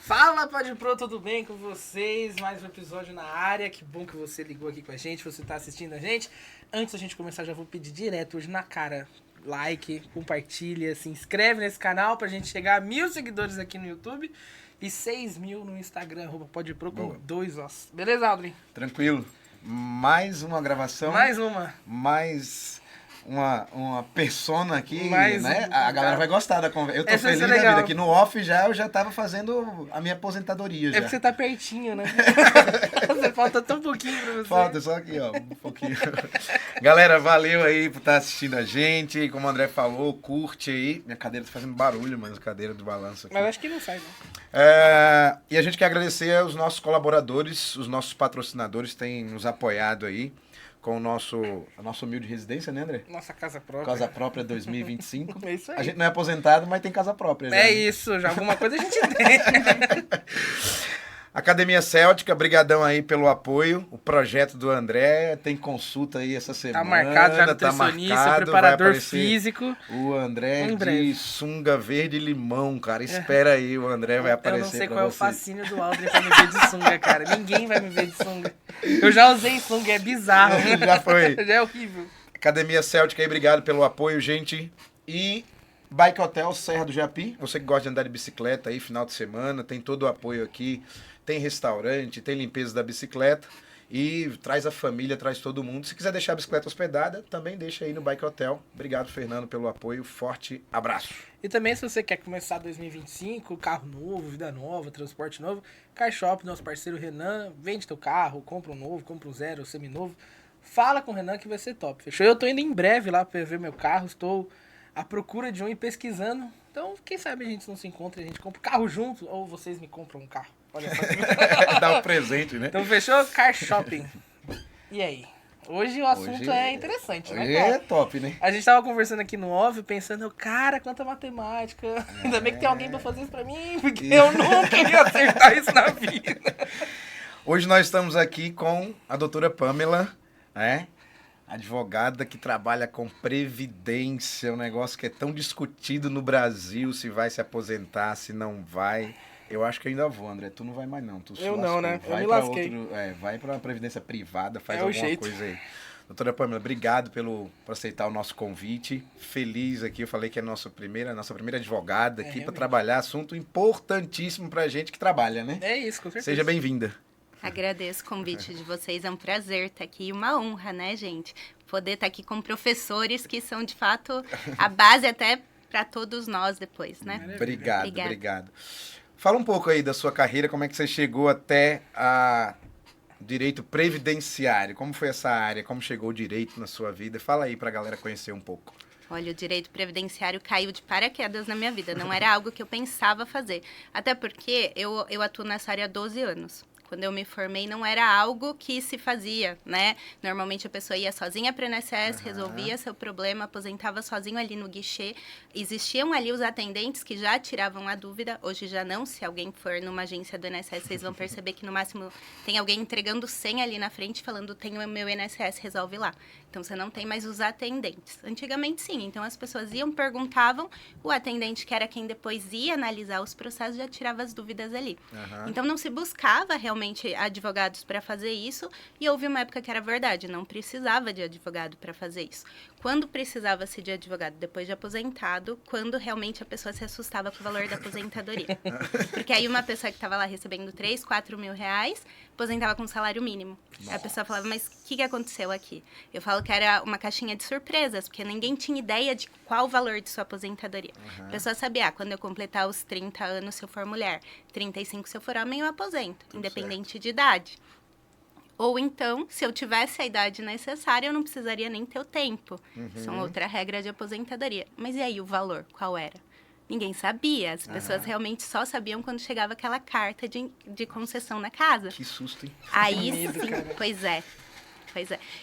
Fala, Pode Pro, tudo bem com vocês? Mais um episódio na área. Que bom que você ligou aqui com a gente, você tá assistindo a gente. Antes da gente começar, já vou pedir direto hoje na cara. Like, compartilha, se inscreve nesse canal pra gente chegar a 1.000 seguidores aqui no YouTube e 6.000 no Instagram, @PodPro com 2 Os. Beleza, Aldrin? Tranquilo. Mais uma gravação. Mais uma. Mais uma persona aqui, Mais né? um, A galera vai gostar da conversa. Eu tô Essa vai feliz ser da legal. vida. Aqui no off eu já tava fazendo a minha aposentadoria É já. porque você tá pertinho, né? Você falta tão pouquinho pra você. Falta só aqui, ó, um pouquinho. Galera, valeu aí por estar assistindo a gente. Como o André falou, curte aí. Minha cadeira tá fazendo barulho, mas a cadeira do balanço aqui. Mas acho que não sai, não. E a gente quer agradecer aos nossos colaboradores, os nossos patrocinadores que têm nos apoiado aí com a nossa humilde residência, né, André? Nossa casa própria. Casa própria 2025. É isso aí. A gente não é aposentado, mas tem casa própria. Já, É né? isso, já alguma coisa a gente tem. Academia Céltica, brigadão aí pelo apoio. O projeto do André tem consulta aí essa semana. Tá marcado já tá nutricionista, marcado, preparador vai aparecer físico. O André Em de breve. sunga verde e limão, cara. Espera aí, o André vai aparecer Eu não sei pra qual é o vocês. fascínio do Aldrin pra me ver de sunga, cara. Ninguém vai me ver de sunga. Eu já usei sunga, é bizarro. Já foi. Já é horrível. Academia Céltica aí, obrigado pelo apoio, gente. E Bike Hotel Serra do Japi, você que gosta de andar de bicicleta aí, final de semana, tem todo o apoio aqui. Tem restaurante, tem limpeza da bicicleta e traz a família, traz todo mundo. Se quiser deixar a bicicleta hospedada, também deixa aí no Bike Hotel. Obrigado, Fernando, pelo apoio. Forte abraço. E também, se você quer começar 2025, carro novo, vida nova, transporte novo, Car Shop, nosso parceiro Renan, vende teu carro, compra um novo, compra um zero, seminovo. Fala com o Renan que vai ser top, fechou? Eu tô indo em breve lá pra ver meu carro, estou à procura de um e pesquisando. Então, quem sabe a gente não se encontra e a gente compra o carro junto, ou vocês me compram um carro. Olha só. Dá o presente, né? Então, fechou? Car Shopping. E aí? Hoje o assunto é interessante, né, Hoje cara? é top, né? A gente tava conversando aqui no óbvio, pensando, cara, quanta matemática. Ainda bem que tem alguém pra fazer isso pra mim, porque eu nunca ia acertar isso na vida. Hoje nós estamos aqui com a doutora Pamela, né? Advogada que trabalha com previdência, um negócio que é tão discutido no Brasil, se vai se aposentar, se não vai. Eu acho que eu ainda vou, André. Tu não vai mais, não. Tu se Eu não, lascou. né? Eu Vai me pra lasquei. vai pra previdência privada, faz É o alguma jeito. coisa aí. Doutora Pamela, obrigado por aceitar o nosso convite. Feliz aqui. Eu falei que é a nossa primeira advogada aqui para realmente. trabalhar. Assunto importantíssimo pra gente que trabalha, né? É isso, com certeza. Seja bem-vinda. Agradeço o convite de vocês, é um prazer estar aqui e uma honra, né, gente? Poder estar aqui com professores que são, de fato, a base até para todos nós depois, né? Obrigado, Obrigada. obrigado. Fala um pouco aí da sua carreira, como é que você chegou até a direito previdenciário? Como foi essa área? Como chegou o direito na sua vida? Fala aí pra galera conhecer um pouco. Olha, o direito previdenciário caiu de paraquedas na minha vida. Não era algo que eu pensava fazer. Até porque eu atuo nessa área há 12 anos. Quando eu me formei, não era algo que se fazia, né? Normalmente a pessoa ia sozinha para o INSS, resolvia seu problema, aposentava sozinho ali no guichê. Existiam ali os atendentes que já tiravam a dúvida. Hoje já não. Se alguém for numa agência do INSS, vocês vão perceber que no máximo tem alguém entregando 100 ali na frente, falando, tem o meu INSS, resolve lá. Então, você não tem mais os atendentes. Antigamente, sim. Então, as pessoas iam, perguntavam, o atendente, que era quem depois ia analisar os processos, já tirava as dúvidas ali. Então, não se buscava realmente advogados para fazer isso. E houve uma época que era verdade, não precisava de advogado para fazer isso. Quando precisava-se de advogado depois de aposentado, quando realmente a pessoa se assustava com o valor da aposentadoria. Porque aí uma pessoa que estava lá recebendo 3, 4 mil reais, aposentava com salário mínimo. Aí a pessoa falava, mas o que aconteceu aqui? Eu falo que era uma caixinha de surpresas, porque ninguém tinha ideia de qual o valor de sua aposentadoria. A pessoa sabia, quando eu completar os 30 anos se eu for mulher, 35 se eu for homem, eu aposento, independente de idade. Ou então, se eu tivesse a idade necessária, eu não precisaria nem ter o tempo. São outra regra de aposentadoria. Mas e aí o valor? Qual era? Ninguém sabia. As pessoas realmente só sabiam quando chegava aquela carta de concessão na casa. Que susto, hein? Aí medo, sim, cara. Pois é.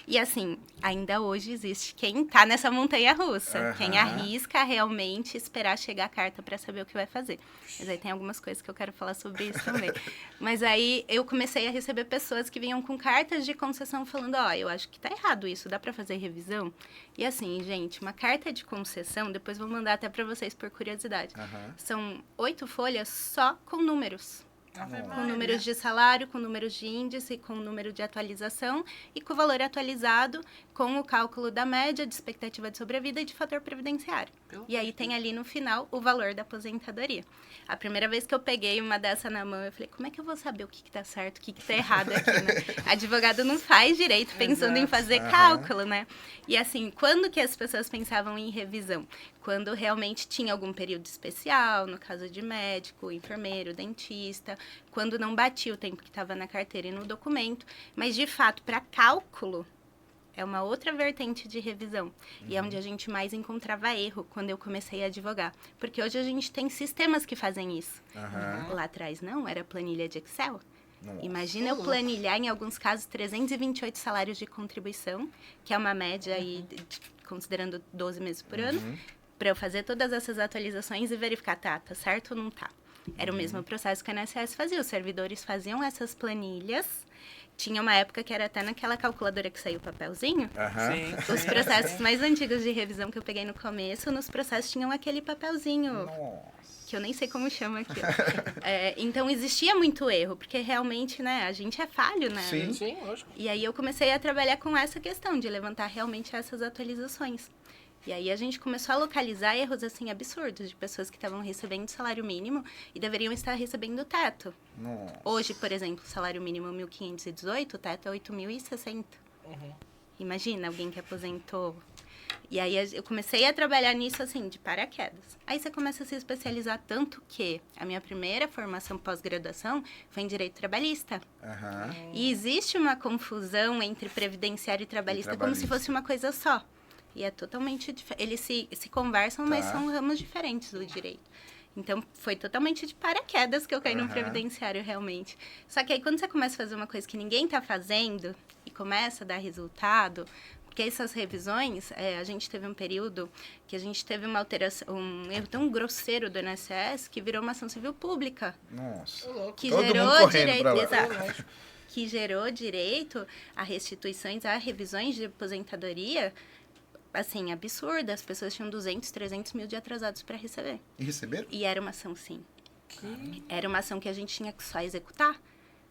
E assim, ainda hoje existe quem tá nessa montanha-russa. Quem arrisca realmente esperar chegar a carta para saber o que vai fazer. Mas aí tem algumas coisas que eu quero falar sobre isso também. Mas aí eu comecei a receber pessoas que vinham com cartas de concessão falando, eu acho que tá errado isso, dá para fazer revisão? E assim, gente, uma carta de concessão, depois vou mandar até para vocês por curiosidade. São 8 folhas só com números. Com números de salário, com números de índice, com número de atualização e com o valor atualizado com o cálculo da média de expectativa de sobrevida e de fator previdenciário. E aí tem ali no final o valor da aposentadoria. A primeira vez que eu peguei uma dessa na mão, eu falei, como é que eu vou saber o que tá certo, o que tá errado aqui, né? Advogado não faz direito pensando em fazer cálculo, né? E assim, quando que as pessoas pensavam em revisão? Quando realmente tinha algum período especial, no caso de médico, enfermeiro, dentista, quando não batia o tempo que estava na carteira e no documento. Mas, de fato, para cálculo, é uma outra vertente de revisão. E é onde a gente mais encontrava erro quando eu comecei a advogar. Porque hoje a gente tem sistemas que fazem isso. Lá atrás, não, era planilha de Excel. Nossa. Imagina eu planilhar, em alguns casos, 328 salários de contribuição, que é uma média aí, considerando 12 meses por ano, para eu fazer todas essas atualizações e verificar, tá certo ou não tá. Era o mesmo processo que a INSS fazia. Os servidores faziam essas planilhas. Tinha uma época que era até naquela calculadora que saiu o papelzinho. Sim. Os processos mais antigos de revisão que eu peguei no começo, nos processos tinham aquele papelzinho. Que eu nem sei como chama aquilo. Então, existia muito erro, porque realmente, né, a gente é falho, né? Sim, lógico. E aí eu comecei a trabalhar com essa questão de levantar realmente essas atualizações. E aí a gente começou a localizar erros, assim, absurdos, de pessoas que estavam recebendo salário mínimo e deveriam estar recebendo o teto. Nossa. Hoje, por exemplo, salário mínimo é 1.518, o teto é 8.060. Imagina alguém que aposentou. E aí eu comecei a trabalhar nisso, assim, de paraquedas. Aí você começa a se especializar tanto que a minha primeira formação pós-graduação foi em Direito Trabalhista. E existe uma confusão entre previdenciário e trabalhista como se fosse uma coisa só. E é totalmente diferente. Eles se conversam, mas são ramos diferentes do direito. Então, foi totalmente de paraquedas que eu caí no previdenciário, realmente. Só que aí, quando você começa a fazer uma coisa que ninguém tá fazendo e começa a dar resultado, porque essas revisões, a gente teve um período que a gente teve uma alteração, um erro tão grosseiro do INSS que virou uma ação civil pública. Nossa. Que Todo gerou mundo correndo direito, pra lá. exato, que gerou direito a restituições, a revisões de aposentadoria, assim, absurda. As pessoas tinham 200, 300 mil de atrasados para receber. E receberam? E era uma ação, sim. Era uma ação que a gente tinha que só executar.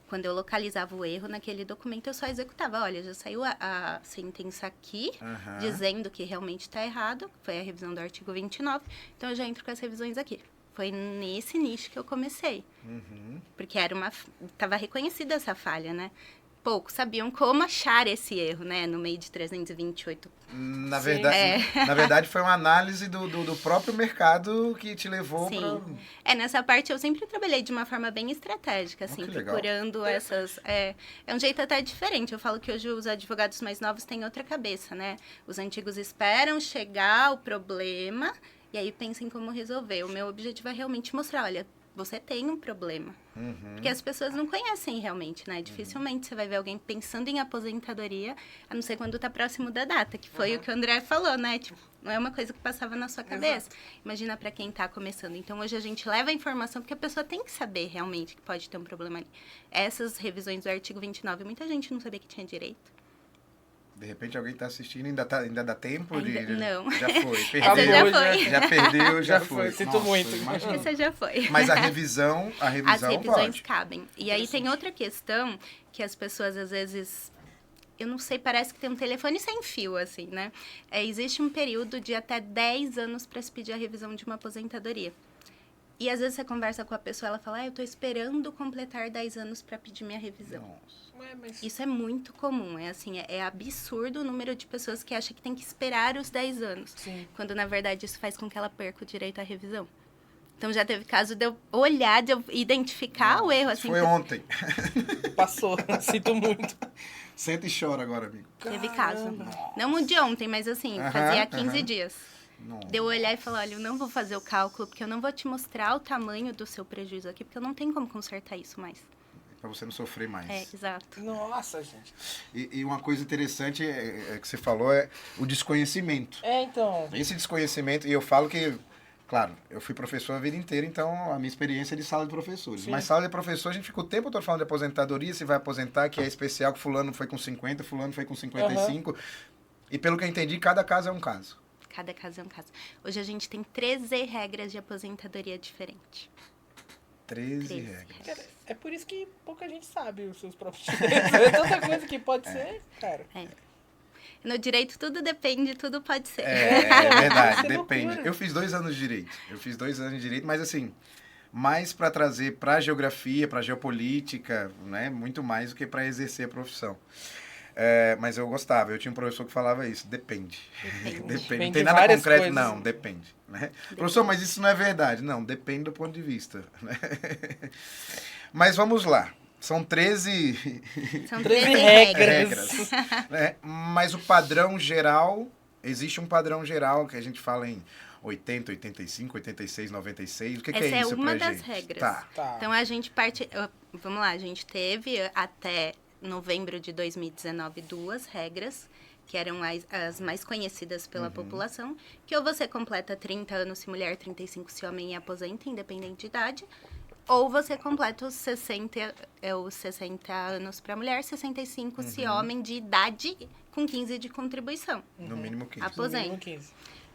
Quando eu localizava o erro naquele documento, eu só executava. Olha, já saiu a sentença aqui, dizendo que realmente está errado. Foi a revisão do artigo 29. Então, eu já entro com as revisões aqui. Foi nesse nicho que eu comecei. Porque estava reconhecida essa falha, né? Poucos sabiam como achar esse erro, né? No meio de 328. Na verdade, foi uma análise do próprio mercado que te levou para... Nessa parte eu sempre trabalhei de uma forma bem estratégica, assim, procurando essas... É um jeito até diferente. Eu falo que hoje os advogados mais novos têm outra cabeça, né? Os antigos esperam chegar o problema e aí pensam em como resolver. O meu objetivo é realmente mostrar, olha, você tem um problema. Porque as pessoas não conhecem realmente, né? Dificilmente você vai ver alguém pensando em aposentadoria, a não ser quando tá próximo da data, que foi o que o André falou, né? Tipo, não é uma coisa que passava na sua cabeça. Imagina para quem tá começando. Então, hoje a gente leva a informação porque a pessoa tem que saber realmente que pode ter um problema ali. Essas revisões do artigo 29, muita gente não sabia que tinha direito. De repente alguém está assistindo, ainda dá tempo Não. Já foi. Essa já foi. Já perdeu, já foi. Sinto Nossa, muito. imagina. Essa já foi. Mas a revisão As revisões pode. cabem. E aí tem outra questão que as pessoas às vezes... Eu não sei, parece que tem um telefone sem fio, assim, né? Existe um período de até 10 anos para se pedir a revisão de uma aposentadoria. E às vezes você conversa com a pessoa, ela fala, eu tô esperando completar 10 anos para pedir minha revisão. Nossa. Isso é muito comum, é absurdo o número de pessoas que acham que tem que esperar os 10 anos. Sim. Quando, na verdade, isso faz com que ela perca o direito à revisão. Então, já teve caso de eu olhar, de eu identificar o erro. Assim, Foi ontem. Passou, sinto muito. Senta e chora agora, amigo. Teve caso. Não o de ontem, mas assim, fazia 15 dias. Nossa. De eu olhar e falar, olha, eu não vou fazer o cálculo, porque eu não vou te mostrar o tamanho do seu prejuízo aqui, porque eu não tenho como consertar isso mais. Pra você não sofrer mais. Exato. Nossa, gente. E uma coisa interessante que você falou é o desconhecimento. Então... Esse desconhecimento, e eu falo que, claro, eu fui professor a vida inteira, então a minha experiência é de sala de professores. Sim. Mas sala de professor, a gente fica o tempo todo falando de aposentadoria, se vai aposentar, que é especial, que fulano foi com 50, fulano foi com 55. E pelo que eu entendi, cada caso é um caso. Cada caso é um caso. Hoje a gente tem 13 regras de aposentadoria diferentes. 13 regras. É por isso que pouca gente sabe os seus próprios direitos. É tanta coisa que pode ser, cara. No direito tudo depende, tudo pode ser. É verdade, Isso é depende. loucura. Eu fiz 2 anos de direito. Mas assim, mais para trazer para geografia, para geopolítica, né? Muito mais do que para exercer a profissão. Mas eu gostava, eu tinha um professor que falava isso, depende. Depende. Depende. Vem Não de tem nada várias concreto, coisas. não, depende. Né? Professor, mas isso não é verdade. Não, depende do ponto de vista. Né? Mas vamos lá. São 13 São 13 13 regras. regras. né? Mas o padrão geral, existe um padrão geral que a gente fala em 80, 85, 86, 96. O que Essa é é isso uma pra das gente? regras. Tá. Tá. Então a gente parte. Vamos lá, a gente teve até novembro de 2019 2 regras, que eram as mais conhecidas pela população, que ou você completa 30 anos se mulher, 35 se homem e aposenta, independente de idade, ou você completa os 60 anos para mulher, 65 se homem de idade com 15 de contribuição. No mínimo 15. Aposenta. No mínimo 15.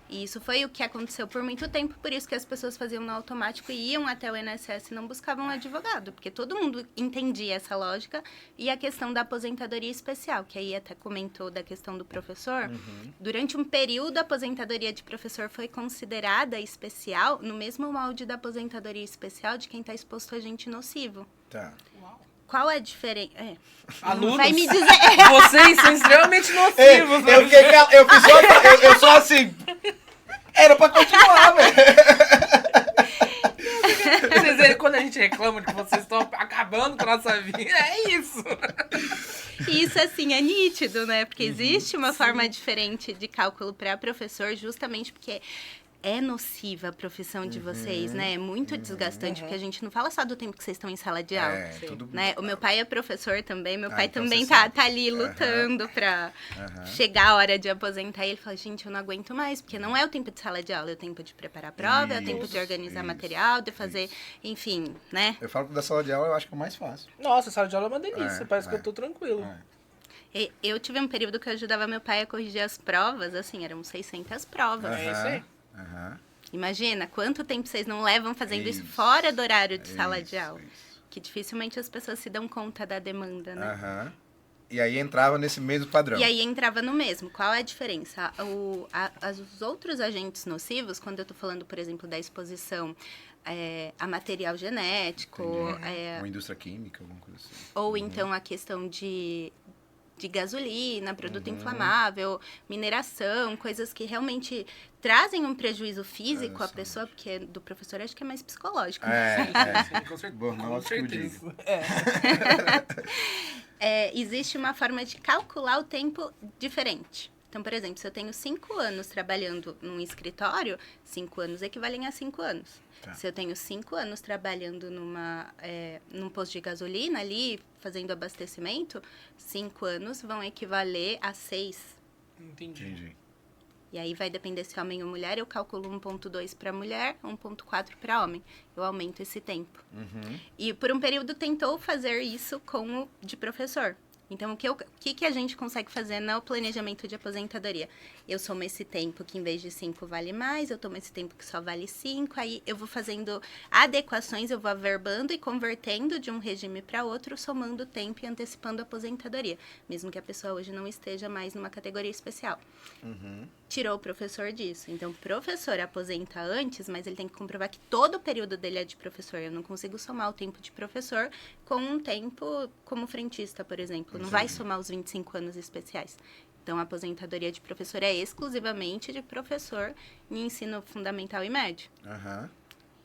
E isso foi o que aconteceu por muito tempo, por isso que as pessoas faziam no automático e iam até o INSS e não buscavam um advogado, porque todo mundo entendia essa lógica. E a questão da aposentadoria especial, que aí até comentou da questão do professor. Durante um período, a aposentadoria de professor foi considerada especial no mesmo molde da aposentadoria especial de quem está exposto a agente nocivo. Tá. Qual é a diferença? Alunos, Vai me dizer. vocês são extremamente Ei, nocivos. eu fiquei eu fiz eu sou assim. Era pra continuar, velho. Vocês verem quando a gente reclama de que vocês estão acabando com a nossa vida. É isso. E isso, assim, é nítido, né? Porque existe uma forma diferente de cálculo para professor, justamente porque é nociva a profissão de vocês, né? É muito desgastante, porque a gente não fala só do tempo que vocês estão em sala de aula. Sim. Tudo Né? O meu pai é professor também, meu pai então também você tá sabe. ali lutando pra chegar a hora de aposentar. E ele fala, gente, eu não aguento mais, porque não é o tempo de sala de aula, é o tempo de preparar a prova, é o tempo de organizar material, de fazer, enfim, né? Eu falo que da sala de aula eu acho que é o mais fácil. Nossa, a sala de aula é uma delícia. É, Parece que é. eu tô tranquilo. E eu tive um período que eu ajudava meu pai a corrigir as provas, assim, eram 600 provas. É isso aí. Aham. Imagina, quanto tempo vocês não levam fazendo isso Isso. fora do horário de sala de Isso, aula. isso. Que dificilmente as pessoas se dão conta da demanda, né? Aham. E aí entrava nesse mesmo padrão. E aí entrava no mesmo. Qual é a diferença? Os outros agentes nocivos, quando eu estou falando, por exemplo, da exposição a material genético, Uma indústria química, alguma coisa assim. ou então a questão de gasolina, produto inflamável, mineração, coisas que realmente trazem um prejuízo físico à pessoa, porque do professor acho que é mais psicológico. Sim, com certeza. Burnout que eu digo. Existe uma forma de calcular o tempo diferente. Então, por exemplo, se eu tenho 5 anos trabalhando num escritório, 5 anos equivalem a 5 anos. Tá. Se eu tenho 5 anos trabalhando num posto de gasolina ali, fazendo abastecimento, 5 anos vão equivaler a 6. Entendi. Entendi. E aí vai depender se homem ou mulher, eu calculo 1,2 para mulher, 1,4 para homem. Eu aumento esse tempo. E por um período tentou fazer isso com o de professor. Então, o que a gente consegue fazer no planejamento de aposentadoria? Eu somo esse tempo que em vez de 5 vale mais, eu tomo esse tempo que só vale 5, aí eu vou fazendo adequações, eu vou averbando e convertendo de um regime para outro, somando o tempo e antecipando a aposentadoria, mesmo que a pessoa hoje não esteja mais numa categoria especial. Tirou o professor disso. Então, o professor aposenta antes, mas ele tem que comprovar que todo o período dele é de professor. Eu não consigo somar o tempo de professor com um tempo como frentista, por exemplo. Não vai somar os 25 anos especiais. Então, a aposentadoria de professor é exclusivamente de professor em ensino fundamental e médio. Aham.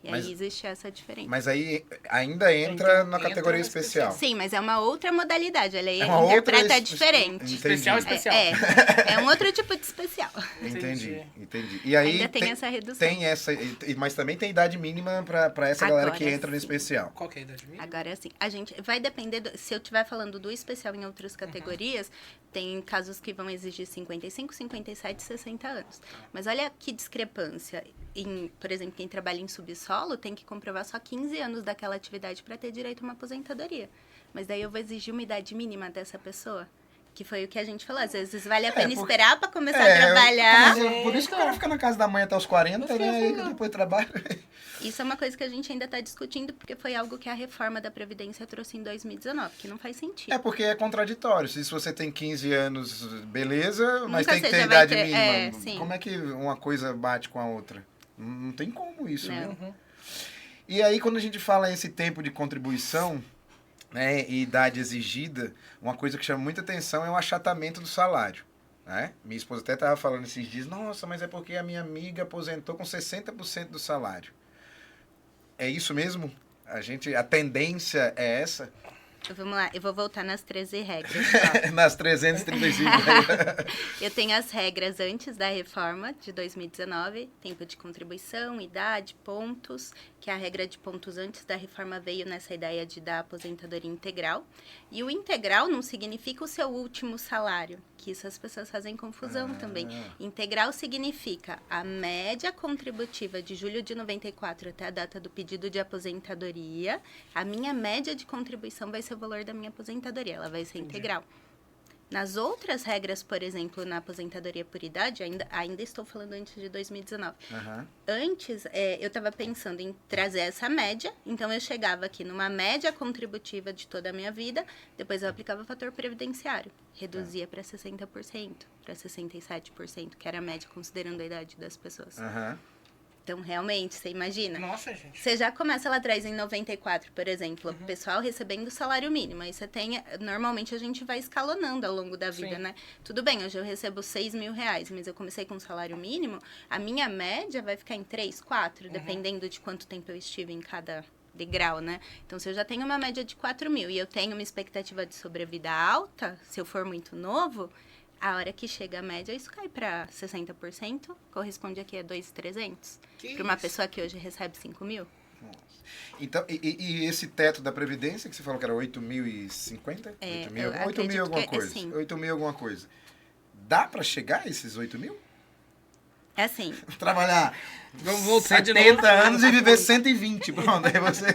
E Mas- aí existe essa diferença. Mas aí ainda entra na categoria na especial. Sim, mas é uma outra modalidade. Ela É uma interpreta outra diferente. Entendi. Especial, especial. É um outro tipo de especial. Entendi. E aí Ainda tem essa redução. Tem essa, mas também tem idade mínima pra essa galera Agora que entra no sim. especial. Qual que é a idade mínima? Agora, assim, a gente vai depender... se eu estiver falando do especial em outras categorias, tem casos que vão exigir 55, 57, 60 anos. Mas olha que discrepância. Por exemplo, quem trabalha em subsolo tem que comprovar só 15 anos daquela atividade para ter direito a uma aposentadoria. Mas daí eu vou exigir uma idade mínima dessa pessoa. Que foi o que a gente falou. Às vezes vale a pena porque- esperar pra começar a trabalhar. Por isso que o cara fica na casa da mãe até os 40, né? E depois trabalha. Isso é uma coisa que a gente ainda tá discutindo, porque foi algo que a reforma da Previdência trouxe em 2019, que não faz sentido. É porque é contraditório. Se você tem 15 anos, beleza, mas Nunca tem que você ter já vai idade ter- mínima. sim. Como é que uma coisa bate com a outra? Não tem como isso, Não. né? Uhum. E aí, quando a gente fala esse tempo de contribuição, né, e idade exigida, uma coisa que chama muita atenção é o achatamento do salário. Né? Minha esposa até estava falando esses dias, nossa, mas é porque a minha amiga aposentou com 60% do salário. É isso mesmo? A tendência é essa? Vamos lá, eu vou voltar nas 13 regras. ó. Nas 335. Eu tenho as regras antes da reforma de 2019, tempo de contribuição, idade, pontos, que a regra de pontos antes da reforma veio nessa ideia de dar aposentadoria integral. E o integral não significa o seu último salário, que isso as pessoas fazem confusão também. Integral significa a média contributiva de julho de 94 até a data do pedido de aposentadoria. A minha média de contribuição vai ser o valor da minha aposentadoria, ela vai ser integral. Nas outras regras, por exemplo, na aposentadoria por idade, ainda estou falando antes de 2019. Aham. Antes, eu estava pensando em trazer essa média, então eu chegava aqui numa média contributiva de toda a minha vida, depois eu aplicava o fator previdenciário, reduzia para 60%, para 67%, que era a média considerando a idade das pessoas. Aham. Então, realmente, você imagina? Nossa, gente. Você já começa lá atrás em 94, por exemplo, o pessoal recebendo o salário mínimo. Aí você tem, normalmente a gente vai escalonando ao longo da vida, Sim. né? Tudo bem, hoje eu recebo 6 mil reais, mas eu comecei com um salário mínimo, a minha média vai ficar em 3, 4, dependendo de quanto tempo eu estive em cada degrau, né? Então, se eu já tenho uma média de 4 mil e eu tenho uma expectativa de sobrevida alta, se eu for muito novo, a hora que chega a média, isso cai para 60%, corresponde aqui a 2.300. Para uma pessoa que hoje recebe 5 mil. Então, e esse teto da Previdência, que você falou que era 8.050? É, 8 mil, eu 8 mil acredito alguma que é coisa. assim. 8 mil alguma coisa. Dá pra chegar a esses 8 mil? É assim, Trabalhar Vamos voltar de 70 novo. anos e viver 120. Pronto, aí você...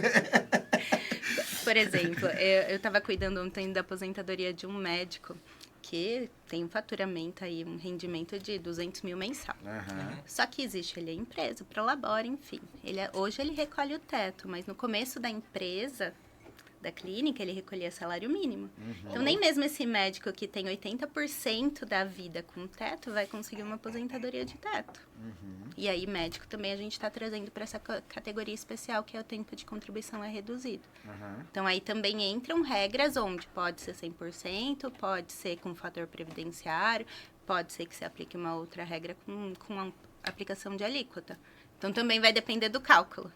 por exemplo, eu estava cuidando ontem da aposentadoria de um médico que tem um faturamento aí, um rendimento de 200 mil mensal. Aham. Só que existe ali a empresa, o Prolabore, enfim. Hoje ele recolhe o teto, mas no começo da empresa, da clínica, ele recolhia salário mínimo. Então, nem mesmo esse médico que tem 80% da vida com teto vai conseguir uma aposentadoria de teto. E aí, médico também a gente está trazendo para essa categoria especial, que é o tempo de contribuição é reduzido. Aham. Então, aí também entram regras onde pode ser 100%, pode ser com fator previdenciário, pode ser que se aplique uma outra regra com a aplicação de alíquota. Então, também vai depender do cálculo.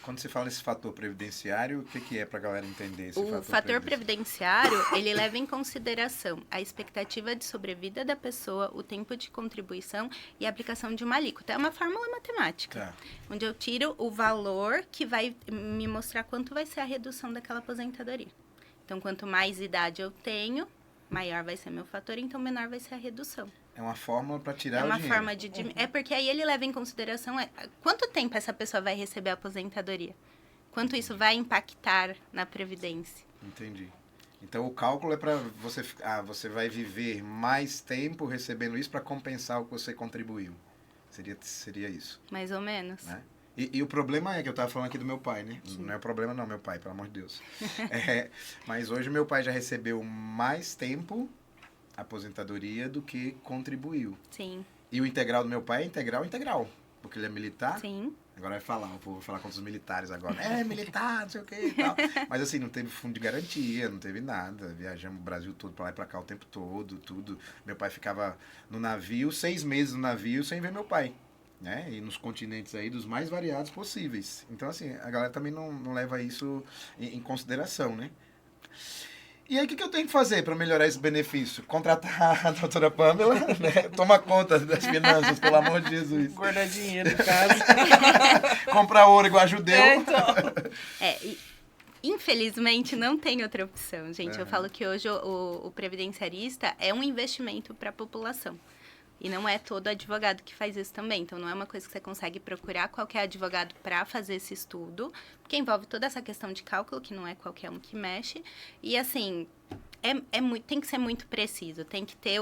Quando você fala esse fator previdenciário, o que é pra galera entender esse O fator previdenciário, ele leva em consideração a expectativa de sobrevida da pessoa, o tempo de contribuição e a aplicação de uma alíquota. É uma fórmula matemática, Tá. onde eu tiro o valor que vai me mostrar quanto vai ser a redução daquela aposentadoria. Então, quanto mais idade eu tenho, maior vai ser meu fator, então menor vai ser a redução. É uma fórmula pra tirar É o uma dinheiro. forma de... É porque aí ele leva em consideração quanto tempo essa pessoa vai receber a aposentadoria. Quanto isso vai impactar na Previdência. Entendi. Então o cálculo é para você... você vai viver mais tempo recebendo isso para compensar o que você contribuiu. Seria isso, Mais ou menos. né? E o problema é que eu tava falando aqui do meu pai, né? Não é o problema não, meu pai, pelo amor de Deus. Mas hoje meu pai já recebeu mais tempo aposentadoria do que contribuiu. Sim, E o integral do meu pai é integral, porque ele é militar. sim. Agora vai falar, o povo vai falar contra os militares agora. É, militar, não sei o que e tal. Mas assim, não teve fundo de garantia, não teve nada. Viajamos o Brasil todo pra lá e pra cá o tempo todo, tudo. Meu pai ficava no navio, 6 meses no navio, sem ver meu pai. Né? E nos continentes aí dos mais variados possíveis. Então assim, a galera também não leva isso em consideração, né? E aí, o que eu tenho que fazer para melhorar esse benefício? Contratar a doutora Pamela, né? Tomar conta das finanças, pelo amor de Jesus. Guardar dinheiro em casa. Comprar ouro igual a judeu. Então. Infelizmente, não tem outra opção, gente. Eu Uhum. falo que hoje o previdenciarista é um investimento para a população. E não é todo advogado que faz isso também. Então, não é uma coisa que você consegue procurar qualquer advogado para fazer esse estudo, porque envolve toda essa questão de cálculo, que não é qualquer um que mexe. E, assim, tem que ser muito preciso, tem que ter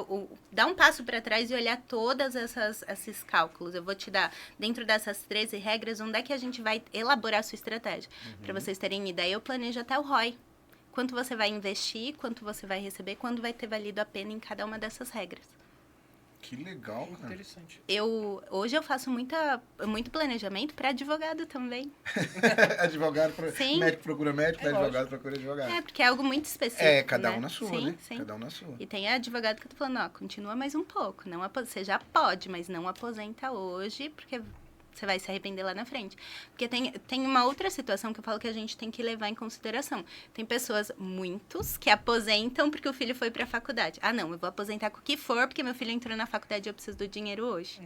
dar um passo para trás e olhar todas esses cálculos. Eu vou te dar, dentro dessas 13 regras, onde é que a gente vai elaborar a sua estratégia. Para vocês terem ideia, eu planejo até o ROI. Quanto você vai investir, quanto você vai receber, quando vai ter valido a pena em cada uma dessas regras. Que legal, cara. Interessante. Hoje eu faço muito planejamento para advogado também. Advogado, Sim. médico procura médico, advogado procura advogado. Porque é algo muito específico. Cada um né? na sua, sim, né? Sim. Cada um na sua. E tem advogado que eu tô falando, ó, continua mais um pouco. Você já pode, mas não aposenta hoje, porque você vai se arrepender lá na frente. Porque tem uma outra situação que eu falo que a gente tem que levar em consideração. Tem pessoas, muitos, que aposentam porque o filho foi para a faculdade. Ah, não, eu vou aposentar com o que for, porque meu filho entrou na faculdade e eu preciso do dinheiro hoje.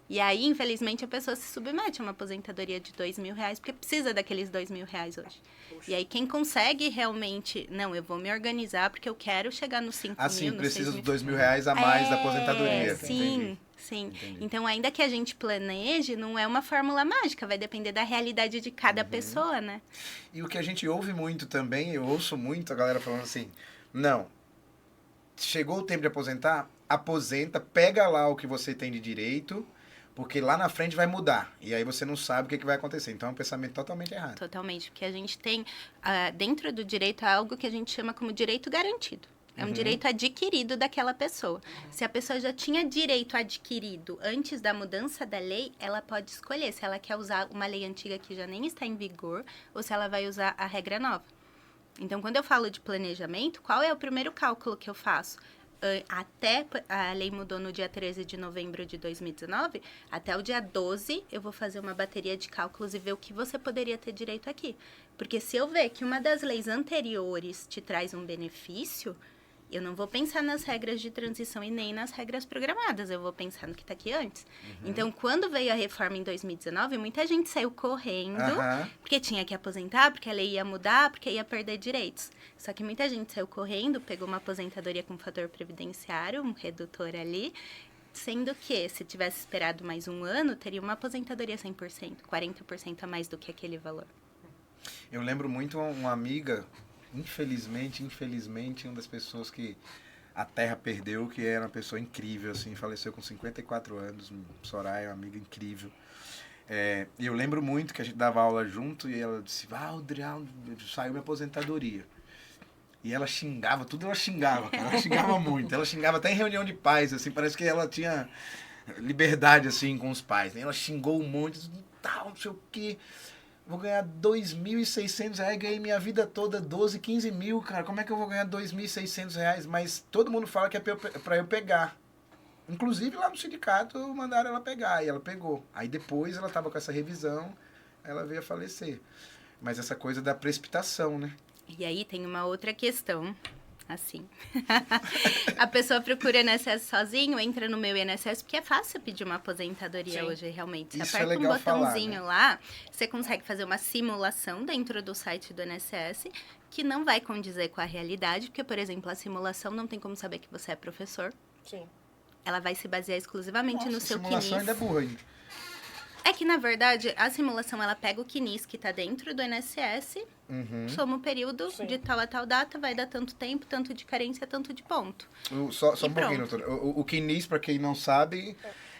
E aí, infelizmente, a pessoa se submete a uma aposentadoria de R$2.000, porque precisa daqueles R$2.000 hoje. Poxa. E aí, quem consegue realmente... Não, eu vou me organizar porque eu quero chegar nos 5 mil, sim, nos precisa 6 dos mil. R$2.000 a mais da aposentadoria. Sim. Sim, entendi. Então ainda que a gente planeje, não é uma fórmula mágica, vai depender da realidade de cada pessoa, né? E o que a gente ouve muito também, eu ouço muito a galera falando assim, não, chegou o tempo de aposentar, aposenta, pega lá o que você tem de direito, porque lá na frente vai mudar, e aí você não sabe o que vai acontecer, então é um pensamento totalmente errado. Totalmente, porque a gente tem, dentro do direito, algo que a gente chama como direito garantido. É um direito adquirido daquela pessoa. Se a pessoa já tinha direito adquirido antes da mudança da lei, ela pode escolher se ela quer usar uma lei antiga que já nem está em vigor ou se ela vai usar a regra nova. Então, quando eu falo de planejamento, qual é o primeiro cálculo que eu faço? Até a lei mudou no dia 13 de novembro de 2019, até o dia 12 eu vou fazer uma bateria de cálculos e ver o que você poderia ter direito aqui. Porque se eu ver que uma das leis anteriores te traz um benefício... Eu não vou pensar nas regras de transição e nem nas regras programadas, eu vou pensar no que está aqui antes. Então, quando veio a reforma em 2019, muita gente saiu correndo, porque tinha que aposentar, porque a lei ia mudar, porque ia perder direitos. Só que muita gente saiu correndo, pegou uma aposentadoria com fator previdenciário, um redutor ali, sendo que, se tivesse esperado mais um ano, teria uma aposentadoria 100%, 40% a mais do que aquele valor. Eu lembro muito uma amiga... Infelizmente, uma das pessoas que a Terra perdeu, que era uma pessoa incrível, assim, faleceu com 54 anos, Soraya, uma amiga incrível. E eu lembro muito que a gente dava aula junto e ela disse, Adriano, saiu minha aposentadoria. E ela xingava, tudo ela xingava, cara, ela xingava muito, ela xingava até em reunião de pais, assim, parece que ela tinha liberdade, assim, com os pais, né? Ela xingou um monte, tal, não sei o quê. Vou ganhar R$2.600, ganhei minha vida toda 12, 15 mil, cara. Como é que eu vou ganhar R$2.600? Mas todo mundo fala que é pra eu pegar. Inclusive lá no sindicato mandaram ela pegar, e ela pegou. Aí depois ela tava com essa revisão, ela veio a falecer. Mas essa coisa da precipitação, né? E aí tem uma outra questão, assim. A pessoa procura INSS sozinho, entra no meu INSS, porque é fácil pedir uma aposentadoria hoje, realmente. Você Isso aperta é legal um botãozinho falar, né? lá, você consegue fazer uma simulação dentro do site do INSS, que não vai condizer com a realidade, porque, por exemplo, a simulação não tem como saber que você é professor. Sim. Ela vai se basear exclusivamente no seu CNIS. A simulação ainda é burra ainda. É que, na verdade, a simulação, ela pega o CNIS que está dentro do INSS, soma o período de tal a tal data, vai dar tanto tempo, tanto de carência, tanto de ponto. Só um pouquinho, doutora. O CNIS, para quem não sabe,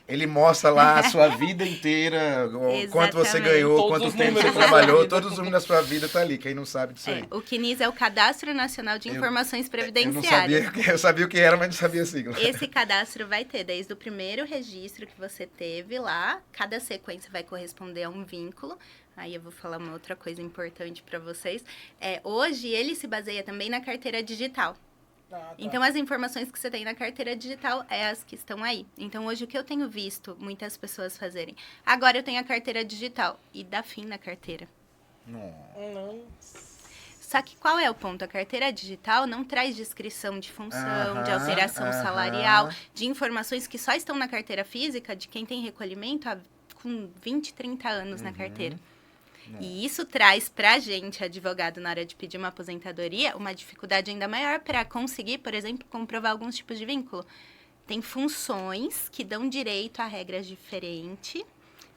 ele mostra lá a sua vida inteira, quanto você ganhou, Todos quanto tempo você da trabalhou, vida. todos os números da sua vida tá ali, quem não sabe disso aí. O CNIS é o Cadastro Nacional de Informações Eu Previdenciárias. eu sabia o que era, mas não sabia a sigla. Esse cadastro vai ter desde o primeiro registro que você teve lá, cada sequência vai corresponder a um vínculo. Aí eu vou falar uma outra coisa importante para vocês. Hoje ele se baseia também na carteira digital. Tá. Então, as informações que você tem na carteira digital é as que estão aí. Então, hoje, o que eu tenho visto muitas pessoas fazerem? Agora eu tenho a carteira digital e dá fim na carteira. Não. Só que qual é o ponto? A carteira digital não traz descrição de função, de alteração salarial, de informações que só estão na carteira física de quem tem recolhimento com 20, 30 anos na carteira. E isso traz pra gente, advogado, na hora de pedir uma aposentadoria, uma dificuldade ainda maior para conseguir, por exemplo, comprovar alguns tipos de vínculo. Tem funções que dão direito a regras diferentes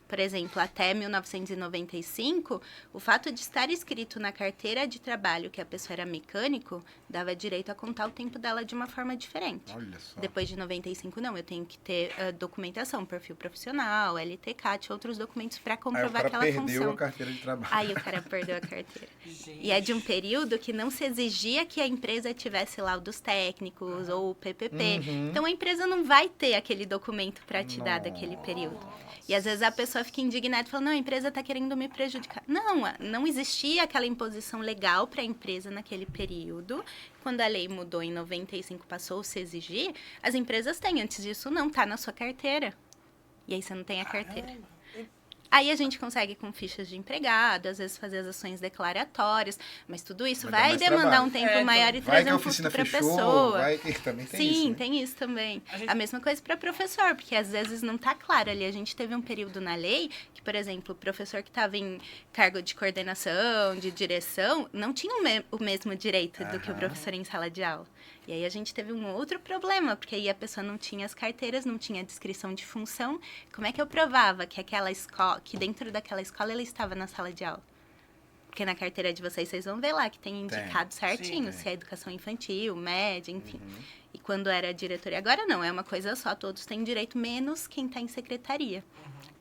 Por exemplo, até 1995, o fato de estar escrito na carteira de trabalho que a pessoa era mecânico, dava direito a contar o tempo dela de uma forma diferente. Olha só. Depois de 95, não. Eu tenho que ter documentação, perfil profissional, LTCAT, outros documentos para Aí o comprovar cara aquela perdeu função. a carteira de trabalho. Aí o cara perdeu a carteira. Gente. E é de um período que não se exigia que a empresa tivesse laudos técnicos ou PPP. Então, a empresa não vai ter aquele documento para te dar daquele período. E às vezes a pessoa fica indignada e fala, não, a empresa está querendo me prejudicar. Não existia aquela imposição legal para a empresa naquele período. Quando a lei mudou em 95, passou a se exigir, as empresas têm. Antes disso, não, tá na sua carteira. E aí você não tem a carteira. Aí a gente consegue com fichas de empregado, às vezes fazer as ações declaratórias, mas tudo isso Vai dar vai mais demandar trabalho. um tempo Então, maior e Vai trazer que a um oficina custo para a fechou, pessoa. vai que também tem Sim, isso, né? tem isso também. A gente- A mesma coisa para professor, porque às vezes não está claro ali. A gente teve um período na lei que, por exemplo, o professor que estava em cargo de coordenação, de direção, não tinha o mesmo direito do que o professor em sala de aula. E aí a gente teve um outro problema, porque aí a pessoa não tinha as carteiras, não tinha a descrição de função. Como é que eu provava que aquela escola, que dentro daquela escola ela estava na sala de aula? Porque na carteira de vocês vão ver lá que tem indicado certinho Sim, se é educação infantil, média, enfim. E quando era diretoria, agora não, é uma coisa só, todos têm direito, menos quem está em secretaria.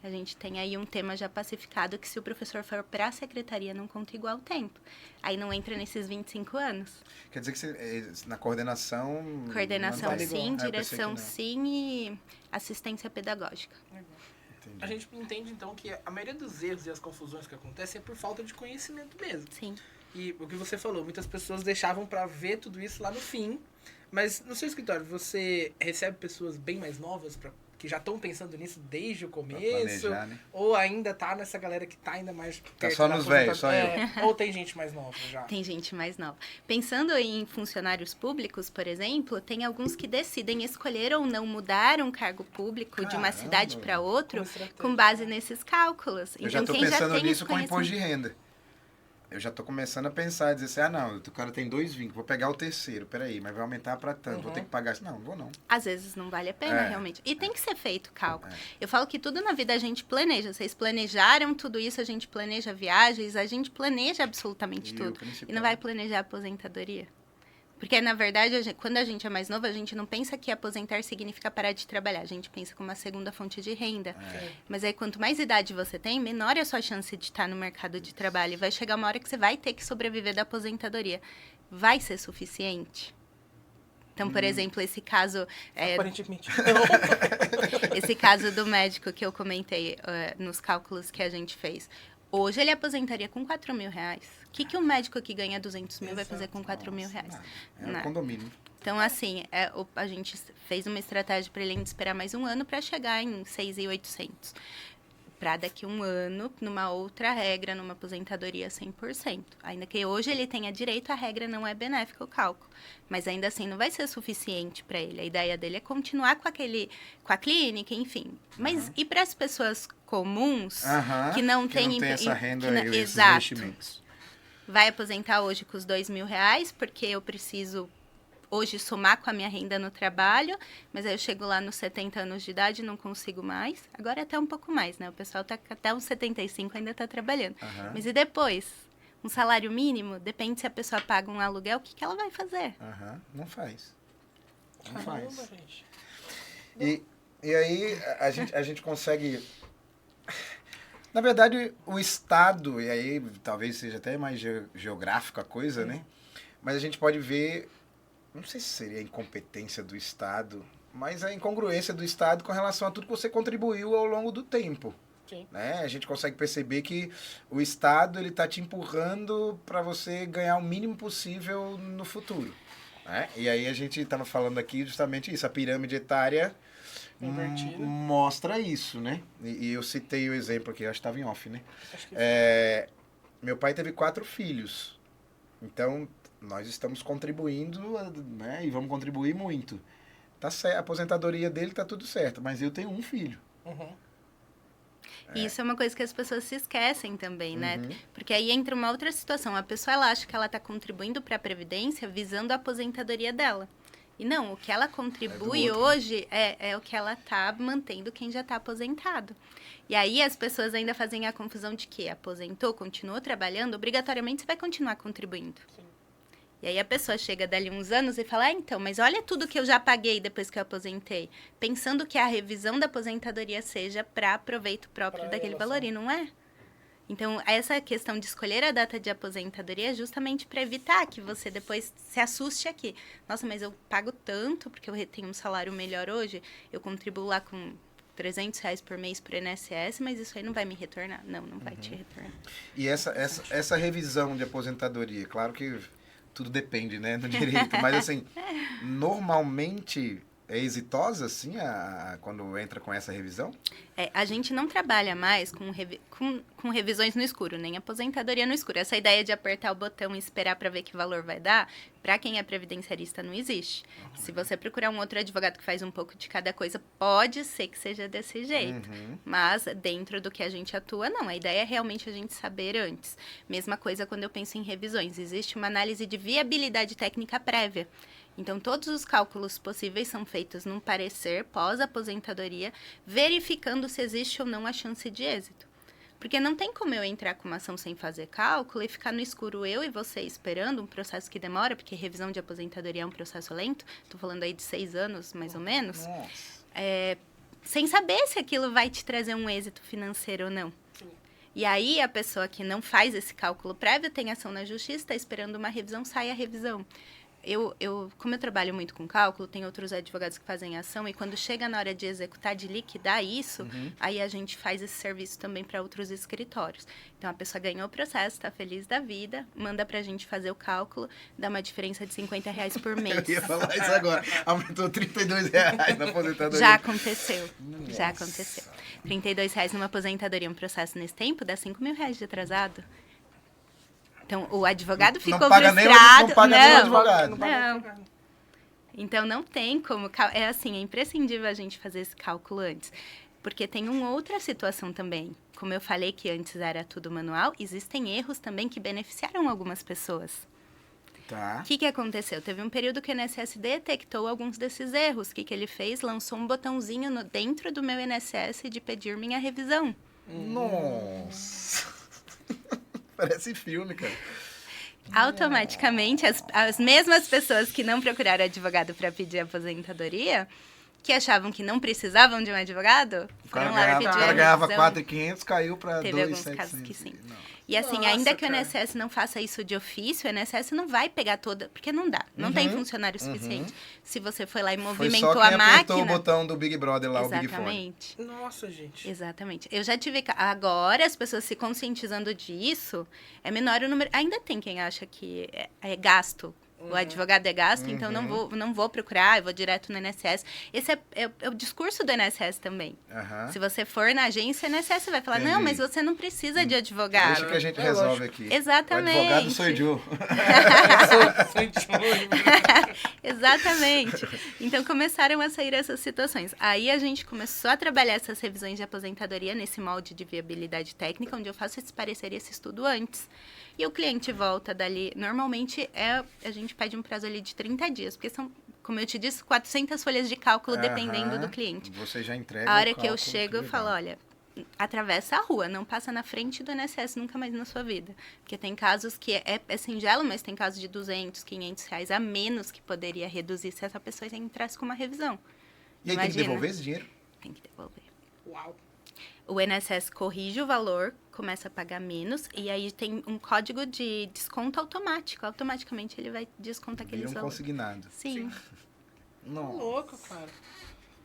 A gente tem aí um tema já pacificado que se o professor for para a secretaria não conta igual tempo. Aí não entra nesses 25 anos. Quer dizer que na coordenação... Coordenação mantém. sim, Ah, eu pensei que direção não. sim e assistência pedagógica. Entendi. A gente entende, então, que a maioria dos erros e as confusões que acontecem é por falta de conhecimento mesmo. Sim. E o que você falou, muitas pessoas deixavam pra ver tudo isso lá no fim. Mas no seu escritório, você recebe pessoas bem mais novas que já estão pensando nisso desde o começo? planejar, né? Ou ainda tá nessa galera que tá ainda mais perto só da nos velhos, só Ou tem gente mais nova já? Tem gente mais nova. Pensando em funcionários públicos, por exemplo, tem alguns que decidem escolher ou não mudar um cargo público de uma Caramba. cidade para outro Como estratégia. com base nesses cálculos. Eu já tô quem pensando tem nisso esse com imposto de conhecimento- renda. Eu já tô começando a pensar, dizer assim, não, o cara tem 2 vínculos, vou pegar o terceiro, peraí, mas vai aumentar pra tanto, vou ter que pagar isso. Não vou não. Às vezes não vale a pena, É. realmente. E tem que ser feito cálculo. Eu falo que tudo na vida a gente planeja. Vocês planejaram tudo isso, a gente planeja viagens, a gente planeja absolutamente E o tudo. principal- E não vai planejar aposentadoria. Porque, na verdade, quando a gente é mais novo, a gente não pensa que aposentar significa parar de trabalhar. A gente pensa como uma segunda fonte de renda. Mas aí, quanto mais idade você tem, menor é a sua chance de estar no mercado de trabalho. E vai chegar uma hora que você vai ter que sobreviver da aposentadoria. Vai ser suficiente? Então, por exemplo, esse caso... Aparentemente. Esse caso do médico que eu comentei nos cálculos que a gente fez. Hoje ele aposentaria com 4 mil reais. O que um médico que ganha 200 mil vai fazer com 4 mil reais? É um Nada. condomínio. Então, assim, a gente fez uma estratégia para ele ainda esperar mais um ano para chegar em 6.800. Para daqui um ano, numa outra regra, numa aposentadoria 100%. Ainda que hoje ele tenha direito, a regra não é benéfica o cálculo. Mas ainda assim não vai ser suficiente para ele. A ideia dele é continuar com a clínica, enfim. Mas e para as pessoas comuns que não têm essa renda e esses exato. investimentos? Vai aposentar hoje com os 2 mil reais, porque eu preciso hoje somar com a minha renda no trabalho, mas aí eu chego lá nos 70 anos de idade e não consigo mais. Agora é até um pouco mais, né? O pessoal tá até uns 75 ainda está trabalhando. Mas e depois? Um salário mínimo? Depende se a pessoa paga um aluguel, o que ela vai fazer? Não faz. Não Caramba, faz. gente. E aí a gente consegue... Na verdade, o Estado, e aí talvez seja até mais geográfico a coisa, né? Mas a gente pode ver, não sei se seria a incompetência do Estado, mas a incongruência do Estado com relação a tudo que você contribuiu ao longo do tempo. Sim. Né? A gente consegue perceber que o Estado ele está te empurrando para você ganhar o mínimo possível no futuro. Né? E aí a gente estava falando aqui justamente isso, a pirâmide etária Invertida. mostra isso, né? E eu citei o exemplo aqui, eu acho que estava em off, né? Acho que Meu pai teve 4 filhos, então nós estamos contribuindo, né? E vamos contribuir muito. Tá certo, a aposentadoria dele tá tudo certo, mas eu tenho um filho. Uhum. E isso é uma coisa que as pessoas se esquecem também, né? Porque aí entra uma outra situação. A pessoa ela acha que ela está contribuindo para a Previdência visando a aposentadoria dela. E não, o que ela contribui hoje é o que ela tá mantendo quem já tá aposentado. E aí as pessoas ainda fazem a confusão de que aposentou, continuou trabalhando, obrigatoriamente você vai continuar contribuindo. Sim. E aí a pessoa chega dali uns anos e fala, então, mas olha tudo que eu já paguei depois que eu aposentei. Pensando que a revisão da aposentadoria seja para proveito próprio daquele valor, e não é. Então, essa questão de escolher a data de aposentadoria é justamente para evitar que você depois se assuste aqui. Nossa, mas eu pago tanto porque eu tenho um salário melhor hoje, eu contribuo lá com R$300 por mês para o INSS, mas isso aí não vai me retornar. Não vai te retornar. E essa revisão de aposentadoria, claro que tudo depende, né, no direito, mas assim, normalmente é exitosa, assim, quando entra com essa revisão? A gente não trabalha mais com revisões no escuro, nem aposentadoria no escuro. Essa ideia de apertar o botão e esperar para ver que valor vai dar, para quem é previdenciarista, não existe. Se você procurar um outro advogado que faz um pouco de cada coisa, pode ser que seja desse jeito. Mas dentro do que a gente atua, não. A ideia é realmente a gente saber antes. Mesma coisa quando eu penso em revisões. Existe uma análise de viabilidade técnica prévia. Então, todos os cálculos possíveis são feitos num parecer pós-aposentadoria, verificando se existe ou não a chance de êxito. Porque não tem como eu entrar com uma ação sem fazer cálculo e ficar no escuro eu e você esperando um processo que demora, porque revisão de aposentadoria é um processo lento, estou falando aí de 6 anos, mais ou menos, sem saber se aquilo vai te trazer um êxito financeiro ou não. E aí, a pessoa que não faz esse cálculo prévio tem ação na justiça, está esperando uma revisão, sai a revisão. Como eu trabalho muito com cálculo, tem outros advogados que fazem ação, e quando chega na hora de executar, de liquidar isso, aí a gente faz esse serviço também para outros escritórios. Então, a pessoa ganhou o processo, está feliz da vida, manda para a gente fazer o cálculo, dá uma diferença de R$50 por mês. Eu ia falar isso agora. Aumentou R$32 na aposentadoria. Já aconteceu. R$32 numa aposentadoria, um processo nesse tempo, dá R$5.000 de atrasado. Então, o advogado ficou frustrado. Não paga nem o advogado. Não. Então, não tem como... É assim, é imprescindível a gente fazer esse cálculo antes. Porque tem uma outra situação também. Como eu falei que antes era tudo manual, existem erros também que beneficiaram algumas pessoas. Tá. O que aconteceu? Teve um período que o INSS detectou alguns desses erros. O que ele fez? Lançou um botãozinho dentro do meu INSS de pedir minha revisão. Nossa... Parece filme, cara. Automaticamente, as mesmas pessoas que não procuraram advogado para pedir aposentadoria, que achavam que não precisavam de um advogado, foram lá pedir a revisão. O cara ganhava 4.500, caiu para 2.700. Teve alguns casos que sim. Não. E assim, Nossa, ainda que cara. o INSS não faça isso de ofício, o INSS não vai pegar toda... Porque não dá. Não tem funcionário suficiente. Se você foi lá e movimentou foi só quem a máquina... apertou o botão do Big Brother lá, o Big Fone. Exatamente. Nossa, gente. Exatamente. Eu já tive... Agora, as pessoas se conscientizando disso, é menor o número... Ainda tem quem acha que é gasto. O advogado é gasto, então não vou procurar, eu vou direto no INSS. Esse é o discurso do INSS também. Se você for na agência, o INSS vai falar, não, mas você não precisa de advogado. Deixa que a gente resolve aqui. Exatamente. O advogado sou eu. Exatamente. Então, começaram a sair essas situações. Aí, a gente começou a trabalhar essas revisões de aposentadoria nesse molde de viabilidade técnica, onde eu faço esse parecer e esse estudo antes. E o cliente volta dali. Normalmente, a gente pede um prazo ali de 30 dias, porque são, como eu te disse, 400 folhas de cálculo, dependendo do cliente. Você já entrega a hora que eu chego, eu falo, olha, atravessa a rua, não passa na frente do INSS nunca mais na sua vida. Porque tem casos que é singelo, mas tem casos de R$200, R$500 a menos que poderia reduzir se essa pessoa entrasse com uma revisão. E aí tem que devolver esse dinheiro? Tem que devolver. Uau. O INSS corrige o valor, começa a pagar menos, e aí tem um código de desconto automático. Automaticamente ele vai descontar aqueles valores. Consignado. Sim. Não. Louco, cara.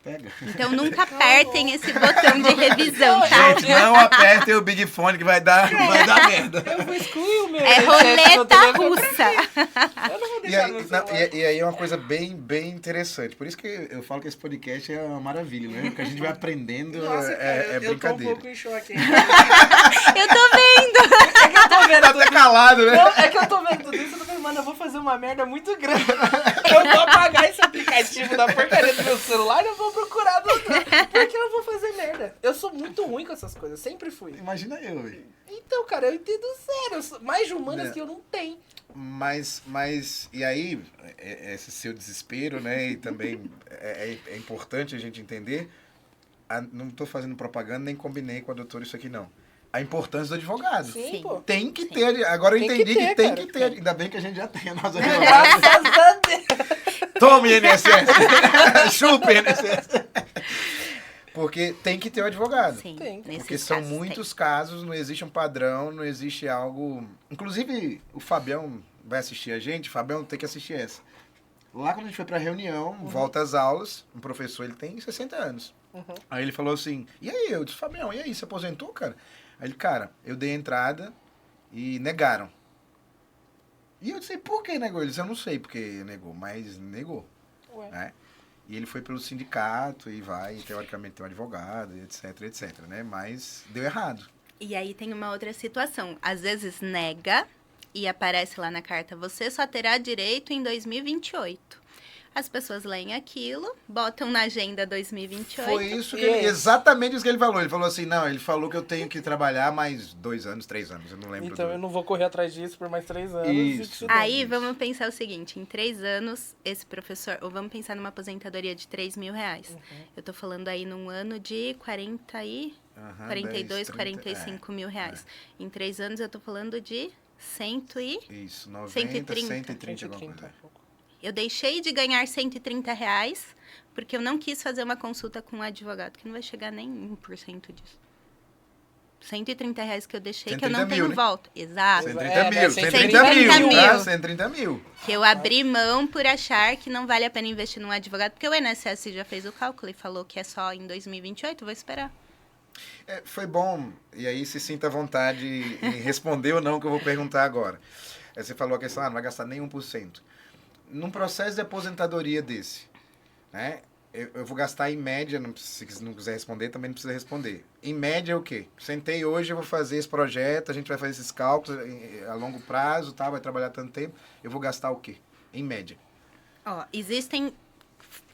Pega. Então nunca apertem esse botão de revisão, tá? Gente, não apertem o Big Fone que vai dar merda. Eu vou excluir o meu. É roleta russa. Eu não vou deixar no celular. E aí é uma coisa bem, bem interessante. Por isso que eu falo que esse podcast é uma maravilha, né? Porque a gente vai aprendendo, Nossa, cara, é eu tô um brincadeira. pouco em choque. Eu tô vendo! É que eu tô vendo Tá até calado, né? Não, é que eu tô vendo tudo isso, eu tô pensando, mano, eu vou fazer uma merda muito grande. Eu vou apagar esse aplicativo da porcaria do meu celular e eu vou procurar do outro, porque eu vou fazer merda. Cara, eu sou muito ruim com essas coisas, sempre fui. Imagina eu, velho. Então, cara, eu entendo zero. Mais de humanas Né. que eu não tenho. Mas, e aí, esse seu desespero, né, e também é importante a gente entender, não estou fazendo propaganda, nem combinei com a doutora isso aqui, não. A importância do advogado. Sim, Sim. pô. Tem que ter, agora eu Tem que entendi que ter, tem cara. que ter, ainda bem que a gente já tem a nossa advogada. Graças a Deus. Tome, INSS! Chupa, INSS! Porque tem que ter o advogado. Sim, Tem. nesses Porque são casos muitos casos, não existe um padrão, não existe algo... Inclusive, o Fabião vai assistir a gente, Fabião tem que assistir essa. Lá quando a gente foi pra reunião, volta às aulas, um professor, ele tem 60 anos. Aí ele falou assim, e aí? Eu disse, Fabião, e aí, você aposentou, cara? Aí ele, cara, eu dei a entrada e negaram. E eu disse, por que negou? Ele disse, eu não sei porque negou, mas negou. Ué. Né? E ele foi pelo sindicato e vai, teoricamente, ter um advogado, etc, né? Mas deu errado. E aí tem uma outra situação. Às vezes nega e aparece lá na carta, você só terá direito em 2028. As pessoas leem aquilo, botam na agenda 2028. Foi isso que Yes. exatamente isso que ele falou. Ele falou assim, não, ele falou que eu tenho que trabalhar mais 2 anos, 3 anos, eu não lembro. Então eu não vou correr atrás disso por mais 3 anos. Isso. Aí Isso. vamos pensar o seguinte, em 3 anos, esse professor, ou vamos pensar numa aposentadoria de 3 mil reais. Eu tô falando aí num ano de 42, 10, 30, 45 mil reais. Em 3 anos eu tô falando de 100 e... Isso, 90, 130. 130 alguma coisa. Eu deixei de ganhar 130 reais porque eu não quis fazer uma consulta com um advogado, que não vai chegar nem 1% disso. 130 reais que eu deixei, que eu 130 não tenho mil, né? volta. Exato. 130 mil, 130 130 mil, mil. tá? 130 mil. Que eu abri mão por achar que não vale a pena investir num advogado, porque o INSS já fez o cálculo e falou que é só em 2028, vou esperar. Foi bom, e aí se sinta à vontade em responder ou não que eu vou perguntar agora. Aí você falou a questão, não vai gastar nem 1%. Num processo de aposentadoria desse, né? Eu vou gastar em média, se não quiser responder, também não precisa responder. Em média é o quê? Sentei hoje, eu vou fazer esse projeto, a gente vai fazer esses cálculos a longo prazo, tá? Vai trabalhar tanto tempo, eu vou gastar o quê? Em média. Ó, existem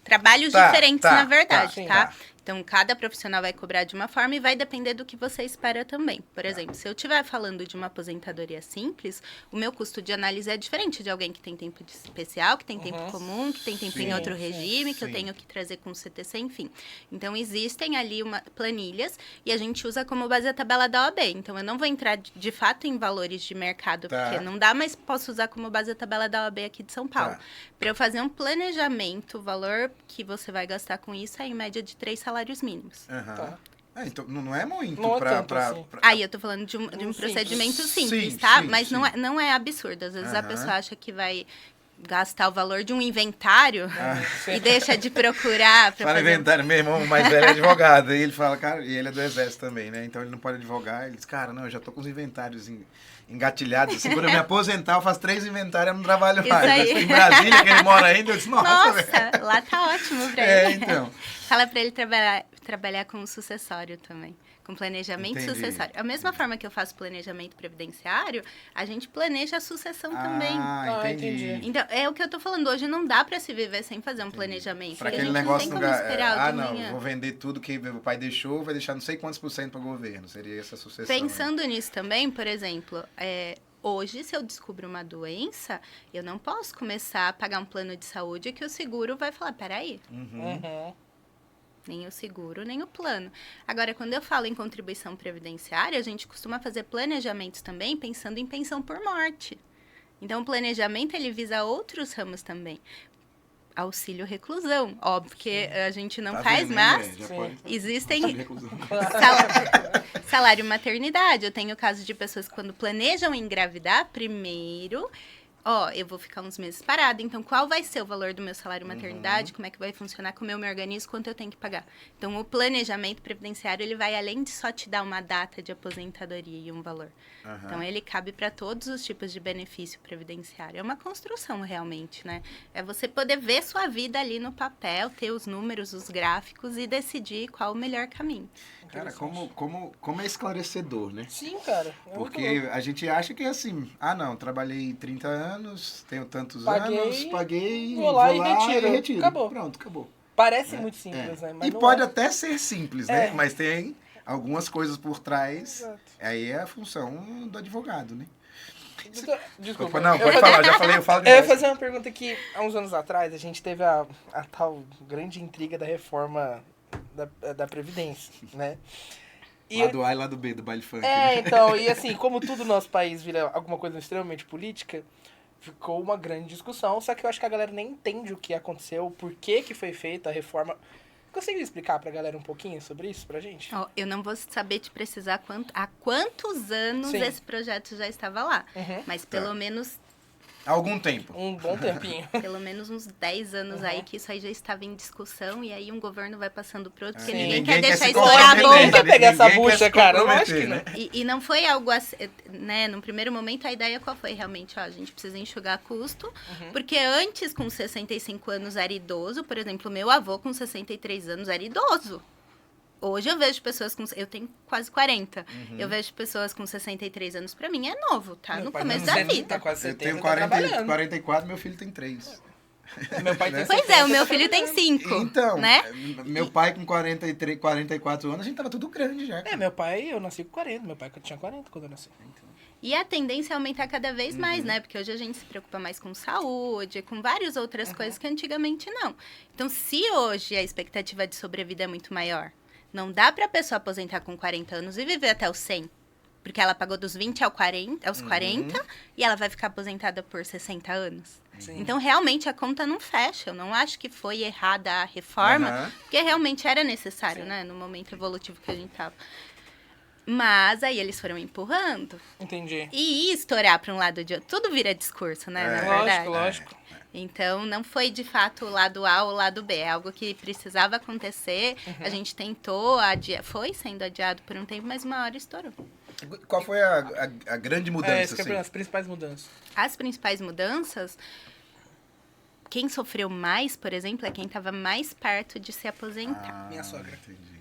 trabalhos Tá, diferentes, tá, na verdade, sim, tá? tá. Então, cada profissional vai cobrar de uma forma e vai depender do que você espera também. Por exemplo, se eu estiver falando de uma aposentadoria simples, o meu custo de análise é diferente de alguém que tem tempo de especial, que tem tempo comum, que tem tempo Sim, em outro sim, regime, que eu sim. tenho que trazer com o CTC, enfim. Então, existem ali planilhas e a gente usa como base a tabela da OAB. Então, eu não vou entrar de fato em valores de mercado, Tá. porque não dá, mas posso usar como base a tabela da OAB aqui de São Paulo. Tá. Para eu fazer um planejamento, o valor que você vai gastar com isso é em média de 3 salários mínimos. Aham. Tá. Então não é muito Não é pra... tanto assim. Aí eu tô falando de um Simples. procedimento Sim, simples, tá? sim, Mas sim. Não é absurdo. Às vezes a Aham. pessoa acha que vai gastar o valor de um inventário Ah. e deixa de procurar para Fala fazer... inventário, meu irmão mais velho é advogado. Aí ele fala, cara, e ele é do exército também, né? Então ele não pode advogar. Ele diz, cara, não, eu já tô com os inventários engatilhados. Assim, quando eu me aposentar, eu faço 3 inventários, eu não trabalho Isso mais. aí. Em Brasília, que ele mora ainda, eu disse, nossa, velho. Nossa, lá tá ótimo pra É, ele. então. Fala pra ele trabalhar com o sucessório também. Com planejamento Entendi. sucessório. A mesma forma que eu faço planejamento previdenciário, a gente planeja a sucessão também. Ah, Ah, entendi. entendi. Então, é o que eu tô falando. Hoje não dá pra se viver sem fazer um planejamento. Pra porque a aquele gente negócio não no tem como esperar o de não, amanhã. vou vender tudo que o pai deixou, vai deixar não sei quantos % para o governo. Seria essa sucessão. né? Pensando nisso também, por exemplo, hoje, se eu descubro uma doença, eu não posso começar a pagar um plano de saúde que o seguro vai falar, peraí, Uhum. nem o seguro, nem o plano. Agora, quando eu falo em contribuição previdenciária, a gente costuma fazer planejamentos também pensando em pensão por morte. Então, o planejamento, ele visa outros ramos também. Auxílio reclusão, óbvio que a gente não Tá faz, vendo, né, mas velho? Já Sim. pode- existem Auxílio reclusão. salário maternidade. Eu tenho casos de pessoas que quando planejam engravidar, primeiro, eu vou ficar uns meses parada, então qual vai ser o valor do meu salário maternidade? Como é que vai funcionar? Como eu me organizo? Quanto eu tenho que pagar? Então, o planejamento previdenciário, ele vai além de só te dar uma data de aposentadoria e um valor. Aham. Então, ele cabe para todos os tipos de benefício previdenciário. É uma construção, realmente, né? É você poder ver sua vida ali no papel, ter os números, os gráficos e decidir qual o melhor caminho. Cara, como é esclarecedor, né? Sim, cara. É muito Porque louco. a gente acha que é assim, não, trabalhei 30 anos, tenho tantos Paguei, anos, paguei, vou lá e retiro. Acabou. Pronto, acabou. Parece muito simples, né? Mas E não pode é. até ser simples, né? É. Mas tem algumas coisas por trás. Exato. Aí é a função do advogado, né? Desculpa. Não, eu pode ia falar, já falei, eu falo Eu ia demais. fazer uma pergunta que, há uns anos atrás, a gente teve a tal grande intriga da reforma da Previdência, né? E Lá do A e lá do B, do baile funk. então, e assim, como tudo no nosso país vira alguma coisa extremamente política, ficou uma grande discussão, só que eu acho que a galera nem entende o que aconteceu, por que que foi feita a reforma. Consegue explicar pra galera um pouquinho sobre isso pra gente? Ó, eu não vou saber te precisar há quantos anos Sim. esse projeto já estava lá. Uhum. Mas pelo menos Há algum tempo. Um bom tempinho. Pelo menos uns 10 anos aí que isso aí já estava em discussão e aí um governo vai passando pro outro, porque Sim. ninguém Ninguém quer quer deixar se estourar a comprometer, bomba. Ninguém pegar essa Ninguém quer bucha, se cara. Eu acho que comprometer, não. né? E não foi algo assim, né? No primeiro momento, a ideia qual foi? Realmente, ó, a gente precisa enxugar custo, porque antes, com 65 anos, era idoso. Por exemplo, meu avô, com 63 anos, era idoso. Hoje eu vejo pessoas com... Eu tenho quase 40. Eu vejo pessoas com 63 anos, pra mim é novo, tá? Meu No pai começo tá da no vida. Tá quase Eu 70, tenho tá 40, trabalhando. 44, meu filho tem 3. Meu pai tem Pois 70, é, o meu tá filho tem trabalhando. 5, Então, né? meu pai com 44 anos, a gente tava tudo grande já. Meu pai, eu nasci com 40. Meu pai tinha 40 quando eu nasci. E a tendência é aumentar cada vez mais, né? Porque hoje a gente se preocupa mais com saúde, com várias outras coisas que antigamente não. Então, se hoje a expectativa de sobrevida é muito maior, não dá pra pessoa aposentar com 40 anos e viver até os 100. Porque ela pagou dos 20 aos 40 e ela vai ficar aposentada por 60 anos. Sim. Então, realmente, a conta não fecha. Eu não acho que foi errada a reforma, porque realmente era necessário, né? No momento evolutivo que a gente tava. Mas aí eles foram empurrando. Entendi. E ia estourar para um lado de outro. Tudo vira discurso, né? Na verdade. Lógico. Então, não foi de fato o lado A ou o lado B. É algo que precisava acontecer. A gente tentou adiar. Foi sendo adiado por um tempo, mas uma hora estourou. Qual foi a grande mudança, Esse que é assim? as principais mudanças. As principais mudanças, quem sofreu mais, por exemplo, é quem estava mais perto de se aposentar. Minha sogra. Entendi.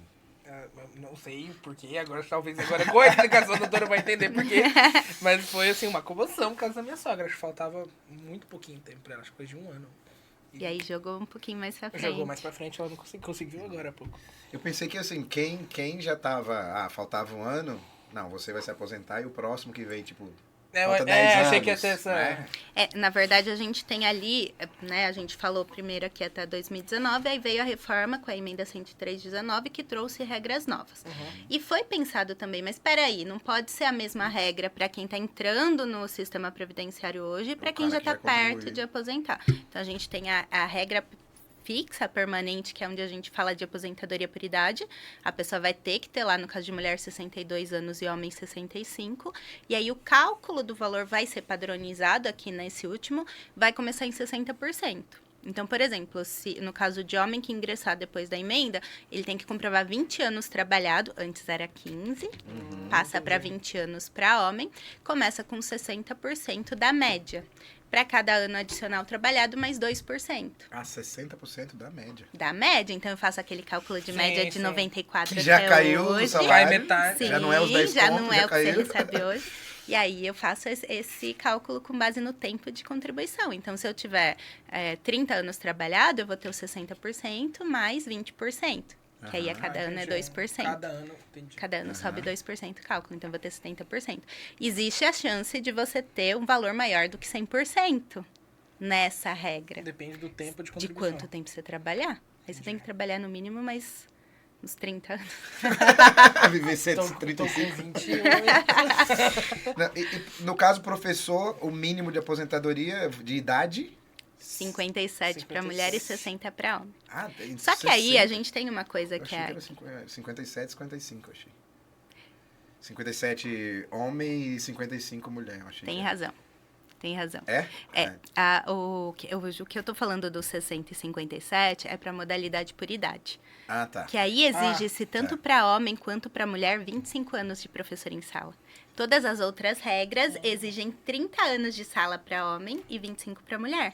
Não sei porquê, talvez agora com a explicação a doutora vai entender porquê. Mas foi assim, uma comoção por causa da minha sogra. Acho que faltava muito pouquinho tempo pra ela, acho que coisa de 1 ano. E aí jogou um pouquinho mais pra frente. Jogou mais pra frente, ela não conseguiu agora há pouco. Eu pensei que, assim, quem já tava... faltava 1 ano... Não, você vai se aposentar e o próximo que vem, tipo... falta 10 anos, achei que ia ter essa... né? Na verdade, a gente tem ali, né, a gente falou primeiro aqui até 2019, aí veio a reforma com a emenda 103/19, que trouxe regras novas. E foi pensado também, mas peraí, não pode ser a mesma regra para quem está entrando no sistema previdenciário hoje e para quem já cara está que já perto contribuiu. de aposentar. Então, a gente tem a regra fixa, permanente, que é onde a gente fala de aposentadoria por idade. A pessoa vai ter que ter lá, no caso de mulher, 62 anos e homem 65. E aí o cálculo do valor vai ser padronizado aqui nesse último, vai começar em 60%. Então, por exemplo, se no caso de homem que ingressar depois da emenda, ele tem que comprovar 20 anos trabalhado, antes era 15, passa para 20 anos para homem, começa com 60% da média. Para cada ano adicional trabalhado, mais 2%. 60% da média. Da média, então eu faço aquele cálculo de média de sim. 94 Que já até caiu no hoje. salário. Cai metade. Sim, Já não é os 10 já pontos, não já é o que você caiu. recebe hoje. E aí eu faço esse cálculo com base no tempo de contribuição. Então, se eu tiver 30 anos trabalhado, eu vou ter os 60% mais 20%. Que aí a cada ano é 2%. Cada ano, entendi. Cada ano sobe 2% o cálculo, então eu vou ter 70%. Existe a chance de você ter um valor maior do que 100% nessa regra. Depende do tempo de De contribuição. quanto tempo você trabalhar. Aí você tem que trabalhar no mínimo mais uns 30 anos. Viver Tô com 135. 21. No caso, professor, o mínimo de aposentadoria de idade... 57 para mulher e 60 para homem. Tem Só que aí a gente tem uma coisa Eu que achei é... que era 57, 55, eu achei. 57 homem e 55 mulher, eu achei. Tem razão. Tem razão. É? O que eu tô falando dos 60 e 57 é para modalidade por idade. Tá. Que aí exige-se tanto para homem quanto para mulher 25 anos de professor em sala. Todas as outras regras exigem 30 anos de sala para homem e 25 para mulher.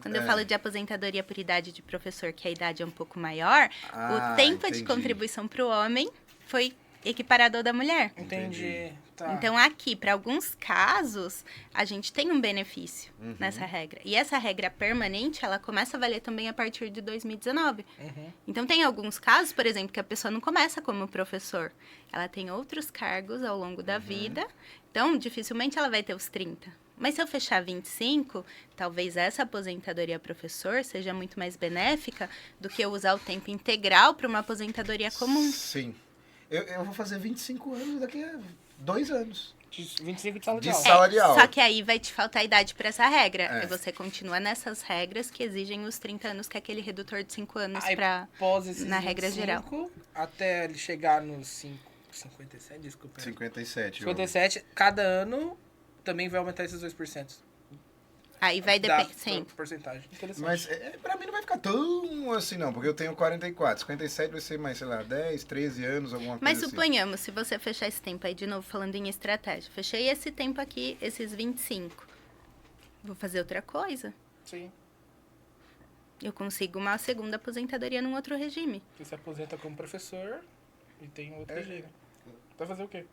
Quando eu falo de aposentadoria por idade de professor, que a idade é um pouco maior, o tempo de entendi. contribuição para o homem foi equiparado ao da mulher. Entendi. Tá. Então, aqui, para alguns casos, a gente tem um benefício nessa regra. E essa regra permanente, ela começa a valer também a partir de 2019. Então, tem alguns casos, por exemplo, que a pessoa não começa como professor. Ela tem outros cargos ao longo da vida. Então, dificilmente ela vai ter os 30. Mas se eu fechar 25, talvez essa aposentadoria professor seja muito mais benéfica do que eu usar o tempo integral para uma aposentadoria comum. Sim. Eu vou fazer 25 anos daqui a 2 anos. 25 de sala de De aula. sala de aula. Só que aí vai te faltar idade para essa regra. É. E você continua nessas regras que exigem os 30 anos, que é aquele redutor de 5 anos Aí, para pós esses na regra 25, geral. até ele chegar nos 57, desculpa. 57. 57, cada ano também vai aumentar esses 2%. Aí vai depender. Sim. Porcentagem. Interessante. Mas pra mim não vai ficar tão assim, não. Porque eu tenho 44. 57 vai ser mais, sei lá, 10, 13 anos, alguma Mas coisa assim. suponhamos, se você fechar esse tempo aí, de novo, falando em estratégia. Fechei esse tempo aqui, esses 25. Vou fazer outra coisa. Sim. Eu consigo uma segunda aposentadoria num outro regime. Você se aposenta como professor e tem outro regime. Vai fazer o quê?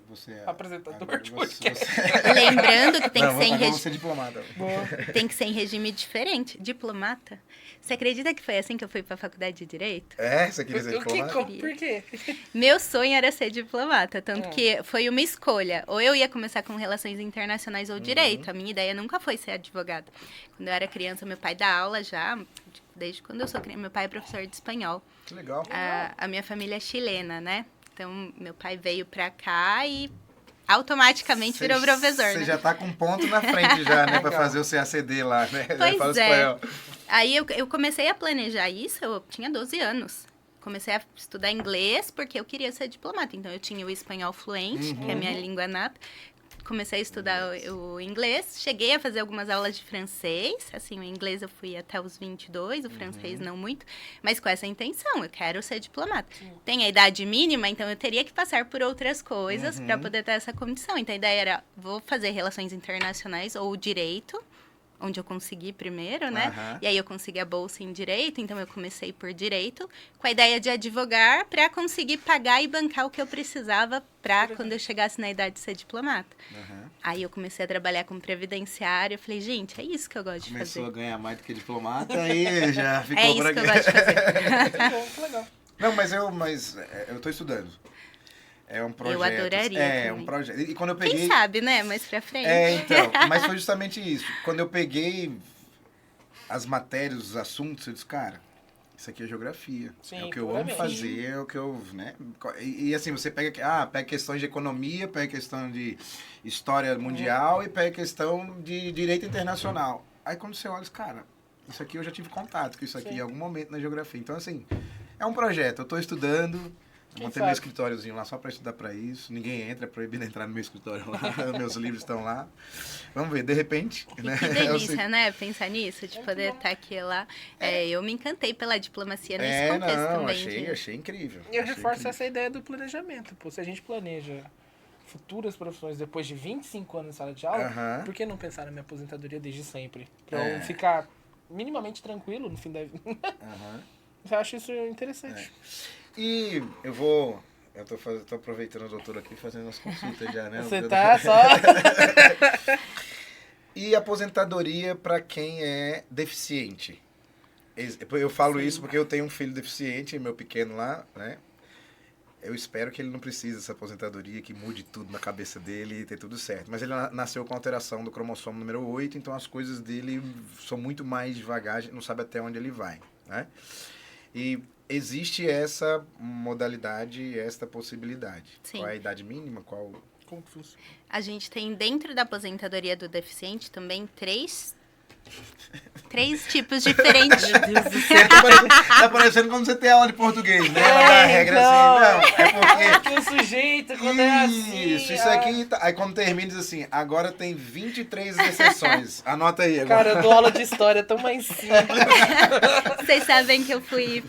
Você é Apresentador agora de você- podcast. Lembrando que tem que ser em Vamos regime. ser diplomata. Boa. Tem que ser em regime diferente. Diplomata. Você acredita que foi assim que eu fui pra faculdade de Direito? É? Você queria ser O que, diplomata? por quê? Meu sonho era ser diplomata, tanto Ah. que foi uma escolha. Ou eu ia começar com relações internacionais ou direito. A minha ideia nunca foi ser advogada. Quando eu era criança, meu pai dá aula já, desde quando eu sou criança. Meu pai é professor de espanhol. Que legal. A minha família é chilena, né? Então, meu pai veio pra cá e automaticamente virou professor, Você né? já tá com um ponto na frente já, né? Pra Legal. fazer o CACD lá, né? Já Pois fala é. espanhol. Aí eu comecei a planejar isso, eu tinha 12 anos. Comecei a estudar inglês porque eu queria ser diplomata. Então, eu tinha o espanhol fluente, que é a minha língua nata. Comecei a estudar o inglês. Cheguei a fazer algumas aulas de francês. Assim, o inglês eu fui até os 22, o francês não muito. Mas com essa intenção, eu quero ser diplomata. Tem a idade mínima, então eu teria que passar por outras coisas para poder ter essa condição. Então, a ideia era, vou fazer relações internacionais ou direito, onde eu consegui primeiro, né? Aham. E aí eu consegui a bolsa em direito, então eu comecei por direito, com a ideia de advogar para conseguir pagar e bancar o que eu precisava para quando eu chegasse na idade de ser diplomata. Aham. Aí eu comecei a trabalhar como previdenciário, eu falei, gente, é isso que eu gosto de Começou a fazer. ganhar mais do que diplomata e já ficou É por isso que eu aqui. gosto de fazer. Que bom, que legal. Não, mas eu tô estudando. É um projeto. adoraria É, também. um projeto. E quando eu peguei. Quem sabe, né? Mais pra frente. É, então. Mas foi justamente isso. Quando eu peguei as matérias, os assuntos, eu disse, cara, isso aqui é geografia. Sim, é o que eu amo puramente. fazer, é o que eu, né? E assim, você pega questões de economia, pega questão de história mundial e pega questão de direito internacional. Aí quando você olha, cara, isso aqui eu já tive contato com isso aqui Sim. em algum momento na geografia. Então, assim, é um projeto. Eu estou estudando, Quem montei sabe? meu escritóriozinho lá só para estudar para isso. Ninguém entra, é proibido entrar no meu escritório lá. Meus livros estão lá. Vamos ver, de repente, E né? que Eu delícia, sei- né? Pensar nisso, de poder estar aqui lá. É, eu me encantei pela diplomacia nesse contexto não, também. achei incrível. E eu Achei reforço incrível. essa ideia do planejamento. Pô, se a gente planeja futuras profissões depois de 25 anos em sala de aula, Aham. por que não pensar na minha aposentadoria desde sempre? Pra É. eu ficar minimamente tranquilo no fim da vida. Aham. Eu acho isso interessante. E eu tô aproveitando o doutor aqui fazendo as consultas já, né? Você tá só... E aposentadoria para quem é deficiente. Eu falo Sim. isso porque eu tenho um filho deficiente, meu pequeno lá, né? Eu espero que ele não precise dessa aposentadoria, que mude tudo na cabeça dele e ter tudo certo. Mas ele nasceu com alteração do cromossomo número 8, então as coisas dele são muito mais devagar, a gente não sabe até onde ele vai, né? E existe essa modalidade, esta possibilidade. Sim. Qual é a idade mínima? Qual... Como que funciona? A gente tem dentro da aposentadoria do deficiente também três tipos diferentes. Tá parecendo quando você tem aula de português, né? Ela dá a regra então. assim, não, é porque... Que o sujeito, quando é assim... Isso aqui, aí quando termina diz assim, agora tem 23 exceções. Anota aí agora. Cara, eu dou aula de história tão mais simples. Vocês sabem que eu fui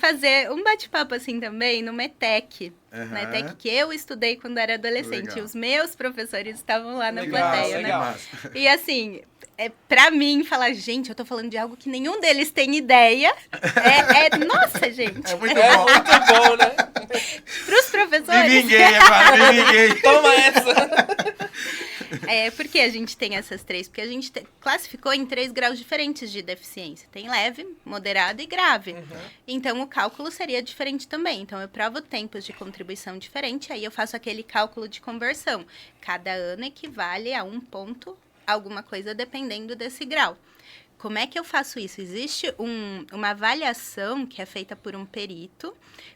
fazer um bate-papo assim também no METEC. Aham. Na ETEC que eu estudei quando era adolescente. Legal. Os meus professores estavam lá na Legal, plateia, legal. né? E assim, pra mim, falar, gente, eu tô falando de algo que nenhum deles tem ideia. Nossa, gente. É muito É bom. muito bom, né? Pros professores. Me vinguei agora, me vinguei. Toma essa. Por que a gente tem essas três? Porque a gente classificou em 3 graus diferentes de deficiência. Tem leve, moderado e grave. Então, o cálculo seria diferente também. Então, eu provo tempos de contribuição diferente, aí eu faço aquele cálculo de conversão. Cada ano equivale a 1 ponto, alguma coisa, dependendo desse grau. Como é que eu faço isso? Existe uma avaliação que é feita por um perito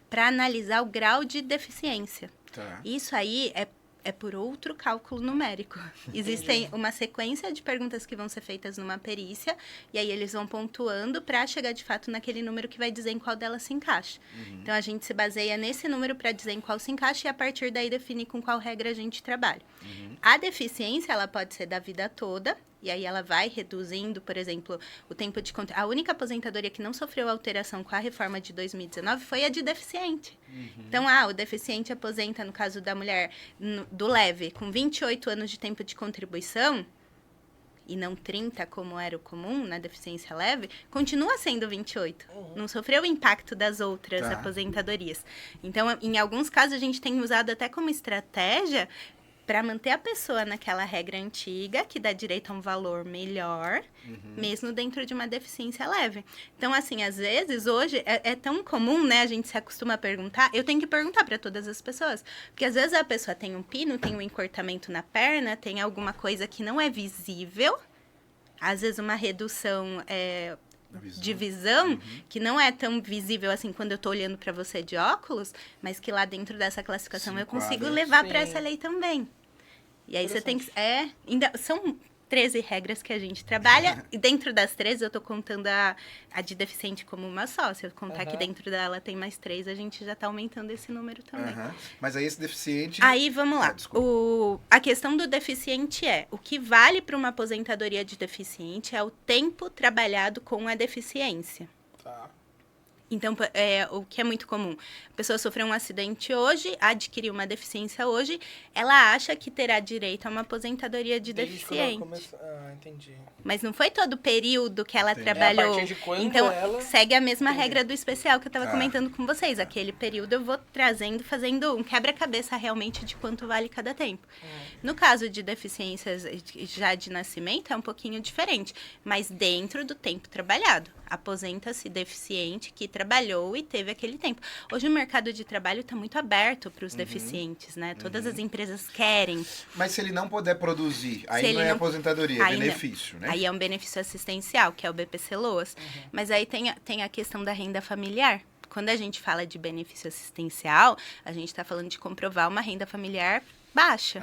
para analisar o grau de deficiência. Tá. Isso aí é por outro cálculo numérico. Existem uma sequência de perguntas que vão ser feitas numa perícia, e aí eles vão pontuando para chegar de fato naquele número que vai dizer em qual delas se encaixa. Então, a gente se baseia nesse número para dizer em qual se encaixa e a partir daí define com qual regra a gente trabalha. A deficiência, ela pode ser da vida toda, e aí ela vai reduzindo, por exemplo, o tempo de... A única aposentadoria que não sofreu alteração com a reforma de 2019 foi a de deficiente. Então, o deficiente aposenta, no caso da mulher, do leve, com 28 anos de tempo de contribuição, e não 30, como era o comum na deficiência leve, continua sendo 28. Não sofreu o impacto das outras aposentadorias. Então, em alguns casos, a gente tem usado até como estratégia para manter a pessoa naquela regra antiga, que dá direito a um valor melhor, mesmo dentro de uma deficiência leve. Então, assim, às vezes, hoje, é tão comum, né, a gente se acostuma a perguntar, eu tenho que perguntar para todas as pessoas, porque às vezes a pessoa tem um pino, tem um encurtamento na perna, tem alguma coisa que não é visível, às vezes uma redução de visão, que não é tão visível assim quando eu tô olhando para você de óculos, mas que lá dentro dessa classificação eu consigo levar para essa lei também. E aí você tem que... são 13 regras que a gente trabalha, e dentro das 13 eu tô contando a de deficiente como uma só. Se eu contar que dentro dela tem mais 3, a gente já tá aumentando esse número também. Mas aí esse deficiente... Aí, vamos lá. A questão do deficiente o que vale para uma aposentadoria de deficiente é o tempo trabalhado com a deficiência. Tá. Então, o que é muito comum, a pessoa sofreu um acidente hoje, adquiriu uma deficiência hoje, ela acha que terá direito a uma aposentadoria de deficiente. Entendi. Mas não foi todo o período que ela trabalhou. A partir de quando então, ela... segue a mesma regra do especial que eu estava comentando com vocês. Aquele período eu vou trazendo, fazendo um quebra-cabeça realmente de quanto vale cada tempo. No caso de deficiências já de nascimento, é um pouquinho diferente, mas dentro do tempo trabalhado. Aposenta-se deficiente que trabalhou e teve aquele tempo. Hoje o mercado de trabalho está muito aberto para os deficientes, né? Todas as empresas querem. Mas se ele não puder produzir, aí não é aposentadoria, é benefício, né? Aí é um benefício assistencial, que é o BPC Loas. Mas aí tem a questão da renda familiar. Quando a gente fala de benefício assistencial, a gente está falando de comprovar uma renda familiar baixa.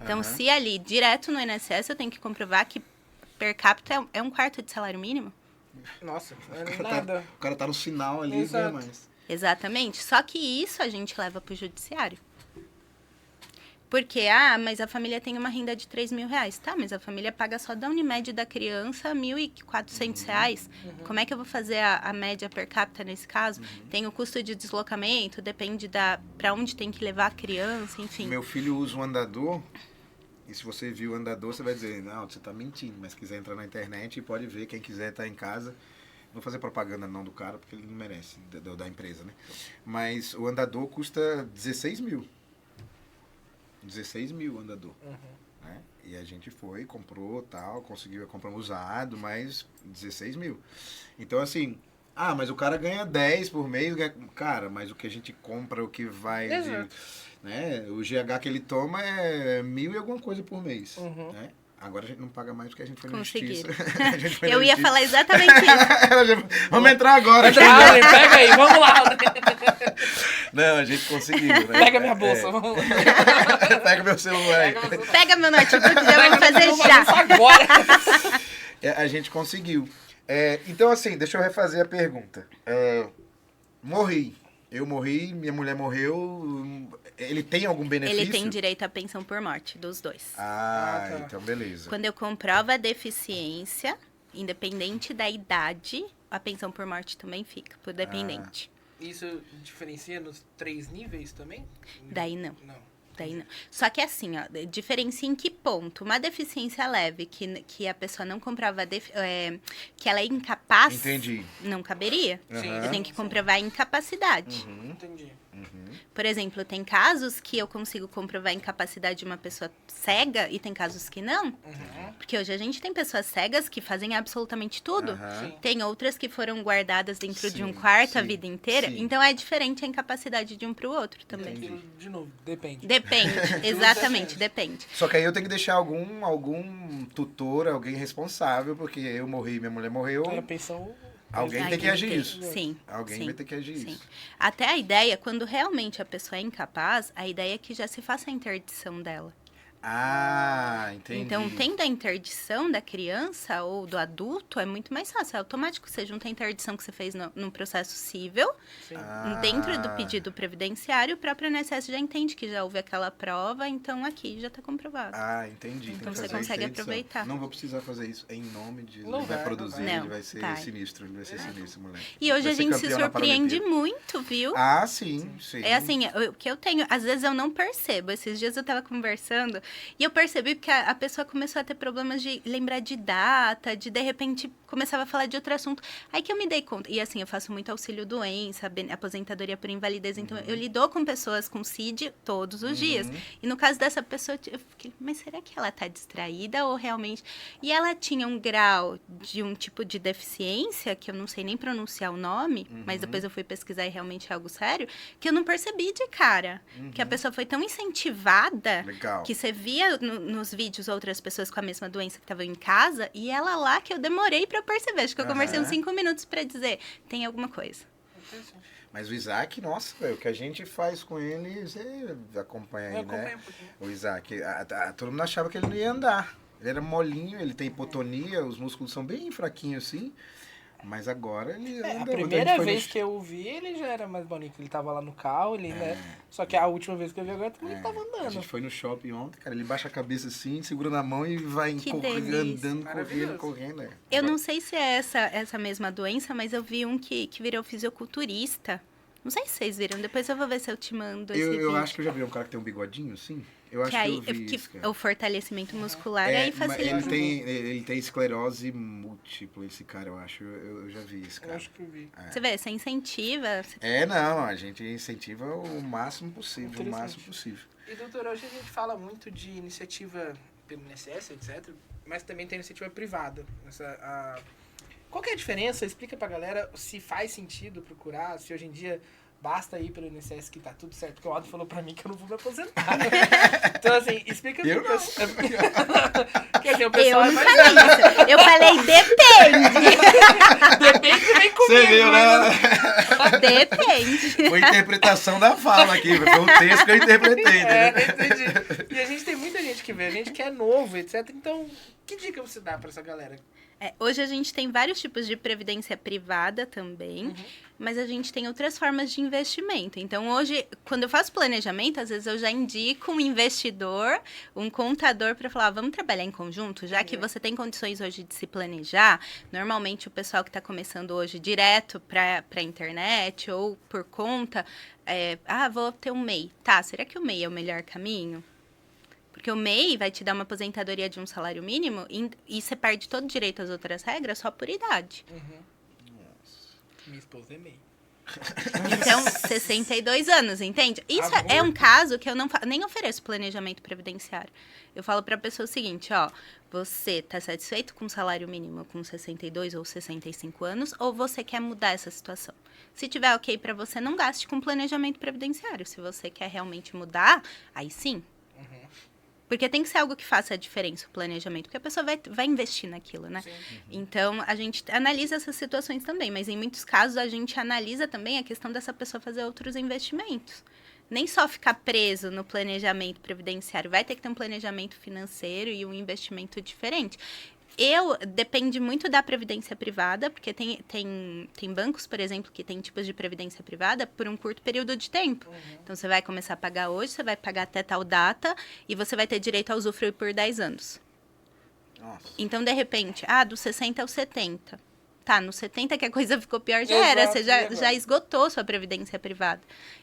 Então, se ali, direto no INSS, eu tenho que comprovar que per capita é 1/4 de salário mínimo. Nossa, não é nada. O cara tá no sinal ali, Exato. mas... Exatamente. Só que isso a gente leva pro judiciário. Porque, mas a família tem uma renda de R$3.000. Tá, mas a família paga só da Unimed da criança R$1.400. Como é que eu vou fazer a média per capita nesse caso? Tem o custo de deslocamento, depende para onde tem que levar a criança, enfim. Meu filho usa um andador... E se você viu o andador, você vai dizer, não, você tá mentindo. Mas se quiser entrar na internet, pode ver. Quem quiser estar em casa. Não vou fazer propaganda não do cara, porque ele não merece, da empresa, né? Mas o andador custa 16 mil. 16 mil o andador. Né? E a gente foi, comprou, tal, conseguiu comprar um usado, mas 16 mil. Então, assim... mas o cara ganha 10 por mês. Cara, mas o que a gente compra, o que vai... Né? O GH que ele toma é 1.000 e alguma coisa por mês. Né? Agora a gente não paga mais porque a gente foi na justiça. Eu ia falar exatamente isso. Vamos entrar agora. Pega aí, vamos lá. Não, a gente conseguiu. Né? Pega minha bolsa, vamos lá. Pega meu celular. Pega meu notebook, já vamos fazer já. Agora. A gente conseguiu. Então, assim, deixa eu refazer a pergunta. Morri. Eu morri, minha mulher morreu. Ele tem algum benefício? Ele tem direito à pensão por morte, dos dois. Tá. Então beleza. Quando eu comprovo a deficiência, independente da idade, a pensão por morte também fica, por dependente. Isso diferencia nos 3 níveis também? Daí não. Daí não. Só que assim, ó, diferencia em que ponto? Uma deficiência leve, que a pessoa não comprova, que ela é incapaz, Entendi. não caberia. Sim. Eu tenho que comprovar a incapacidade. Entendi. Por exemplo, tem casos que eu consigo comprovar a incapacidade de uma pessoa cega e tem casos que não. Porque hoje a gente tem pessoas cegas que fazem absolutamente tudo. Aham. Sim. Tem outras que foram guardadas dentro de um Sim, quarto a sim, vida inteira. sim. Então é diferente a incapacidade de um pro outro também. Entendi. Aquilo, de novo, depende. Depende, exatamente, depende. Só que aí eu tenho que deixar algum tutor, alguém responsável, porque eu morri, minha mulher morreu. A pensão... Alguém tem que agir isso. Sim. Alguém sim, vai ter que agir sim. isso. Até a ideia, quando realmente a pessoa é incapaz, a ideia é que já se faça a interdição dela. Ah, entendi. Então, tendo a interdição da criança ou do adulto, é muito mais fácil. É automático. Você junta a interdição que você fez no processo civil, Sim. dentro do pedido previdenciário, o próprio INSS já entende que já houve aquela prova, então aqui já está comprovado. Ah, entendi. Tem Então que você fazer a consegue interdição. aproveitar. Não vou precisar fazer isso em nome de... Não ele vai vai, produzir, não vai. ele vai ser Não, vai. sinistro. Ele vai ser sinistro, moleque. E hoje Vai a ser gente se campeão na surpreende Paralimpíada. muito, viu? Ah, sim, sim. É assim, o que eu tenho, às vezes eu não percebo. Esses dias eu tava conversando e eu percebi porque a pessoa começou a ter problemas de lembrar de data, de repente começava a falar de outro assunto. Aí que eu me dei conta. E assim, eu faço muito auxílio-doença, aposentadoria por invalidez. Então, eu lido com pessoas com CID todos os dias. E no caso dessa pessoa, eu fiquei, mas será que ela tá distraída ou realmente... E ela tinha um grau de um tipo de deficiência, que eu não sei nem pronunciar o nome, mas depois eu fui pesquisar e realmente é algo sério, que eu não percebi de cara. Que a pessoa foi tão incentivada Legal. que você via nos vídeos outras pessoas com a mesma doença que estavam em casa, e ela lá que eu demorei pra perceber. Acho que eu conversei uns 5 minutos pra dizer, tem alguma coisa. Mas o Isaac, nossa, o que a gente faz com ele, você acompanha aí, Eu acompanho né? um pouquinho. O Isaac, todo mundo achava que ele não ia andar. Ele era molinho, ele tem hipotonia, os músculos são bem fraquinhos assim. Mas agora ele anda. A primeira vez que eu vi, ele já era mais bonito. Ele tava lá no carro, ele, né? Só que a última vez que eu vi agora também ele tava A andando. gente foi no shopping ontem, cara, ele baixa a cabeça assim, segura na mão e vai Que correndo, delícia. andando, Maravilhoso. correndo. É. Eu não sei se é essa mesma doença, mas eu vi um que virou fisiculturista. Não sei se vocês viram, depois eu vou ver se eu te mando esse vídeo. Eu acho que eu já vi um cara que tem um bigodinho, sim. Eu acho Que aí, que eu vi isso, cara. o fortalecimento muscular aí mas facilita. ele tem esclerose múltipla, esse cara, eu acho. Eu já vi esse Eu cara. acho que eu vi. Você vê, você incentiva. Não, a gente incentiva o máximo possível, o Interessante. máximo possível. E, doutor, hoje a gente fala muito de iniciativa pelo INSS, etc. Mas também tem iniciativa privada. Qual que é a diferença? Explica pra galera se faz sentido procurar, se hoje em dia basta ir pelo INSS que tá tudo certo. Porque o Aldo falou pra mim que eu não vou me aposentar. Então, assim, explica pro pessoal. Porque, assim, o pessoal Eu não falei isso. Eu falei depende. Depende, vem comigo. Você viu, né? Depende. Foi a interpretação da fala aqui, foi um texto que eu interpretei, entendeu? Entendi. E a gente tem muita gente que vê, a gente que é novo, etc. Então, que dica você dá pra essa galera? Hoje a gente tem vários tipos de previdência privada também, mas a gente tem outras formas de investimento. Então, hoje, quando eu faço planejamento, às vezes eu já indico um investidor, um contador para falar, vamos trabalhar em conjunto, já que você tem condições hoje de se planejar. Normalmente, o pessoal que está começando hoje direto para a internet ou por conta, vou ter um MEI. Tá, será que o MEI é o melhor caminho? Porque o MEI vai te dar uma aposentadoria de um salário mínimo e você perde todo o direito às outras regras só por idade. Minha esposa é MEI. Então, 62 anos, entende? Isso Amor. é um caso que eu nem ofereço planejamento previdenciário. Eu falo pra pessoa o seguinte, você tá satisfeito com o salário mínimo com 62 ou 65 anos ou você quer mudar essa situação? Se tiver ok pra você, não gaste com planejamento previdenciário. Se você quer realmente mudar, aí sim. Porque tem que ser algo que faça a diferença, o planejamento. Porque a pessoa vai investir naquilo, né? Então, a gente analisa essas situações também. Mas, em muitos casos, a gente analisa também a questão dessa pessoa fazer outros investimentos. Nem só ficar preso no planejamento previdenciário. Vai ter que ter um planejamento financeiro e um investimento diferente. Depende muito da previdência privada, porque tem bancos, por exemplo, que tem tipos de previdência privada por um curto período de tempo. Então, você vai começar a pagar hoje, você vai pagar até tal data e você vai ter direito a usufruir por 10 anos. Nossa. Então, de repente, dos 60 aos 70. Tá, no 70 que a coisa ficou pior, já Exato, era. Você e agora? já esgotou sua previdência privada.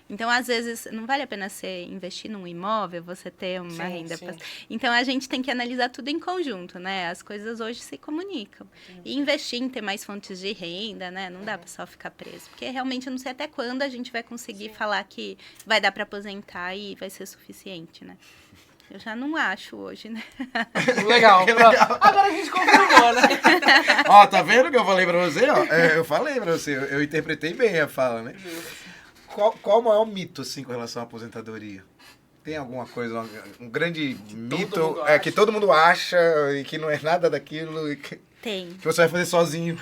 Então, às vezes, não vale a pena você investir num imóvel, você ter uma Sim, renda. sim. Então, a gente tem que analisar tudo em conjunto, né? As coisas hoje se comunicam. E investir em ter mais fontes de renda, né? Não dá pra só ficar preso. Porque realmente eu não sei até quando a gente vai conseguir falar que vai dar pra aposentar e vai ser suficiente, né? Eu já não acho hoje, né? Legal, pronto. Agora a gente confirmou, né? Ó, tá vendo o que eu falei pra você? Ó, eu falei pra você, eu interpretei bem a fala, né? Qual o maior mito, assim, com relação à aposentadoria? Tem alguma coisa, um grande mito mundo que acha. todo mundo acha e que não é nada daquilo e que Tem. você vai fazer sozinho?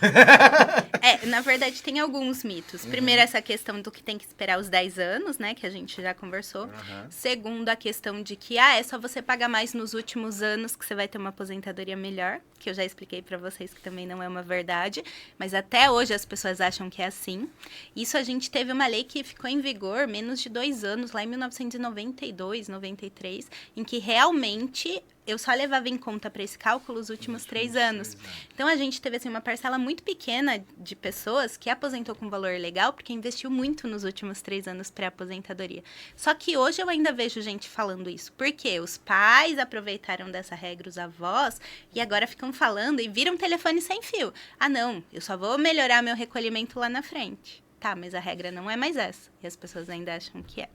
Na verdade, tem alguns mitos. Primeiro, essa questão do que tem que esperar os 10 anos, né? Que a gente já conversou. Segundo, a questão de que, é só você pagar mais nos últimos anos que você vai ter uma aposentadoria melhor. Que eu já expliquei pra vocês que também não é uma verdade. Mas até hoje as pessoas acham que é assim. Isso a gente teve uma lei que ficou em vigor menos de 2 anos, lá em 1992, 93, em que realmente eu só levava em conta para esse cálculo os últimos 3 anos. Então, a gente teve assim, uma parcela muito pequena de pessoas que aposentou com valor legal porque investiu muito nos últimos 3 anos pré-aposentadoria. Só que hoje eu ainda vejo gente falando isso. Porque os pais aproveitaram dessa regra, os avós, e agora ficam falando e viram telefone sem fio. Ah, não, eu só vou melhorar meu recolhimento lá na frente. Tá, mas a regra não é mais essa. E as pessoas ainda acham que é.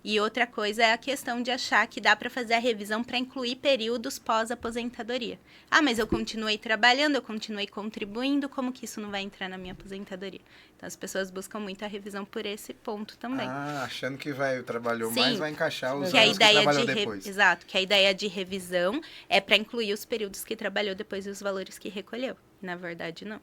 E outra coisa é a questão de achar que dá para fazer a revisão para incluir períodos pós-aposentadoria. Ah, mas eu continuei trabalhando, eu continuei contribuindo, como que isso não vai entrar na minha aposentadoria? Então, as pessoas buscam muito a revisão por esse ponto também. Ah, achando que trabalhou Sim, mais, vai encaixar os que a anos que ideia trabalhou de depois. Exato, que a ideia de revisão é para incluir os períodos que trabalhou depois e os valores que recolheu. Na verdade, não.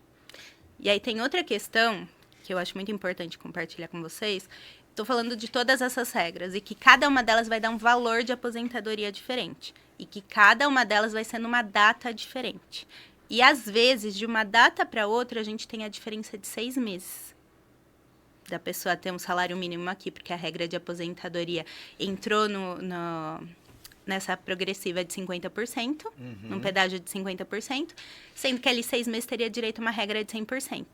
E aí tem outra questão que eu acho muito importante compartilhar com vocês. Estou falando de todas essas regras e que cada uma delas vai dar um valor de aposentadoria diferente. E que cada uma delas vai ser numa data diferente. E, às vezes, de uma data para outra, a gente tem a diferença de 6 meses. Da pessoa ter um salário mínimo aqui, porque a regra de aposentadoria entrou nessa progressiva de 50%, num pedágio de 50%, sendo que ali 6 meses teria direito a uma regra de 100%.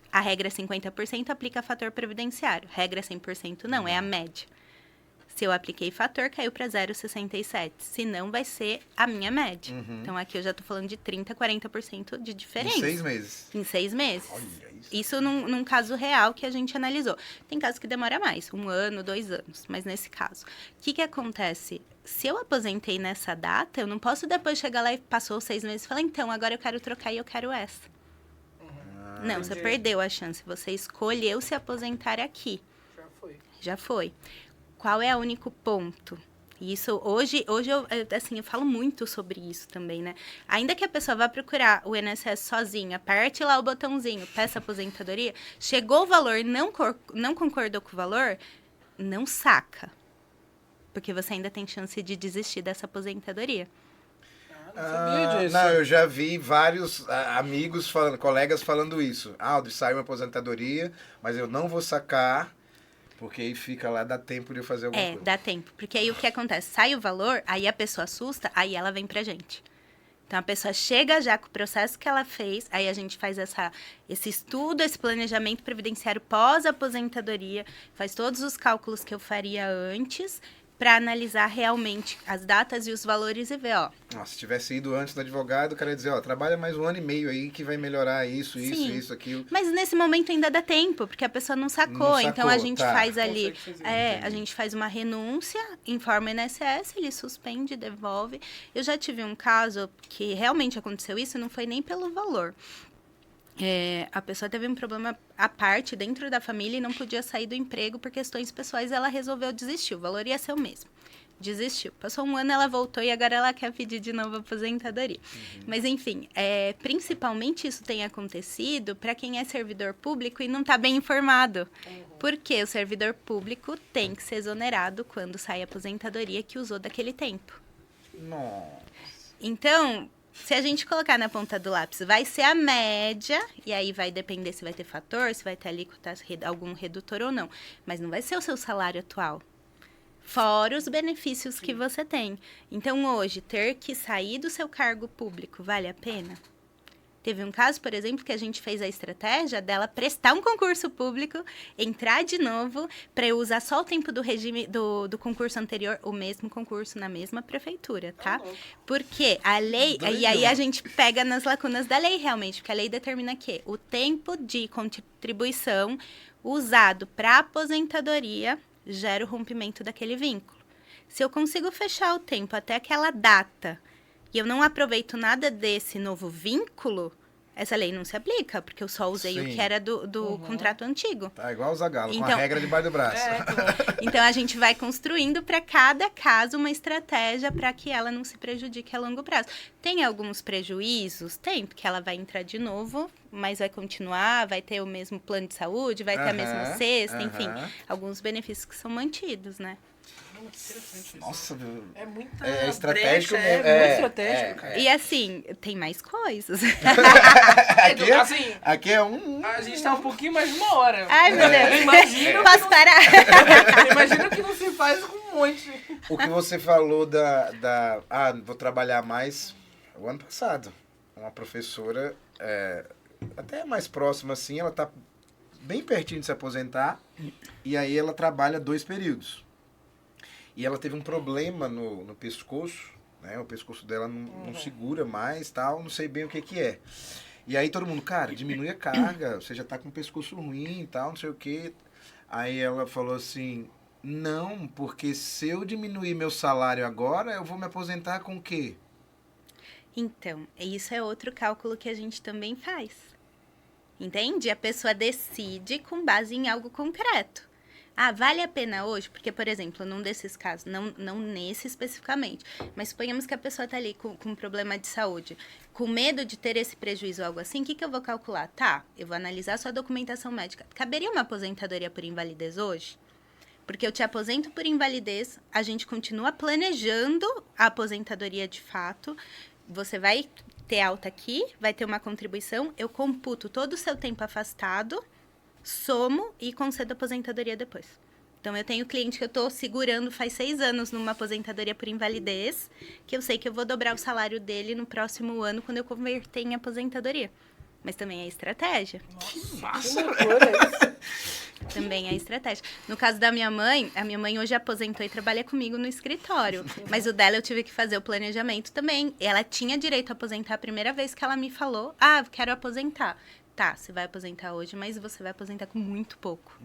A regra 50% aplica fator previdenciário. Regra 100% não, é a média. Se eu apliquei fator, caiu para 0,67. Se não, vai ser a minha média. Então, aqui eu já estou falando de 30%, 40% de diferença. Em 6 meses. Em 6 meses. Olha isso. Isso num caso real que a gente analisou. Tem casos que demora mais, 1 ano, 2 anos. Mas nesse caso, o que acontece? Se eu aposentei nessa data, eu não posso depois chegar lá e passou 6 meses e falar, então, agora eu quero trocar e eu quero essa. Não, você perdeu a chance. Você escolheu se aposentar aqui. Já foi. Já foi. Qual é o único ponto? Isso, hoje eu falo muito sobre isso também, né? Ainda que a pessoa vá procurar o INSS sozinha, aperte lá o botãozinho, peça aposentadoria, chegou o valor, não concordou com o valor, não saca. Porque você ainda tem chance de desistir dessa aposentadoria. Não sabia disso. Não, eu já vi vários amigos, colegas falando isso. Aldo, saiu uma aposentadoria, mas eu não vou sacar, porque aí fica lá, dá tempo de eu fazer alguma coisa. Dá tempo. Porque aí o que acontece? Sai o valor, aí a pessoa assusta, aí ela vem pra gente. Então, a pessoa chega já com o processo que ela fez, aí a gente faz esse estudo, esse planejamento previdenciário pós-aposentadoria, faz todos os cálculos que eu faria antes, para analisar realmente as datas e os valores e ver, ó. Nossa, se tivesse ido antes do advogado, o cara ia dizer, ó, trabalha mais 1 ano e meio aí que vai melhorar isso, Sim. isso, aquilo. Mas nesse momento ainda dá tempo, porque a pessoa não sacou. Não sacou, Então a gente tá. faz ali, Consegue fazer, a gente faz uma renúncia, informa o INSS, ele suspende, devolve. Eu já tive um caso que realmente aconteceu isso, não foi nem pelo valor. A pessoa teve um problema à parte dentro da família e não podia sair do emprego por questões pessoais, ela resolveu desistir, o valor ia ser o mesmo. Desistiu. Passou 1 ano, ela voltou e agora ela quer pedir de novo a aposentadoria. Mas, enfim, principalmente isso tem acontecido para quem é servidor público e não está bem informado. Porque o servidor público tem que ser exonerado quando sai a aposentadoria que usou daquele tempo. Nossa. Então, se a gente colocar na ponta do lápis, vai ser a média, e aí vai depender se vai ter fator, se vai ter alíquota, algum redutor ou não. Mas não vai ser o seu salário atual. Fora os benefícios que você tem. Então, hoje, ter que sair do seu cargo público vale a pena? Teve um caso, por exemplo, que a gente fez a estratégia dela prestar um concurso público, entrar de novo, para eu usar só o tempo do regime do concurso anterior, o mesmo concurso na mesma prefeitura, tá? Porque a lei, e aí a gente pega nas lacunas da lei realmente, porque a lei determina que o tempo de contribuição usado para aposentadoria gera o rompimento daquele vínculo. Se eu consigo fechar o tempo até aquela data e eu não aproveito nada desse novo vínculo, essa lei não se aplica, porque eu só usei o que era do contrato antigo. Tá igual o Zagalo, com a Então- regra debaixo do braço. Então, a gente vai construindo para cada caso uma estratégia para que ela não se prejudique a longo prazo. Tem alguns prejuízos? Tem, porque ela vai entrar de novo, mas vai continuar, vai ter o mesmo plano de saúde, vai ter a mesma cesta, enfim. Alguns benefícios que são mantidos, né? Interessante isso. Nossa, meu. É muita É estratégico brecha, mesmo. muito estratégico, cara. E assim, tem mais coisas. aqui, Assim, aqui é um... a gente tá um pouquinho mais de 1 hora. Ai, meu Deus. Eu imagino, Posso parar? imagino que não se faz com um monte. O que você falou vou trabalhar mais, o ano passado, uma professora, até mais próxima assim, ela tá bem pertinho de se aposentar, e aí ela trabalha 2 períodos. E ela teve um problema no pescoço, né? O pescoço dela não segura mais, tal, não sei bem o que é. E aí todo mundo, cara, diminui a carga, você já tá com o pescoço ruim e tal, não sei o quê. Aí ela falou assim, não, porque se eu diminuir meu salário agora, eu vou me aposentar com o quê? Então, isso é outro cálculo que a gente também faz. Entende? A pessoa decide com base em algo concreto. Ah, vale a pena hoje? Porque, por exemplo, num desses casos, não nesse especificamente, mas suponhamos que a pessoa está ali com um problema de saúde, com medo de ter esse prejuízo ou algo assim, o que eu vou calcular? Tá, eu vou analisar a sua documentação médica. Caberia uma aposentadoria por invalidez hoje? Porque eu te aposento por invalidez, a gente continua planejando a aposentadoria de fato, você vai ter alta aqui, vai ter uma contribuição, eu computo todo o seu tempo afastado, somo e concedo aposentadoria depois. Então, eu tenho cliente que eu estou segurando faz 6 anos numa aposentadoria por invalidez, que eu sei que eu vou dobrar o salário dele no próximo ano quando eu converter em aposentadoria. Mas também é estratégia. Que loucura isso. Também é estratégia. No caso da minha mãe, a minha mãe hoje aposentou e trabalha comigo no escritório. Mas o dela eu tive que fazer o planejamento também. Ela tinha direito a aposentar a primeira vez que ela me falou, quero aposentar. Tá, você vai aposentar hoje, mas você vai aposentar com muito pouco.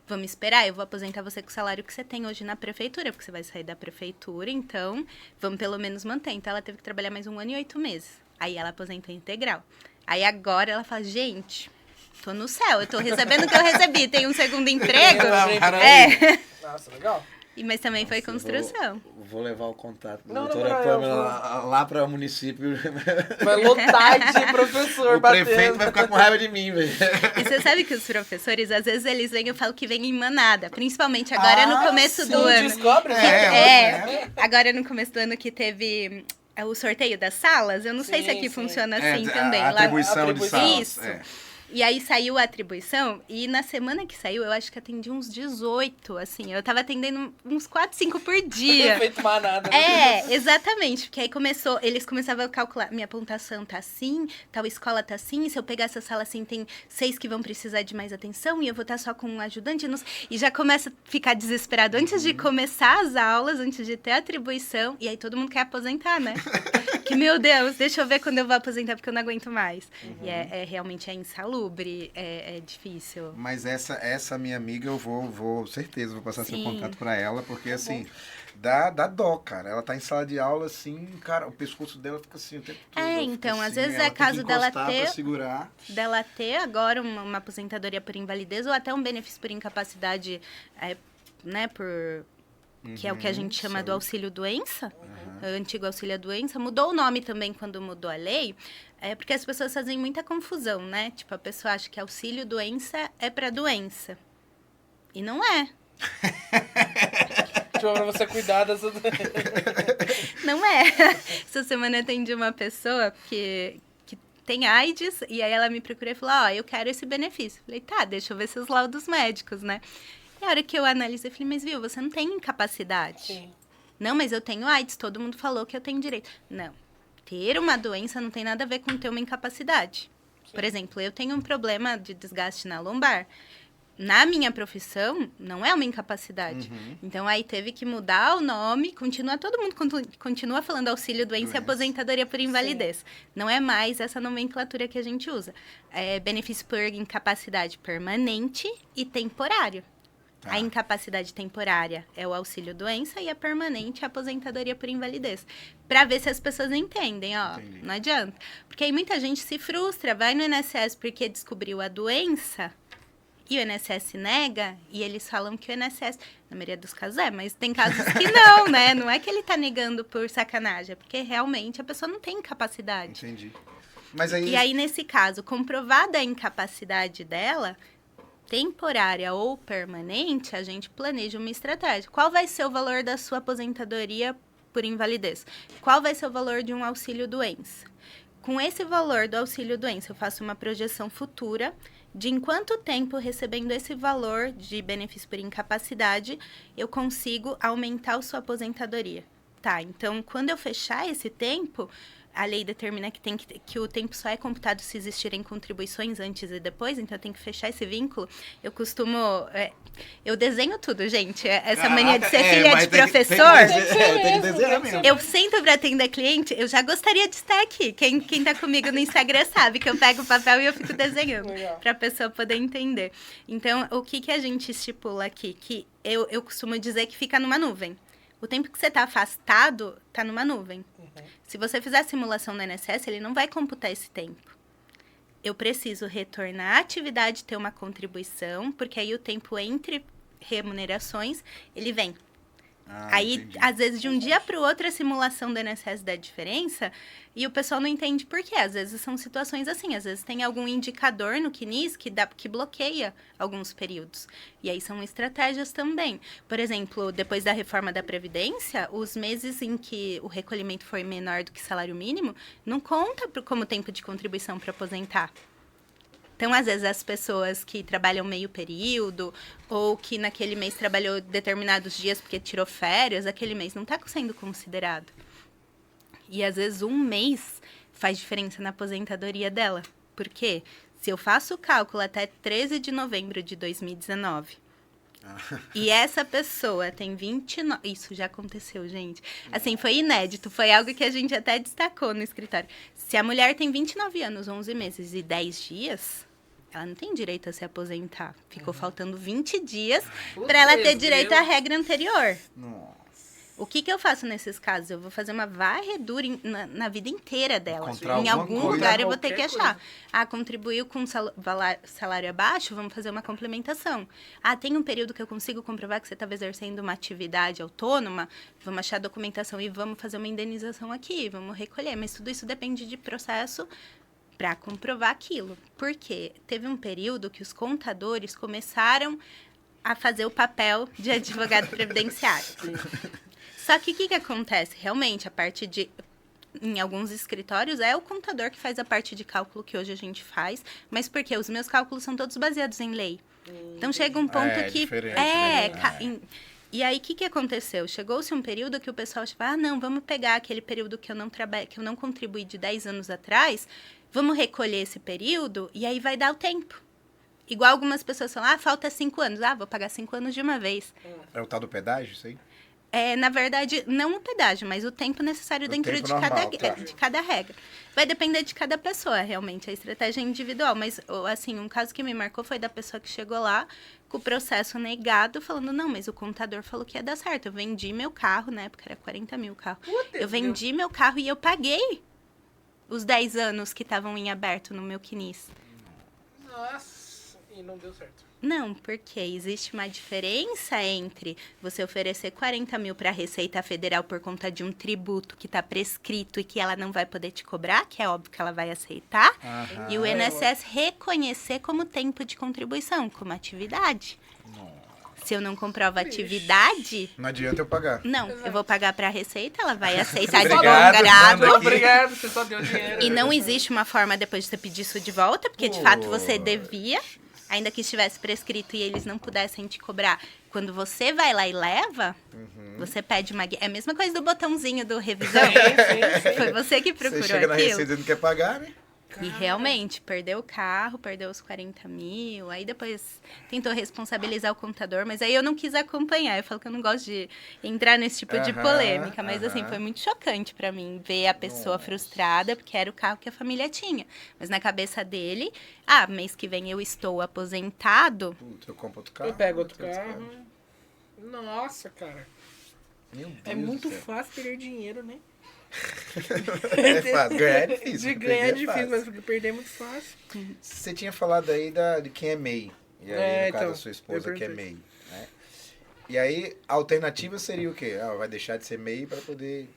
Vamos esperar, eu vou aposentar você com o salário que você tem hoje na prefeitura, porque você vai sair da prefeitura, então vamos pelo menos manter. Então ela teve que trabalhar mais 1 ano e 8 meses. Aí ela aposentou integral. Aí agora ela fala, gente, tô no céu, eu tô recebendo o que eu recebi, tem um segundo emprego. Nossa, legal. Mas também foi construção. Vou levar o contato da Não, doutora não, Pamela lá para o município. Vai lotar de professor O batendo. prefeito vai ficar com raiva de mim, velho. E você sabe que os professores, às vezes, eles vêm, eu falo que vêm em manada. Principalmente agora no começo do ano. Descobre, Agora no começo do ano que teve o sorteio das salas. Eu não sei se aqui Sim. funciona assim também. A Lá- atribuição de salas. Isso. E aí saiu a atribuição, e na semana que saiu, eu acho que atendi uns 18, assim. Eu tava atendendo uns 4, 5 por dia. Feito manada. Né? Exatamente. Porque aí eles começavam a calcular, minha pontuação tá assim, tal escola tá assim, e se eu pegar essa sala assim, tem 6 que vão precisar de mais atenção, e eu vou estar só com um ajudante, e já começa a ficar desesperado antes de começar as aulas, antes de ter a atribuição, e aí todo mundo quer aposentar, né? Que, meu Deus, deixa eu ver quando eu vou aposentar, porque eu não aguento mais. E realmente é insalubre, é difícil. Mas essa minha amiga, eu vou certeza, vou passar seu Sim. contato pra ela, porque assim, dá dó, cara. Ela tá em sala de aula, assim, cara, o pescoço dela fica assim o tempo todo. É, ela fica então, às assim, vezes ela é tem que caso dela encostar ter- pra segurar. Dela ter agora uma aposentadoria por invalidez ou até um benefício por incapacidade, né, que é o que a gente chama do auxílio-doença, o antigo auxílio-doença. Mudou o nome também quando mudou a lei, porque as pessoas fazem muita confusão, né? Tipo, a pessoa acha que auxílio-doença é para doença. E não é. Tipo, pra você cuidar dessa... Não é. Essa semana eu atendi uma pessoa que tem AIDS, e aí ela me procurou e falou, eu quero esse benefício. Falei, tá, deixa eu ver seus laudos médicos, né? E a hora que eu analisei, eu falei, mas viu, você não tem incapacidade. Sim. Não, mas eu tenho AIDS, todo mundo falou que eu tenho direito. Não. ter uma doença não tem nada a ver com ter uma incapacidade. Por exemplo, eu tenho um problema de desgaste na lombar. Na minha profissão, não é uma incapacidade. Então, aí teve que mudar o nome. Todo mundo continua falando auxílio doença e aposentadoria por invalidez. Não é mais essa nomenclatura que a gente usa. É benefício por incapacidade permanente e temporário. Tá. A incapacidade temporária é o auxílio doença e a permanente é a aposentadoria por invalidez. Para ver se as pessoas entendem, ó. Entendi. Não adianta. Porque aí muita gente se frustra, vai no INSS porque descobriu a doença e o INSS nega, e eles falam que o INSS, na maioria dos casos mas tem casos que não, né? Não é que ele tá negando por sacanagem, é porque realmente a pessoa não tem capacidade. Entendi. Mas aí... E aí, nesse caso, comprovada a incapacidade dela, temporária ou permanente, a gente planeja uma estratégia. Qual vai ser o valor da sua aposentadoria por invalidez? Qual vai ser o valor de um auxílio-doença? Com esse valor do auxílio-doença, eu faço uma projeção futura de em quanto tempo, recebendo esse valor de benefício por incapacidade, eu consigo aumentar a sua aposentadoria. Tá, então, quando eu fechar esse tempo, a lei determina que o tempo só é computado se existirem contribuições antes e depois, então eu tenho que fechar esse vínculo. Eu costumo... eu desenho tudo, gente. Essa mania de ser filha de professor... Tem que desenhar mesmo. Eu sento para atender cliente, eu já gostaria de estar aqui. Quem tá comigo no Instagram sabe que eu pego o papel e eu fico desenhando, para a pessoa poder entender. Então, o que a gente estipula aqui? Que eu costumo dizer que fica numa nuvem. O tempo que você está afastado, está numa nuvem. Se você fizer a simulação no INSS, ele não vai computar esse tempo. Eu preciso retornar à atividade, ter uma contribuição, porque aí o tempo entre remunerações, ele vem. Aí, Entendi. às vezes, de um dia para o outro, a simulação do INSS dá diferença e o pessoal não entende por quê. Às vezes, são situações assim. Às vezes, tem algum indicador no CNIS que bloqueia alguns períodos. E aí, são estratégias também. Por exemplo, depois da reforma da Previdência, os meses em que o recolhimento foi menor do que salário mínimo, não conta como tempo de contribuição para aposentar. Então, às vezes, as pessoas que trabalham meio período ou que naquele mês trabalhou determinados dias porque tirou férias, aquele mês não está sendo considerado. E, às vezes, um mês faz diferença na aposentadoria dela. Por quê? Se eu faço o cálculo até 13 de novembro de 2019 e essa pessoa tem 29... Isso já aconteceu, gente. Assim, foi inédito. Foi algo que a gente até destacou no escritório. Se a mulher tem 29 anos, 11 meses e 10 dias... ela não tem direito a se aposentar. Ficou faltando 20 dias para ela ter direito à regra anterior. Nossa. O que eu faço nesses casos? Eu vou fazer uma varredura na vida inteira dela. Encontrar Em alguma algum coisa, lugar eu vou ter que qualquer achar. Contribuiu com salário abaixo? Vamos fazer uma complementação. Tem um período que eu consigo comprovar que você estava exercendo uma atividade autônoma? Vamos achar a documentação e vamos fazer uma indenização aqui. Vamos recolher. Mas tudo isso depende de processo para comprovar aquilo. Porque teve um período que os contadores começaram a fazer o papel de advogado previdenciário. Só que o que acontece? Realmente, a parte de... Em alguns escritórios, é o contador que faz a parte de cálculo que hoje a gente faz. Mas por quê? Os meus cálculos são todos baseados em lei. Então, chega um ponto que... diferente, né? E aí, o que aconteceu? Chegou-se um período que o pessoal achava, não, vamos pegar aquele período que eu não contribuí de 10 anos atrás, vamos recolher esse período e aí vai dar o tempo. Igual algumas pessoas falam, falta 5 anos. Vou pagar 5 anos de uma vez. É o tal do pedágio, isso aí? Na verdade, não o pedágio, mas o tempo necessário dentro tempo de, normal, de cada regra. Vai depender de cada pessoa, realmente, a estratégia é individual. Mas, assim, um caso que me marcou foi da pessoa que chegou lá com o processo negado, falando, não, mas o contador falou que ia dar certo. Eu vendi meu carro, na época era 40 mil o carro. Eu vendi meu carro e eu paguei os 10 anos que estavam em aberto no meu CNIS. Nossa, e não deu certo. Não, porque existe uma diferença entre você oferecer 40 mil para a Receita Federal por conta de um tributo que está prescrito e que ela não vai poder te cobrar, que é óbvio que ela vai aceitar, e o INSS reconhecer como tempo de contribuição, como atividade. Se eu não comprovo a atividade... Não adianta eu pagar. Não, eu vou pagar para a Receita, ela vai aceitar de bom Obrigado, grado. manda aqui. Obrigado, você só deu dinheiro. E não existe uma forma depois de você pedir isso de volta, porque de fato você devia, ainda que estivesse prescrito e eles não pudessem te cobrar. Quando você vai lá e leva, Você pede uma guia. É a mesma coisa do botãozinho do revisão. Sim. Foi você que procurou Você chega na aquilo. Receita e não quer pagar, né? E realmente, perdeu o carro, perdeu os 40 mil, aí depois tentou responsabilizar o contador, mas aí eu não quis acompanhar. Eu falo que eu não gosto de entrar nesse tipo de Aham, polêmica, mas assim, aham. foi muito chocante pra mim ver a pessoa frustrada, porque era o carro que a família tinha. Mas na cabeça dele, mês que vem eu estou aposentado, Puta, eu compro outro carro. Eu pego outro tem carro. Nossa, cara. Meu Deus É muito do céu. fácil perder dinheiro, né? É fácil, ganhar é difícil. De ganhar é perder difícil, fácil. mas perder é muito fácil. Você tinha falado aí de quem é MEI. E aí, no caso da sua esposa, eu que é perguntei. MEI. Né? E aí, a alternativa seria o quê? Vai deixar de ser MEI para poder...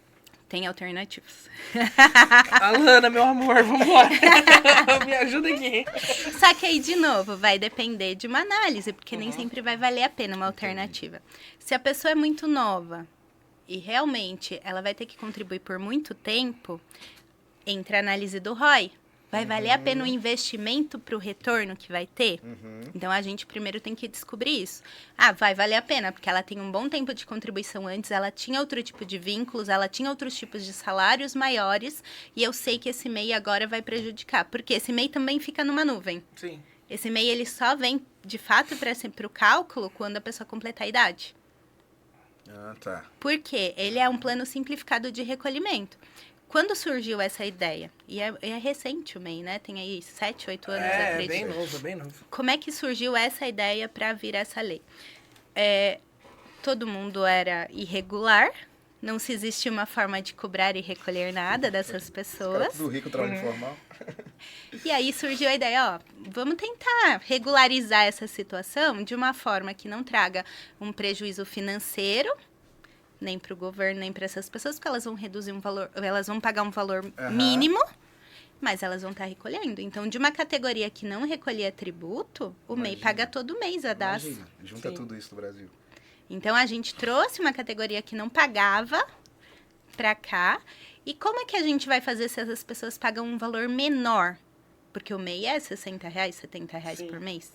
tem alternativas. Alana, meu amor, vambora. Me ajuda aqui. Só que aí, de novo, vai depender de uma análise, porque nem sempre vai valer a pena uma alternativa. Se a pessoa é muito nova e realmente ela vai ter que contribuir por muito tempo, entra a análise do ROI. Vai valer a pena o investimento para o retorno que vai ter? Então, a gente primeiro tem que descobrir isso. Vai valer a pena, porque ela tem um bom tempo de contribuição antes, ela tinha outro tipo de vínculos, ela tinha outros tipos de salários maiores, e eu sei que esse MEI agora vai prejudicar, porque esse MEI também fica numa nuvem. Sim. Esse MEI, ele só vem, de fato, para o cálculo quando a pessoa completar a idade. Ah, tá. Por quê? Ele é um plano simplificado de recolhimento. Quando surgiu essa ideia? E é recente o MEI, né? Tem aí 7, 8 anos, É acredito. bem novo, bem novo. Como é que surgiu essa ideia para vir essa lei? Todo mundo era irregular, não se existia uma forma de cobrar e recolher nada dessas Cara, pessoas. tudo rico, trabalho informal. E aí surgiu a ideia, vamos tentar regularizar essa situação de uma forma que não traga um prejuízo financeiro, nem para o governo, nem para essas pessoas, porque elas vão reduzir um valor, elas vão pagar um valor mínimo, mas elas vão estar recolhendo. Então, de uma categoria que não recolhia tributo, o MEI paga todo mês a DAS. Imagina, junta Sim. tudo isso no Brasil. Então, a gente trouxe uma categoria que não pagava para cá. E como é que a gente vai fazer se essas pessoas pagam um valor menor? Porque o MEI é R$60, R$70 Sim. por mês.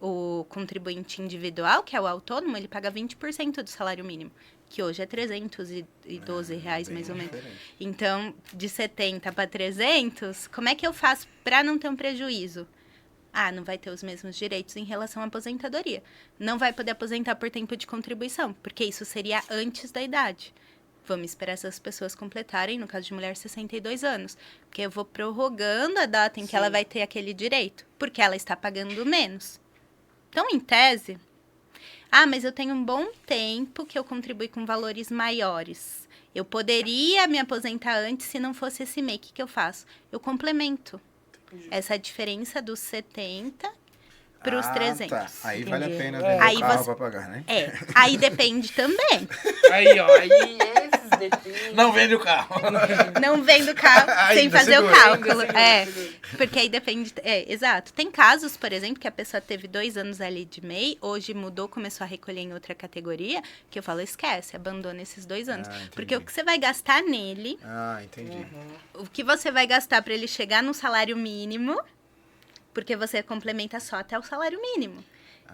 O contribuinte individual, que é o autônomo, ele paga 20% do salário mínimo, que hoje é R$312 mais ou menos. Diferente. Então, de 70 para 300, como é que eu faço para não ter um prejuízo? Não vai ter os mesmos direitos em relação à aposentadoria. Não vai poder aposentar por tempo de contribuição, porque isso seria antes da idade. Vamos esperar essas pessoas completarem, no caso de mulher, 62 anos. Porque eu vou prorrogando a data em que ela vai ter aquele direito, porque ela está pagando menos. Então, em tese, mas eu tenho um bom tempo que eu contribuí com valores maiores. Eu poderia me aposentar antes se não fosse esse MEI. O que eu faço? Eu complemento essa diferença dos 70 para os 300. Tá. Aí vale a Entendi. pena É. vender Aí o carro você- pra pagar, né? Aí depende também. Aí, ó, aí esses detalhes. Não vende o carro. Não vendo o carro sem Ainda fazer o segura, cálculo. segura. Porque aí depende. Exato. Tem casos, por exemplo, que a pessoa teve 2 anos ali de MEI, hoje mudou, começou a recolher em outra categoria, que eu falo, esquece, abandona esses 2 anos. Entendi. Porque o que você vai gastar nele, Entendi. o que você vai gastar para ele chegar no salário mínimo, porque você complementa só até o salário mínimo.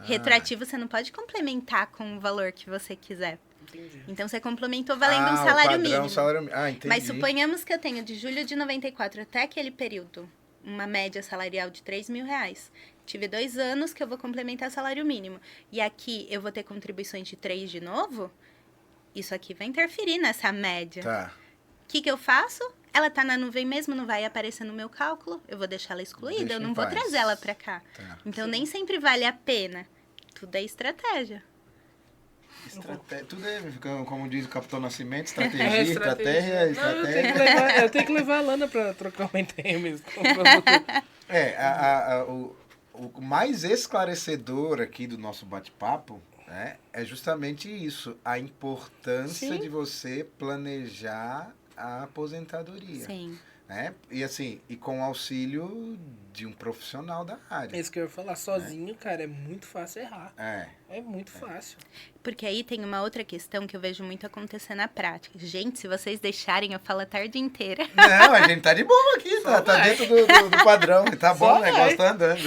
Retroativo, você não pode complementar com o valor que você quiser. Entendi. Então, você complementou valendo um o salário padrão, mínimo. salário mínimo. Entendi. Mas suponhamos que eu tenho de julho de 94 até aquele período, uma média salarial de R$3.000. Tive 2 anos que eu vou complementar salário mínimo. E aqui eu vou ter contribuições de 3 de novo. Isso aqui vai interferir nessa média. Tá. O que eu faço? Ela tá na nuvem mesmo, não vai aparecer no meu cálculo. Eu vou deixar ela excluída, Deixa eu em não vou paz. trazer ela pra cá. Tá. Então, nem sempre vale a pena. Tudo é estratégia. Tudo é, como diz o Capitão Nascimento, estratégia, É, estratégia, Não, estratégia. eu tenho que levar a Lana pra trocar uma ideia mesmo. O mais esclarecedor aqui do nosso bate-papo, né, é justamente isso, a importância Sim. de você planejar a aposentadoria. Sim. né? E assim, e com o auxílio de um profissional da área. Esse que eu ia falar, sozinho, cara, é muito fácil errar. É. É muito fácil. Porque aí tem uma outra questão que eu vejo muito acontecer na prática. Gente, se vocês deixarem, eu falo a tarde inteira. Não, a gente tá de boa aqui, tá vai. dentro do padrão. Tá bom, Só o vai. negócio tá andando.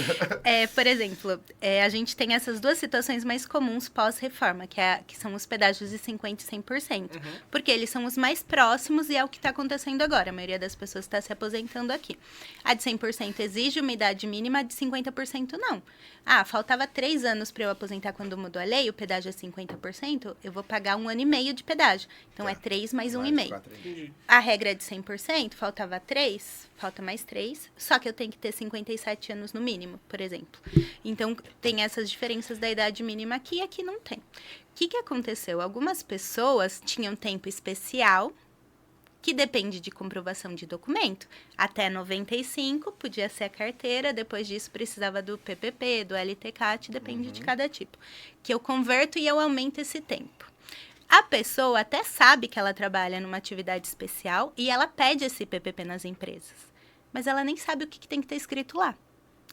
Por exemplo, a gente tem essas duas situações mais comuns pós-reforma, que são os pedágios de 50% e 100%. Porque eles são os mais próximos e é o que está acontecendo agora. A maioria das pessoas está se aposentando aqui. A de 100% exige uma idade mínima, a de 50% não. Ah, faltava 3 anos para eu aposentar quando mudou a lei, o pedágio é 50%, eu vou pagar 1 ano e meio de pedágio. Então, é 3 mais 1,5. Entendi. A regra é de 100%, faltava 3, falta mais 3, só que eu tenho que ter 57 anos no mínimo, por exemplo. Então, tem essas diferenças da idade mínima aqui e aqui não tem. O que aconteceu? Algumas pessoas tinham tempo especial, que depende de comprovação de documento. Até 95 podia ser a carteira, depois disso precisava do PPP, do LTCAT, depende de cada tipo. Que eu converto e eu aumento esse tempo. A pessoa até sabe que ela trabalha numa atividade especial e ela pede esse PPP nas empresas. Mas ela nem sabe o que tem que estar escrito lá.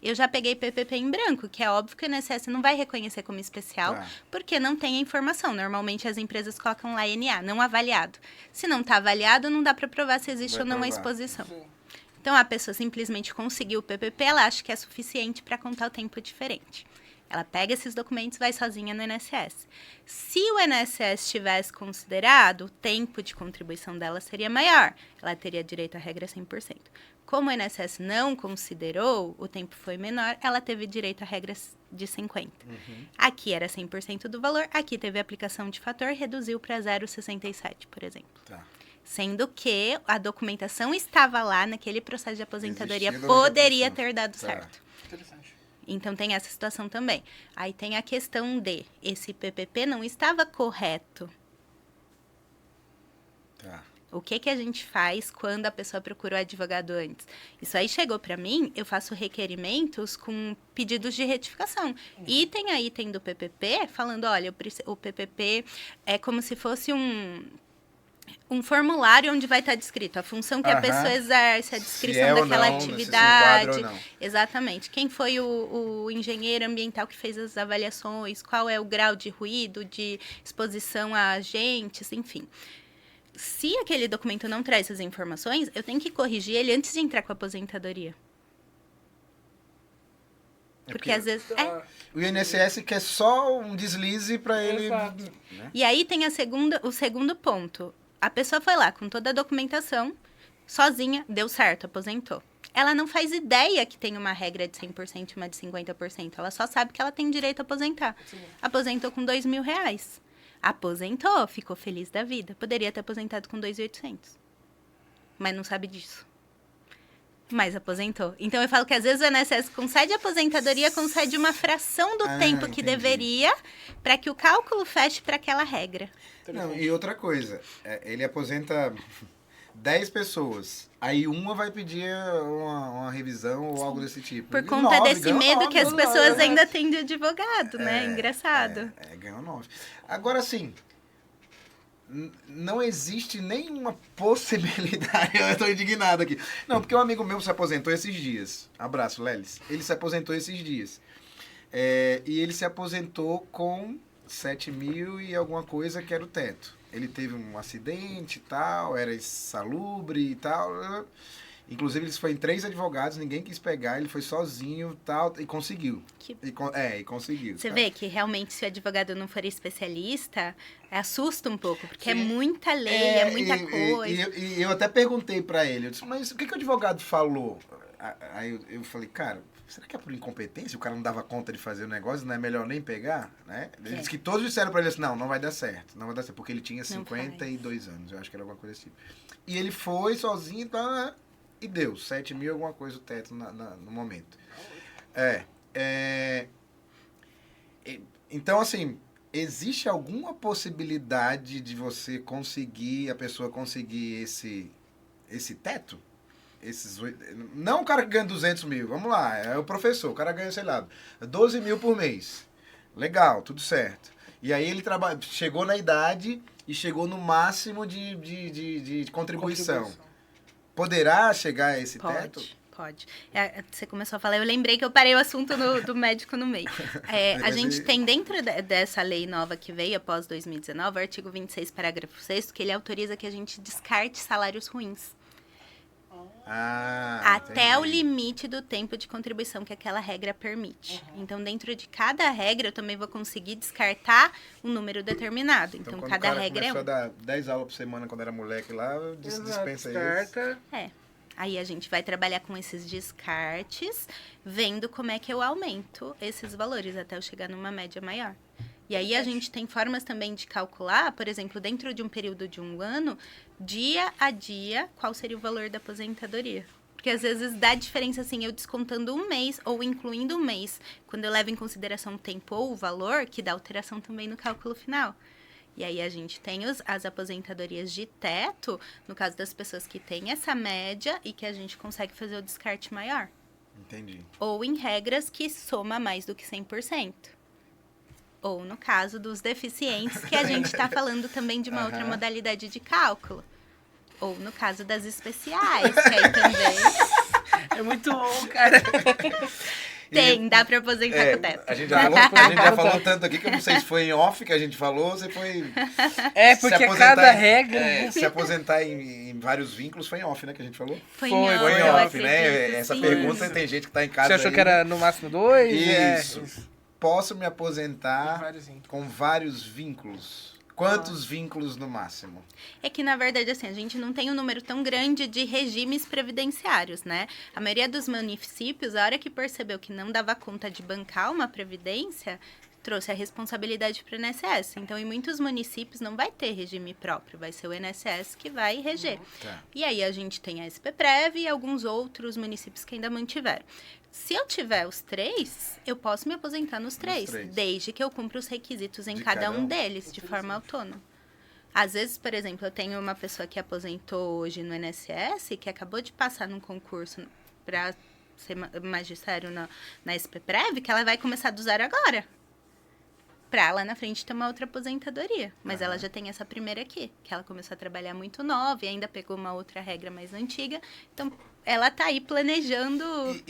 Eu já peguei PPP em branco, que é óbvio que o INSS não vai reconhecer como especial, porque não tem a informação. Normalmente as empresas colocam lá NA, não avaliado. Se não está avaliado, não dá para provar se existe ou não a exposição. Sim. Então, a pessoa simplesmente conseguiu o PPP, ela acha que é suficiente para contar o tempo diferente. Ela pega esses documentos e vai sozinha no INSS. Se o INSS tivesse considerado, o tempo de contribuição dela seria maior. Ela teria direito à regra 100%. Como o INSS não considerou, o tempo foi menor, ela teve direito à regra de 50%. Aqui era 100% do valor, aqui teve aplicação de fator, reduziu para 0,67%, por exemplo. Tá. Sendo que a documentação estava lá naquele processo de aposentadoria, Existia poderia documentação. ter dado Tá. certo. Interessante. Então, tem essa situação também. Aí tem a questão de esse PPP não estava correto. Tá. O que a gente faz quando a pessoa procura o advogado antes? Isso aí chegou para mim, eu faço requerimentos com pedidos de retificação. Item a item do PPP, falando, olha, o PPP é como se fosse um formulário onde vai estar descrito a função que a pessoa exerce, a descrição ou daquela não, se se atividade. enquadra ou não. Exatamente. Quem foi o engenheiro ambiental que fez as avaliações, qual é o grau de ruído, de exposição a agentes, enfim. Se aquele documento não traz essas informações, eu tenho que corrigir ele antes de entrar com a aposentadoria. Porque às vezes... O INSS quer só um deslize para ele. Exato. Né? E aí tem o segundo ponto. A pessoa foi lá com toda a documentação, sozinha, deu certo, aposentou. Ela não faz ideia que tem uma regra de 100% e uma de 50%. Ela só sabe que ela tem direito a aposentar. Sim. Aposentou com R$2.000. Aposentou, ficou feliz da vida. Poderia ter aposentado com 2.800. Mas não sabe disso. Mas aposentou. Então, eu falo que às vezes o INSS concede a aposentadoria, concede uma fração do tempo que entendi. deveria para que o cálculo feche para aquela regra. Não, e outra coisa, ele aposenta 10 pessoas, aí uma vai pedir uma revisão ou algo desse tipo. Por E conta 9, desse ganhou medo 9, que as ganhou pessoas 9, ainda têm de advogado, né? Engraçado. Ganhou 9. Agora, assim, não existe nenhuma possibilidade. Eu tô indignado aqui. Não, porque um amigo meu se aposentou esses dias. Abraço, Lelis. Ele se aposentou esses dias. E ele se aposentou com 7 mil e alguma coisa que era o teto. Ele teve um acidente e tal, era insalubre e tal. Inclusive, ele foi em 3 advogados, ninguém quis pegar, ele foi sozinho tal, e conseguiu. E conseguiu. Você tá? vê que realmente se o advogado não for especialista, assusta um pouco, porque é Sim. muita lei, é muita coisa. E eu até perguntei pra ele, eu disse, mas o que o advogado falou? Aí eu falei, cara, será que é por incompetência? O cara não dava conta de fazer o negócio, não é melhor nem pegar? Né? Ele disse que todos disseram pra ele assim, não vai dar certo, não vai dar certo, porque ele tinha 52 anos, eu acho que era alguma coisa assim. E ele foi sozinho, e deu 7 mil alguma coisa o teto no momento. Então, assim, existe alguma possibilidade de você conseguir, a pessoa conseguir esse teto? Não o cara que ganha 200 mil, vamos lá, é o professor, o cara ganha, sei lá, 12 mil por mês. Legal, tudo certo. E aí ele chegou na idade e chegou no máximo de contribuição. Poderá chegar a esse teto? Pode. Você começou a falar, eu lembrei que eu parei o assunto do médico no meio. A gente tem dentro dessa lei nova que veio após 2019, o artigo 26, parágrafo 6º, que ele autoriza que a gente descarte salários ruins. Até entendi. o limite do tempo de contribuição que aquela regra permite. Então, dentro de cada regra, eu também vou conseguir descartar um número determinado. Então quando cada o cara regra começou a dar 10 aulas por semana quando era moleque lá, eu dispensa isso. Aí a gente vai trabalhar com esses descartes, vendo como é que eu aumento esses valores até eu chegar numa média maior. E aí a gente tem formas também de calcular, por exemplo, dentro de um período de um ano, dia a dia, qual seria o valor da aposentadoria. Porque às vezes dá diferença, assim, eu descontando um mês ou incluindo um mês, quando eu levo em consideração o tempo ou o valor, que dá alteração também no cálculo final. E aí a gente tem as aposentadorias de teto, no caso das pessoas que têm essa média e que a gente consegue fazer o descarte maior. Entendi. Ou em regras que soma mais do que 100%. Ou no caso dos deficientes, que a gente está falando também de uma outra modalidade de cálculo. Ou no caso das especiais, que aí também... É muito bom, cara. Dá pra aposentar com o teto. A gente já falou tanto aqui que eu não sei se foi em off que a gente falou, ou se foi... Porque cada regra... se aposentar em vários vínculos foi em off, né, que a gente falou? Foi Foi em Foi em eu off, né? acredito, Essa sim. pergunta tem gente que tá em casa Você achou aí. que era no máximo 2? Isso. Posso me aposentar Vários vínculos. com vários vínculos. Quantos vínculos no máximo? É que, na verdade, assim, a gente não tem um número tão grande de regimes previdenciários, né? A maioria dos municípios, a hora que percebeu que não dava conta de bancar uma previdência, trouxe a responsabilidade para o INSS. Então, em muitos municípios não vai ter regime próprio, vai ser o INSS que vai reger. Tá. E aí a gente tem a SPPrev e alguns outros municípios que ainda mantiveram. Se eu tiver os 3, eu posso me aposentar nos 3, desde que eu cumpra os requisitos em cada um deles, de forma autônoma. Às vezes, por exemplo, eu tenho uma pessoa que aposentou hoje no INSS, que acabou de passar num concurso para ser magistério na SPPrev, que ela vai começar do zero agora. Pra lá na frente ter uma outra aposentadoria. Mas ela já tem essa primeira aqui, que ela começou a trabalhar muito nova e ainda pegou uma outra regra mais antiga. Então, ela tá aí planejando...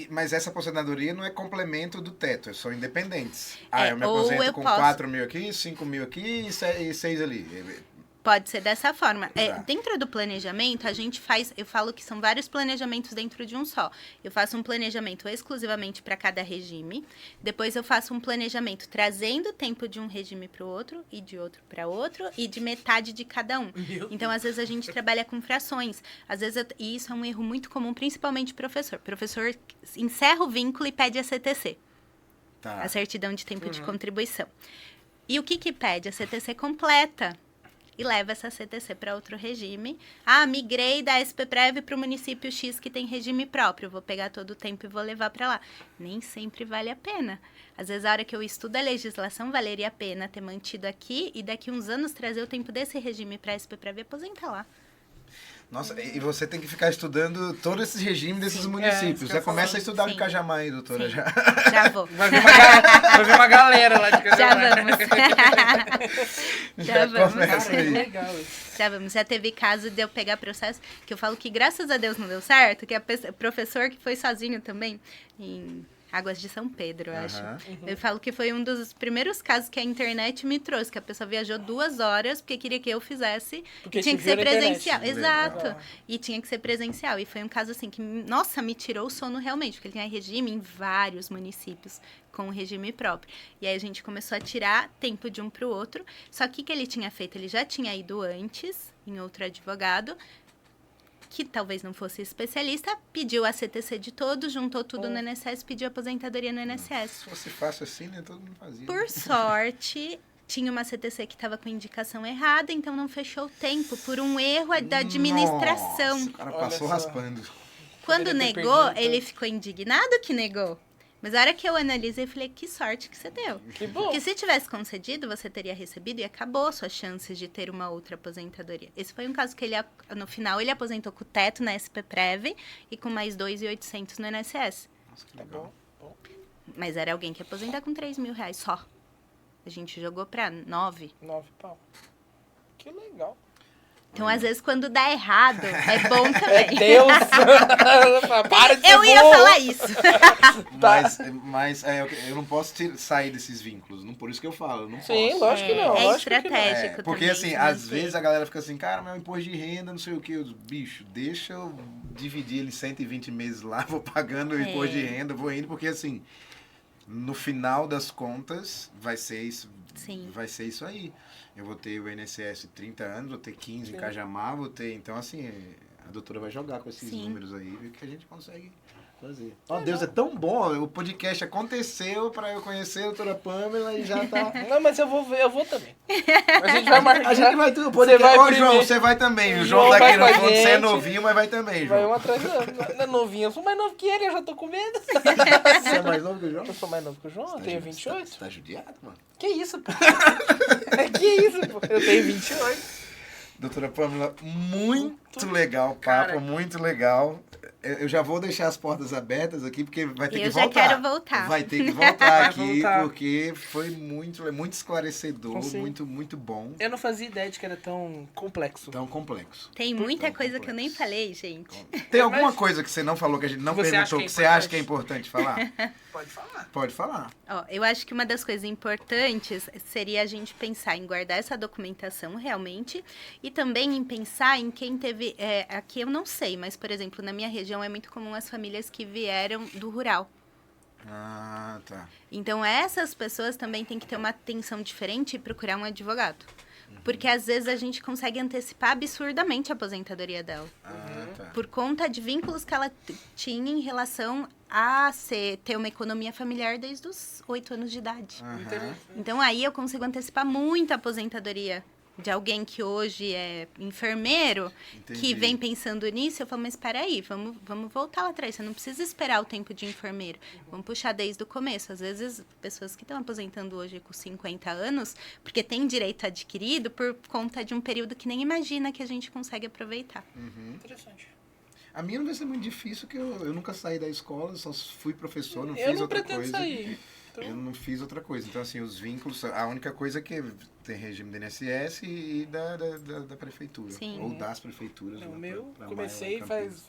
Mas essa aposentadoria não é complemento do teto, são independentes. Eu me ou aposento eu com posso- 4 mil aqui, 5 mil aqui e 6 ali. Pode ser dessa forma. Tá. Dentro do planejamento, a gente faz... Eu falo que são vários planejamentos dentro de um só. Eu faço um planejamento exclusivamente para cada regime. Depois, eu faço um planejamento trazendo tempo de um regime para o outro, e de outro para outro, e de metade de cada um. Então, às vezes, a gente trabalha com frações. Às vezes, e isso é um erro muito comum, principalmente professor. Professor encerra o vínculo e pede a CTC. Tá. A certidão de tempo de contribuição. E o que pede? A CTC completa. E leva essa CTC para outro regime. Migrei da SPPrev para o município X que tem regime próprio. Vou pegar todo o tempo e vou levar para lá. Nem sempre vale a pena. Às vezes, a hora que eu estudo a legislação, valeria a pena ter mantido aqui e daqui uns anos trazer o tempo desse regime para a SPPrev e aposentar lá. Nossa, e você tem que ficar estudando todos esses regimes desses municípios. isso que Já eu começa falo. a estudar Sim. o Cajamar aí, doutora. Sim. Já. Já vou. Vai vir uma galera lá de Já Cajamar. vamos. Já vamos. começa Cara, que aí. legal isso. Já vamos. Já teve caso de eu pegar processo, que eu falo que graças a Deus não deu certo, que professor que foi sozinho também, em Águas de São Pedro, eu acho. Aham. Eu falo que foi um dos primeiros casos que a internet me trouxe, que a pessoa viajou 2 horas porque queria que eu fizesse. Porque E tinha te que ser viu na internet. presencial. Exato. Legal. E tinha que ser presencial. E foi um caso assim que, nossa, me tirou o sono realmente, porque ele tinha regime em vários municípios com regime próprio. E aí a gente começou a tirar tempo de um para o outro. Só que o que ele tinha feito? Ele já tinha ido antes em outro advogado, que talvez não fosse especialista, pediu a CTC de todos, juntou tudo no INSS, pediu aposentadoria no INSS. Se fosse fácil assim, né? Todo mundo fazia. Por sorte, tinha uma CTC que estava com indicação errada, então não fechou o tempo por um erro da administração. Nossa, o cara Olha passou só. raspando. Quando Poderia ter negou, perdido ele tanto. ficou indignado que negou. Mas a hora que eu analisei, eu falei, que sorte que você deu. Que bom. Porque se tivesse concedido, você teria recebido e acabou suas chances de ter uma outra aposentadoria. Esse foi um caso que ele, no final, ele aposentou com o teto na SPPrev e com mais 2.800 no INSS. Nossa, que Tá legal. bom. Mas era alguém que ia aposentar com 3 mil reais só. A gente jogou pra 9. 9 pau. Que legal. Então, às vezes, quando dá errado, é bom É também. Deus! Para de ser Eu ia burro. falar isso. Mas eu não posso sair desses vínculos. Não, por isso que eu falo. Eu não Sim, posso. lógico que não. É lógico que não. estratégico Porque também. assim, de às manter. vezes a galera fica assim, cara, meu imposto de renda, não sei o que. Bicho, deixa eu dividir ele 120 meses lá, vou pagando o imposto de renda, vou indo, porque assim, no final das contas, vai ser isso. Sim. Vai ser isso aí. Eu vou ter o INSS 30 anos, vou ter 15 em Cajamar, vou ter. Então, assim, a doutora vai jogar com esses Sim. números aí, ver o que a gente consegue fazer. Ó, Deus, é tão bom. O podcast aconteceu pra eu conhecer a doutora Pamela e já tá. Não, mas eu vou também. A gente vai marcar. A gente vai tudo. Você vai Ô, primeiro. João, você vai também. O O João João tá vai aqui no com a fundo, você é gente. novinho, mas vai também, Vai João. um atrás do outro. Não é novinho, eu sou mais novo que ele, eu já tô com medo. Você é mais novo que o João? Eu sou mais novo que o João, eu tenho 28. Você tá judiado, mano? Que isso, pô? Que isso, pô? Eu tenho 28. Doutora Pamela, muito legal o papo, Cara. muito legal. Eu já vou deixar as portas abertas aqui, porque vai ter Eu que já voltar. quero voltar. Vai ter que voltar Vai aqui, voltar. porque foi muito esclarecedor, Sim. muito bom. Eu não fazia ideia de que era tão complexo. Tão complexo. Tem muita Tão coisa que eu nem complexo. falei, gente. Tem alguma coisa que você não falou, que a gente não Que você acha perguntou, que é que você acha que é importante falar? Pode falar. Pode falar. Ó, eu acho que uma das coisas importantes seria a gente pensar em guardar essa documentação realmente e também em pensar em quem teve... aqui eu não sei, mas, por exemplo, na minha região é muito comum as famílias que vieram do rural. Ah, tá. Então, essas pessoas também têm que ter uma atenção diferente e procurar um advogado. Porque, às vezes, a gente consegue antecipar absurdamente a aposentadoria dela. Ah, tá. Por conta de vínculos que ela tinha em relação a ter uma economia familiar desde os 8 anos de idade. Aham. Então, aí eu consigo antecipar muito a aposentadoria de alguém que hoje é enfermeiro, Entendi. que vem pensando nisso. Eu falo, mas espera aí, vamos voltar lá atrás. Você não precisa esperar o tempo de enfermeiro. Vamos puxar desde o começo. Às vezes, pessoas que estão aposentando hoje com 50 anos, porque tem direito adquirido por conta de um período que nem imagina que a gente consegue aproveitar. Interessante. A minha não vai ser muito difícil, porque eu nunca saí da escola, só fui professor, não Eu fiz não outra pretendo coisa. sair. Então, Eu não fiz outra coisa. Então, assim, os vínculos, a única coisa é que tem regime do INSS e da prefeitura. Sim. Ou das prefeituras. o lá meu, pra comecei Maior, faz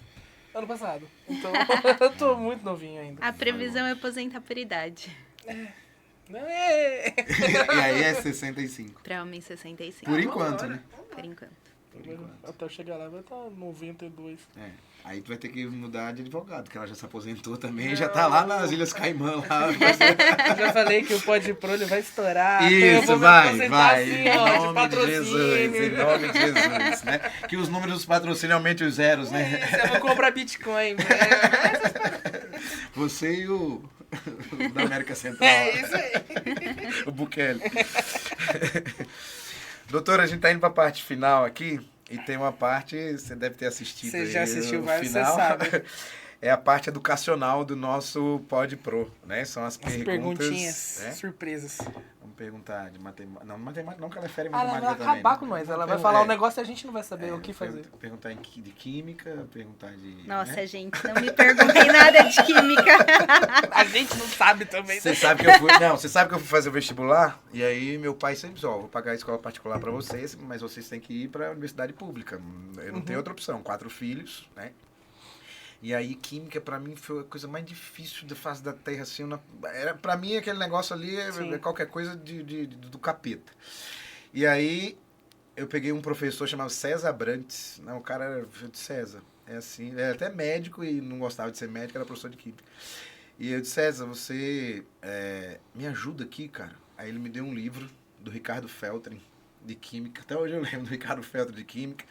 ano passado. Então, eu tô muito novinho ainda. A previsão é aposentar por idade. Não é... E aí é 65. Para homem 65. Por enquanto, né? Por enquanto. Por enquanto. Até eu chegar lá vai estar 92. É. Aí tu vai ter que mudar de advogado, que ela já se aposentou também, já tá lá nas Ilhas Caimã lá. Eu já falei que o Pode Pro ele vai estourar. eu Isso, vou me vai, aposentar vai. assim, Em ó, de nome de patrocínio. Jesus, em nome de Jesus, né? Que os números dos patrocínios aumentem os zeros, né? Isso, eu vou comprar Bitcoin. Você e o da América Central. É isso aí. O Bukele. Doutora, a gente tá indo pra parte final aqui. E tem uma parte, você deve ter assistido. Você aí já assistiu no vários, final. você sabe. É a parte educacional do nosso Pod Pro, né? São as As perguntas. perguntinhas, Né? surpresas. Vamos perguntar de matemática. Não, matemática não, que ela refere Ela vai matemática também. acabar né? com nós. Ela vai Vamos falar um é, negócio e a gente não vai saber o que fazer. Perguntar de química, perguntar de. Nossa, né? gente, não me perguntem nada de química. A gente não sabe também. Você sabe que eu fui. Não, você sabe que eu fui fazer o vestibular? E aí meu pai sempre disse, ó, vou pagar a escola particular pra vocês, mas vocês têm que ir pra universidade pública. Eu não tenho outra opção. 4 filhos, né? E aí, química, pra mim, foi a coisa mais difícil da face da Terra, assim. Pra mim, aquele negócio ali Sim. é qualquer coisa do capeta. E aí, eu peguei um professor chamado César Brantes. Não, o cara era de César. É assim, ele era até médico e não gostava de ser médico, era professor de química. E eu disse, César, você me ajuda aqui, cara. Aí ele me deu um livro do Ricardo Feltrin, de química. Até hoje eu lembro do Ricardo Feltrin de química.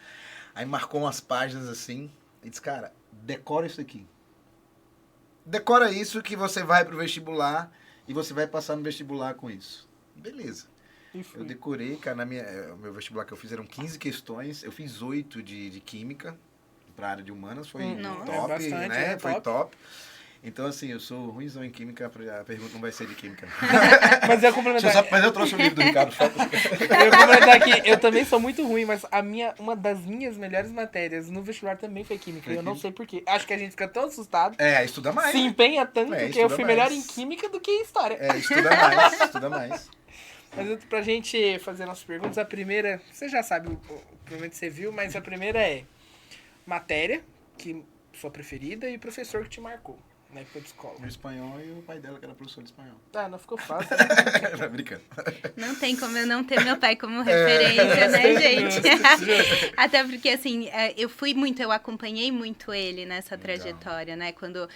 Aí marcou umas páginas assim e disse, cara, decora isso aqui. Decora isso que você vai pro vestibular e você vai passar no vestibular com isso. Beleza. Eu decorei, cara, o meu vestibular que eu fiz eram 15 questões, eu fiz 8 de química, pra área de humanas, foi Nossa. top, É bastante, né? é Foi top. top. Então, assim, eu sou ruimzão em química, a pergunta não vai ser de química. Mas eu ia complementar. Mas eu trouxe o livro do Ricardo Feltrin. Eu ia complementar aqui. Eu também sou muito ruim, mas uma das minhas melhores matérias no vestibular também foi química. Foi Eu não química. sei porquê. Acho que a gente fica tão assustado. Estuda mais. Se empenha tanto que eu estuda fui mais. melhor em química do que em história. Estuda mais, estuda mais. Mas pra gente fazer nossas perguntas, a primeira, você já sabe, provavelmente você viu, mas a primeira é matéria, que sua preferida, e professor que te marcou na época de escola. O espanhol e o pai dela, que era professor de espanhol. Ah, não ficou fácil. Tá brincando. Não tem como eu não ter meu pai como referência, né, gente? Até porque, assim, eu acompanhei muito ele nessa trajetória, né? Quando,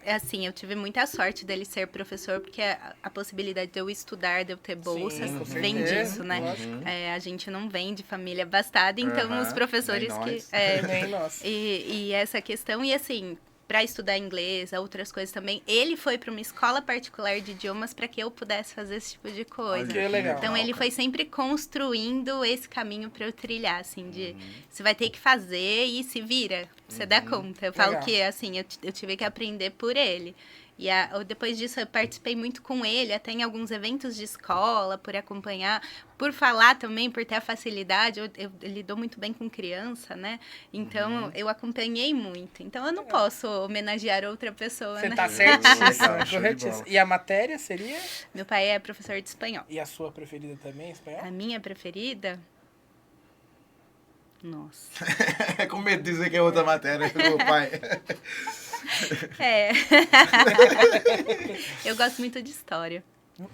assim, eu tive muita sorte dele ser professor, porque a possibilidade de eu estudar, de eu ter bolsas, com vem certeza, disso, né? lógico. A gente não vem de família abastada, então Aham, os professores nem que... nós. Nem nossa. E essa questão, e assim, para estudar inglês, outras coisas também, ele foi para uma escola particular de idiomas para que eu pudesse fazer esse tipo de coisa. Que legal. Então ele foi sempre construindo esse caminho para eu trilhar, assim, de você vai ter que fazer e se vira, você dá conta. Eu falo Legal. que, assim, eu tive que aprender por ele. E depois disso eu participei muito com ele, até em alguns eventos de escola, por acompanhar, por falar também, por ter a facilidade. Eu lido muito bem com criança, né? Então eu acompanhei muito. Então eu não posso homenagear outra pessoa, Você né? tá certíssima, Legal, show de corretíssima. bola. E a matéria seria? Meu pai é professor de espanhol. E a sua preferida também, espanhol? A minha preferida? Nossa. É com medo de dizer que é outra matéria do meu pai. É. Eu gosto muito de história.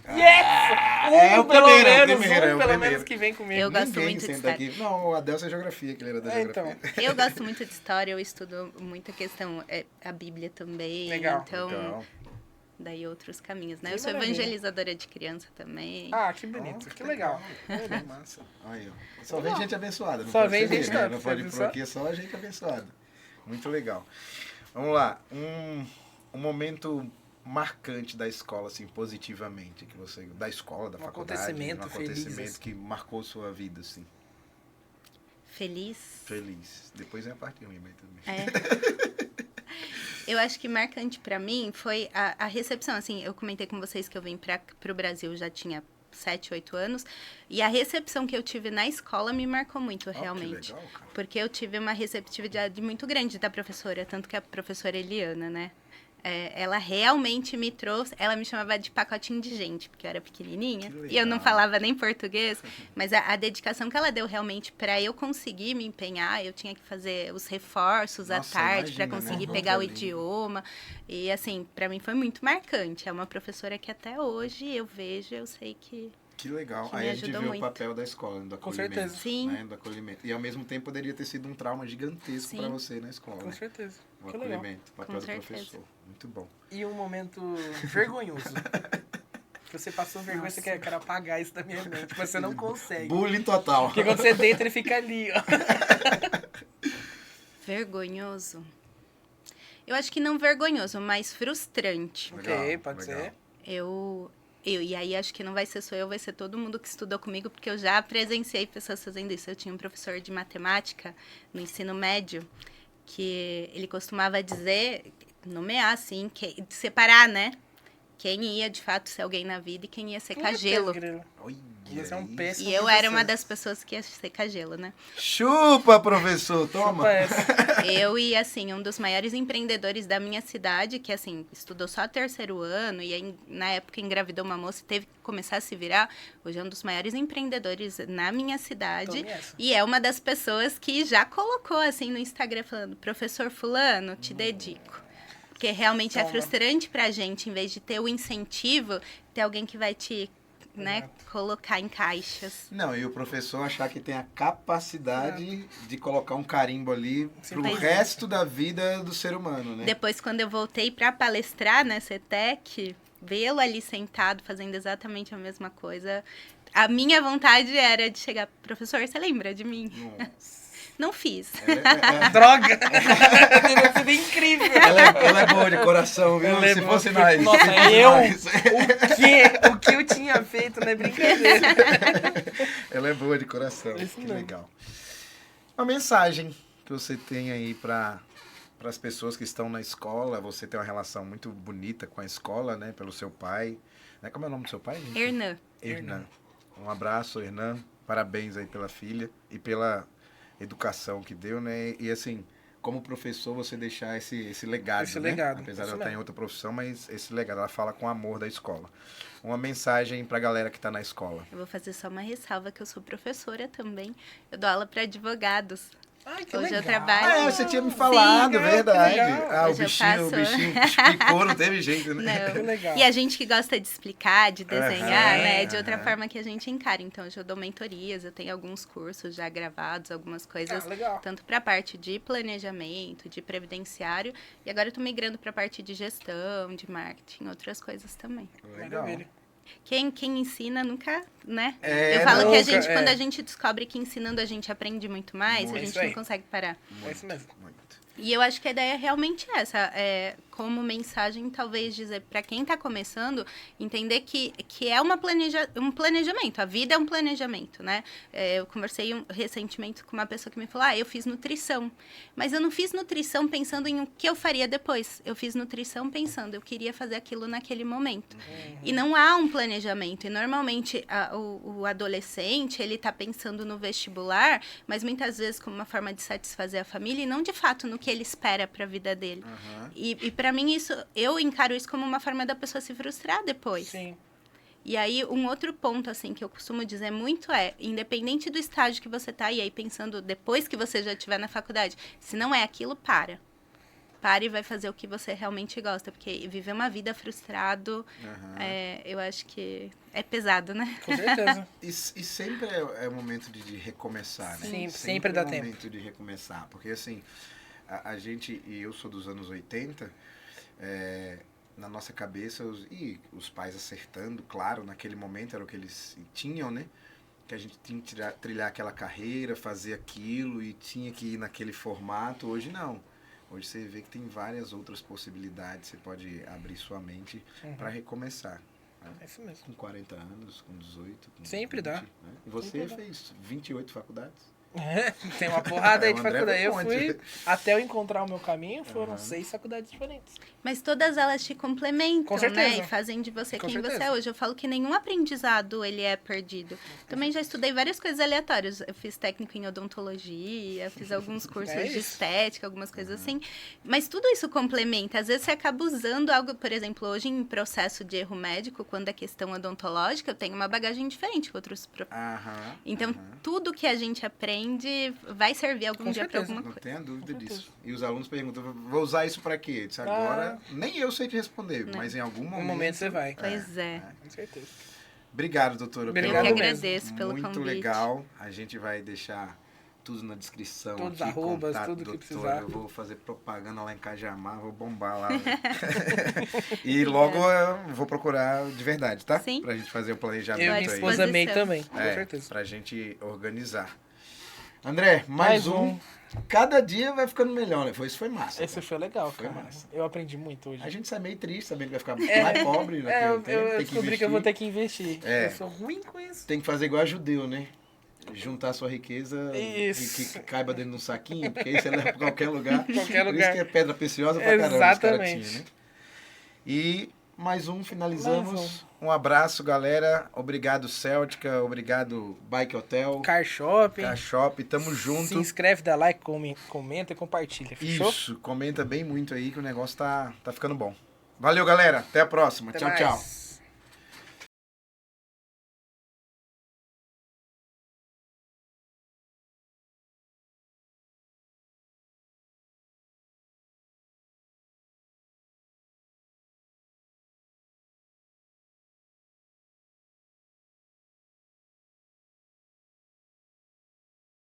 Yes! o Pelo primeiro, é o menos, primeiro, é o pelo primeiro. menos que vem comigo. Eu gosto Ninguém muito de senta história. aqui. Não, o Adelson é geografia, que ele era da geografia. Então, Eu gosto muito de história, eu estudo muita questão, a Bíblia também. Legal. Então, Legal. daí outros caminhos, né? Que Eu sou maravilha. evangelizadora de criança também. ah, que bonito, que legal. É, massa. Aí, ó. Só vem gente abençoada. Não Só pode vem ser gente ele, né? top, Não pode ir sabe por aqui, é só a gente abençoada. Muito legal. Vamos lá. Um momento marcante da escola, assim, positivamente, que você... Da escola, da faculdade. acontecimento Um acontecimento feliz, assim. que marcou sua vida, assim. Feliz. Feliz. Depois é a parte ruim, mas tudo bem. É. Eu acho que marcante pra mim foi a recepção. Assim, eu comentei com vocês que eu vim pro Brasil já tinha 7, 8 anos. E a recepção que eu tive na escola me marcou muito, realmente. Que legal, cara. Porque eu tive uma receptividade muito grande da professora, tanto que a professora Eliana, né? Ela realmente me trouxe, ela me chamava de pacotinho de gente, porque eu era pequenininha, Que e eu não legal. falava nem português, mas a dedicação que ela deu realmente para eu conseguir me empenhar, eu tinha que fazer os reforços à Nossa, tarde para imagina, né? conseguir Uhum. pegar o Que lindo. idioma, e assim, para mim foi muito marcante. É uma professora que até hoje eu vejo, eu sei que Que legal. Que Aí me a gente ajudou vê muito. o papel da escola, do Com acolhimento. certeza. Sim. Né, do acolhimento. E ao mesmo tempo poderia ter sido um trauma gigantesco Sim. para você na escola. Com né? certeza. O Que legal. acolhimento, o papel Com do certeza. professor. Muito bom. E um momento vergonhoso. Que você passou vergonha, você quer apagar isso da minha mente, mas você não consegue. Bullying total. Porque quando você deita, ele fica ali, ó. vergonhoso. Eu acho que não vergonhoso, mas frustrante. Legal, ok, pode legal. ser. E aí acho que não vai ser só eu, vai ser todo mundo que estudou comigo, porque eu já presenciei pessoas fazendo isso. Eu tinha um professor de matemática no ensino médio, que ele costumava dizer, nomear assim, separar, né? Quem ia de fato ser alguém na vida e quem ia secar gelo. Olha Você é um isso. péssimo E eu era uma professor. das pessoas que ia secar gelo, né? Chupa, professor, toma. Chupa essa. Eu e, assim, um dos maiores empreendedores da minha cidade, que, assim, estudou só 3º ano e aí, na época engravidou uma moça e teve que começar a se virar. Hoje é um dos maiores empreendedores na minha cidade. Tome essa. E é uma das pessoas que já colocou, assim, no Instagram, falando, professor fulano, te dedico. Porque realmente é Toma. frustrante pra gente, em vez de ter o incentivo, ter alguém que vai te, né, colocar em caixas. Não, e o professor achar que tem a capacidade de colocar um carimbo ali pro Pois é. resto da vida do ser humano, né? Depois, quando eu voltei para palestrar na CETEC, vê-lo ali sentado, fazendo exatamente a mesma coisa, a minha vontade era de chegar, professor, você lembra de mim? Nossa. Não fiz. Droga! Teria sido incrível. Ela é boa de coração, viu? Ela é Se boa, fosse porque- nós. Nossa, se fosse eu? nós. O que eu tinha feito não é brincadeira. Ela é boa de coração. Isso Que mesmo. legal. Uma mensagem que você tem aí para as pessoas que estão na escola. Você tem uma relação muito bonita com a escola, né? Pelo seu pai. Né? Como é o nome do seu pai, gente? Hernan. Hernan. Um abraço, Hernan. Parabéns aí pela filha e pela educação que deu, né? E assim, como professor, você deixar esse legado, Esse né? legado, Apesar de isso ela estar em mesmo. outra profissão, mas esse legado, ela fala com amor da escola. Uma mensagem pra galera que tá na escola. Eu vou fazer só uma ressalva que eu sou professora também. Eu dou aula para advogados. Ai, que Hoje eu legal. trabalho- Ah, você tinha me falado, legal, verdade. que legal. Ah, o Hoje eu bichinho picou, não teve jeito, né? Não. Que legal. E a gente que gosta de explicar, de desenhar, Aham, né? É de outra aham. forma que a gente encara. Então, hoje eu dou mentorias, eu tenho alguns cursos já gravados, algumas coisas, Ah, legal. tanto para a parte de planejamento, de previdenciário, e agora eu tô migrando para a parte de gestão, de marketing, outras coisas também. Legal. Maravilha. Quem ensina nunca, né? É, Eu falo que a nunca, gente, é. quando a gente descobre que ensinando a gente aprende muito mais, Muito. a gente Isso aí. não consegue parar. É isso mesmo. Muito. E eu acho que a ideia é realmente essa, como mensagem, talvez dizer para quem está começando, entender que é um planejamento, a vida é um planejamento, né? Eu conversei recentemente com uma pessoa que me falou, eu fiz nutrição, mas eu não fiz nutrição pensando em o que eu faria depois, eu fiz nutrição pensando, eu queria fazer aquilo naquele momento. E não há um planejamento, e normalmente o adolescente, ele está pensando no vestibular, mas muitas vezes como uma forma de satisfazer a família, e não de fato no que ele espera para a vida dele. Aham. E para mim, eu encaro isso como uma forma da pessoa se frustrar depois. Sim. E aí, um outro ponto, assim, que eu costumo dizer muito independente do estágio que você tá, e aí pensando depois que você já estiver na faculdade, se não é aquilo, para. Para e vai fazer o que você realmente gosta, porque viver uma vida frustrado, Aham. eu acho que é pesado, né? Com certeza. E sempre é o momento de recomeçar, né? Sim, sempre dá é o tempo. momento de recomeçar. Porque assim, a gente, e eu sou dos anos 80, na nossa cabeça, os pais acertando, claro, naquele momento era o que eles tinham, né? Que a gente tinha que trilhar aquela carreira, fazer aquilo e tinha que ir naquele formato. Hoje não. Hoje você vê que tem várias outras possibilidades, você pode abrir sua mente para recomeçar. É isso mesmo. Com 40 anos, com 18, com Sempre 20, dá. né? E você Sempre dá. fez 28 faculdades? Tem uma porrada aí O de André faculdade. foi Eu um fui, monte. até eu encontrar o meu caminho, foram Aham. 6 faculdades diferentes. Mas todas elas te complementam, Com certeza. né? E fazem de você Com quem você certeza. é hoje. Eu falo que nenhum aprendizado, ele é perdido. Também já estudei várias coisas aleatórias. Eu fiz técnico em odontologia, fiz alguns cursos É de isso. estética, algumas coisas assim. Mas tudo isso complementa. Às vezes você acaba usando algo, por exemplo, hoje em processo de erro médico, quando é questão odontológica, eu tenho uma bagagem diferente que outros... Aham. Então, aham. tudo que a gente aprende vai servir algum Com dia para certeza. alguma Não coisa. tenha dúvida Com disso. E os alunos perguntam, vou usar isso para quê? Eu disse, agora, nem eu sei te responder, mas em algum No momento... momento você vai. Pois é. Com certeza. Obrigado, doutora. Obrigado Eu que mesmo. agradeço pelo Muito convite. legal. A gente vai deixar tudo na descrição. Todos aqui, arrobas, contato, tudo que doutora. precisar. Eu vou fazer propaganda lá em Cajamar, vou bombar lá. E logo eu vou procurar de verdade, tá? Sim. Pra gente fazer o Eu planejamento e minha aí. esposa May Disposição. também, com É, certeza. pra gente organizar. André, mais Mais um. um. Cada dia vai ficando melhor, né? Isso foi massa. Esse foi legal, Foi cara. massa. Eu aprendi muito hoje. A gente sai meio triste sabendo que vai ficar mais pobre naquele eu tempo. Tem que descobri que eu vou investir. ter que investir. É. Eu sou ruim com isso. Tem que fazer igual a judeu, né? Juntar a sua riqueza Isso. que caiba dentro de um saquinho, porque aí você leva pra qualquer lugar. Qualquer Por lugar. isso que é pedra preciosa pra caramba. Os caras Exatamente. tinham, né? E mais um, finalizamos. Mais Um abraço, galera. Obrigado, Céltica. Obrigado, Bike Hotel. Car Shopping. Car Shop. Tamo Se junto. inscreve, dá like, comenta e compartilha. Fechou? Isso. Comenta bem muito aí que o negócio tá ficando bom. Valeu, galera. Até a próxima. Até tchau, mais. tchau.